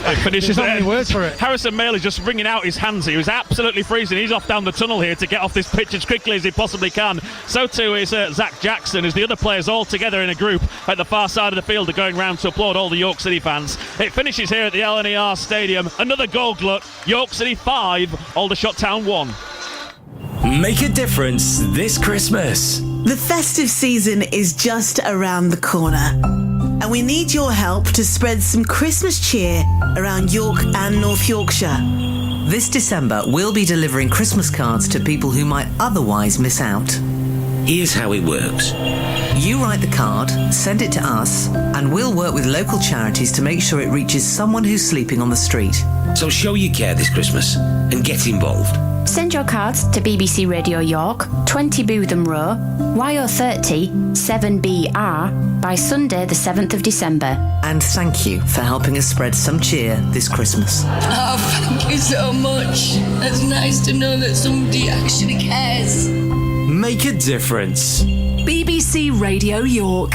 It finishes there. There's not many words for it. Harrison Mail is just wringing out his hands. He was absolutely freezing. He's off down the tunnel here to get off this pitch as quickly as he possibly can. So too is Zach Jackson, as the other players all together in a group at the far side of the field are going round to applaud all the York City fans. It finishes here at the LNER Stadium. Another goal glut. York City 5, Aldershot Town 1. Make a difference this Christmas. The festive season is just around the corner, and we need your help to spread some Christmas cheer around York and North Yorkshire. This December, we'll be delivering Christmas cards to people who might otherwise miss out. Here's how it works. You write the card, send it to us, and we'll work with local charities to make sure it reaches someone who's sleeping on the street. So show you care this Christmas and get involved. Send your cards to BBC Radio York, 20 Bootham Row, YO30 7BR by Sunday the 7th of December. And thank you for helping us spread some cheer this Christmas. Oh, thank you so much. It's nice to know that somebody actually cares. Make a difference. BBC Radio York.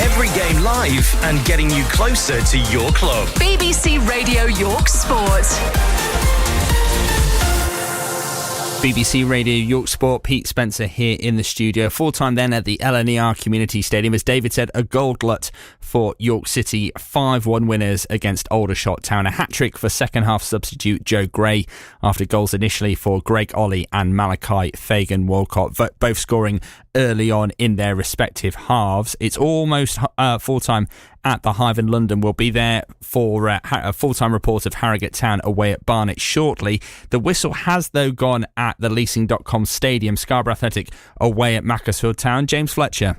Every game live and getting you closer to your club. BBC Radio York Sport. BBC Radio York Sport, Pete Spencer here in the studio. Full-time then at the LNER Community Stadium. As David said, a goal glut for York City, 5-1 winners against Aldershot Town. A hat-trick for second-half substitute Joe Gray after goals initially for Greg Ollie and Malachi Fagan Walcott, both scoring early on in their respective halves. It's almost full-time at the Hive in London. We'll be there for a full-time report of Harrogate Town away at Barnet shortly. The whistle has, though, gone at the Leasing.com Stadium. Scarborough Athletic away at Macclesfield Town. James Fletcher.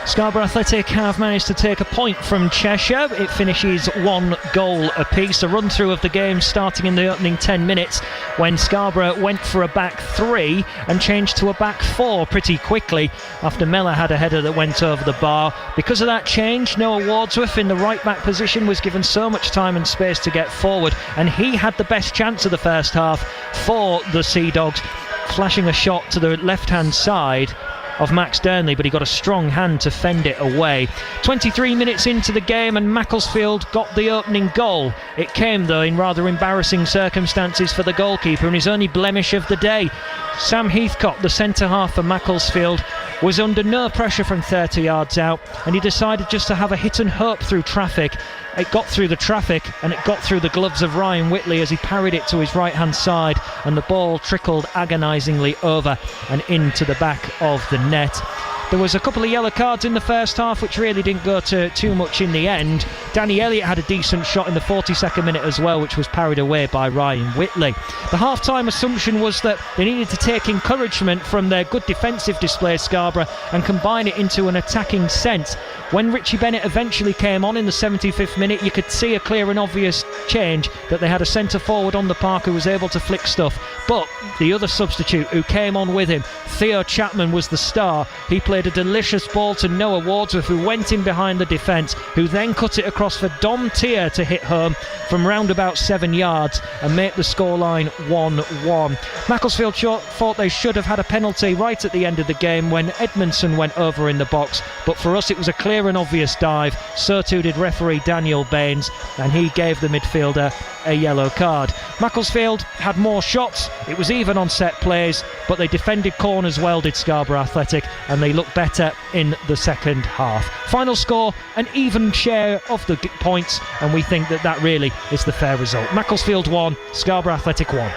Scarborough Athletic have managed to take a point from Cheshire. It finishes 1 goal apiece. A run through of the game starting in the opening 10 minutes when Scarborough went for a back 3 and changed to a back 4 pretty quickly after Mellor had a header that went over the bar. Because of that change, Noah Wardsworth in the right back position was given so much time and space to get forward, and he had the best chance of the first half for the Sea Dogs, flashing a shot to the left hand side of Max Durnley, but he got a strong hand to fend it away. 23 minutes into the game and Macclesfield got the opening goal. It came though in rather embarrassing circumstances for the goalkeeper and his only blemish of the day. Sam Heathcote, the centre half for Macclesfield, was under no pressure from 30 yards out, and he decided just to have a hit and hope through traffic. It got through the traffic and it got through the gloves of Ryan Whitley as he parried it to his right hand side, and the ball trickled agonisingly over and into the back of the net. There was a couple of yellow cards in the first half which really didn't go to too much in the end. Danny Elliott had a decent shot in the 42nd minute as well, which was parried away by Ryan Whitley. The half-time assumption was that they needed to take encouragement from their good defensive display, Scarborough, and combine it into an attacking sense. When Richie Bennett eventually came on in the 75th minute, you could see a clear and obvious change, that they had a centre forward on the park who was able to flick stuff. But the other substitute who came on with him, Theo Chapman, was the star. He played a delicious ball to Noah Wardsworth, who went in behind the defence, who then cut it across for Dom Tier to hit home from round about 7 yards and make the scoreline 1-1. Macclesfield thought they should have had a penalty right at the end of the game when Edmondson went over in the box, but for us it was a clear and obvious dive. So too did referee Daniel Baines, and he gave the midfielder a yellow card. Macclesfield had more shots, it was even on set plays, but they defended corners well, did Scarborough Athletic, and they looked better in the second half. Final score, an even share of the points, and we think that really is the fair result. Macclesfield 1, Scarborough Athletic 1.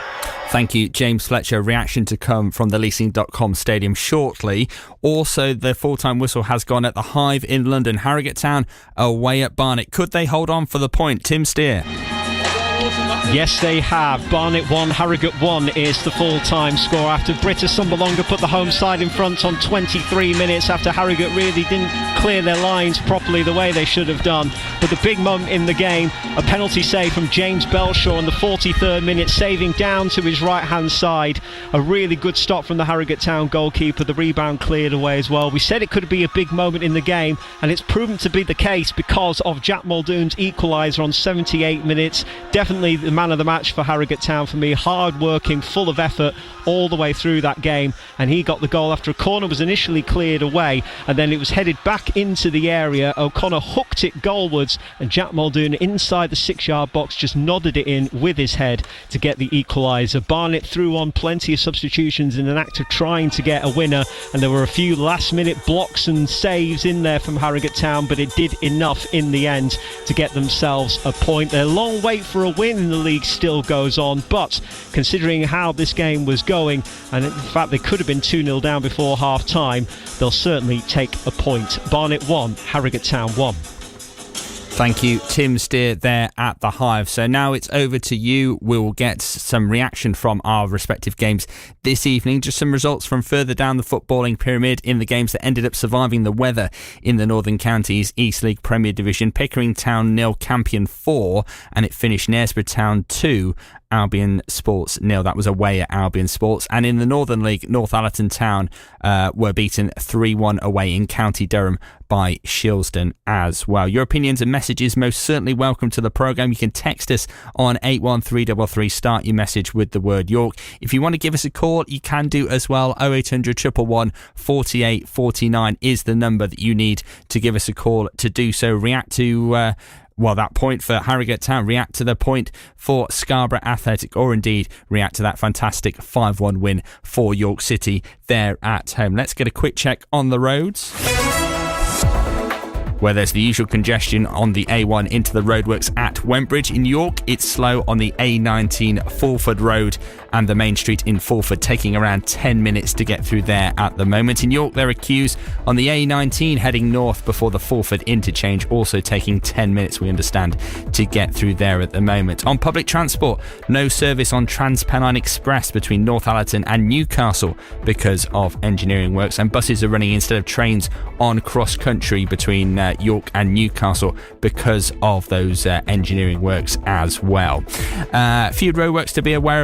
Thank you, James Fletcher. Reaction to come from the leasing.com stadium shortly. Also, the full-time whistle has gone at the Hive in London. Harrogate Town away at Barnet. Could they hold on for the point? Tim Steer. Yes, they have. Barnet 1, Harrogate 1 is the full-time score after Britta Sumbalonga put the home side in front on 23 minutes after Harrogate really didn't clear their lines properly the way they should have done. But the big moment in the game, a penalty save from James Belshaw in the 43rd minute, saving down to his right-hand side. A really good stop from the Harrogate Town goalkeeper. The rebound cleared away as well. We said it could be a big moment in the game, and it's proven to be the case because of Jack Muldoon's equaliser on 78 minutes. Definitely the man of the match for Harrogate Town for me. Hard working, full of effort all the way through that game, and he got the goal after a corner was initially cleared away and then it was headed back into the area. O'Connor hooked it goalwards and Jack Muldoon inside the 6-yard box just nodded it in with his head to get the equaliser. Barnet threw on plenty of substitutions in an act of trying to get a winner, and there were a few last minute blocks and saves in there from Harrogate Town, but it did enough in the end to get themselves a point. Their long wait for a win in the league still goes on, but considering how this game was going, and in fact they could have been 2-0 down before half time, they'll certainly take a point. Barnet 1, Harrogate Town 1. Thank you, Tim Steer there at the Hive. So now it's over to you. We'll get some reaction from our respective games this evening. Just some results from further down the footballing pyramid in the games that ended up surviving the weather in the Northern Counties East League Premier Division. Pickering Town 0, Campion 4, and it finished Knaresborough Town 2, Albion Sports 0. That was away at Albion Sports. And in the Northern League, Northallerton Town were beaten 3-1 away in County Durham by Shilsden as well. Your opinions and messages most certainly welcome to the programme. You can text us on 81333. Start your message with the word York. If you want to give us a call, you can do as well. 0800 111 48 49 is the number that you need to give us a call to do so. React to that point for Harrogate Town, react to the point for Scarborough Athletic, or indeed react to that fantastic 5-1 win for York City there at home. Let's get a quick check on the roads. where there's the usual congestion on the A1 into the roadworks at Wentbridge. In York, it's slow on the A19 Fulford Road and the main street in Fulford, taking around 10 minutes to get through there at the moment. In York, there are queues on the A19 heading north before the Fulford interchange, also taking 10 minutes, we understand, to get through there at the moment. On public transport, no service on TransPennine Express between Northallerton and Newcastle because of engineering works, and buses are running instead of trains on cross country between York and Newcastle because of those engineering works as well. A few roadworks to be aware of.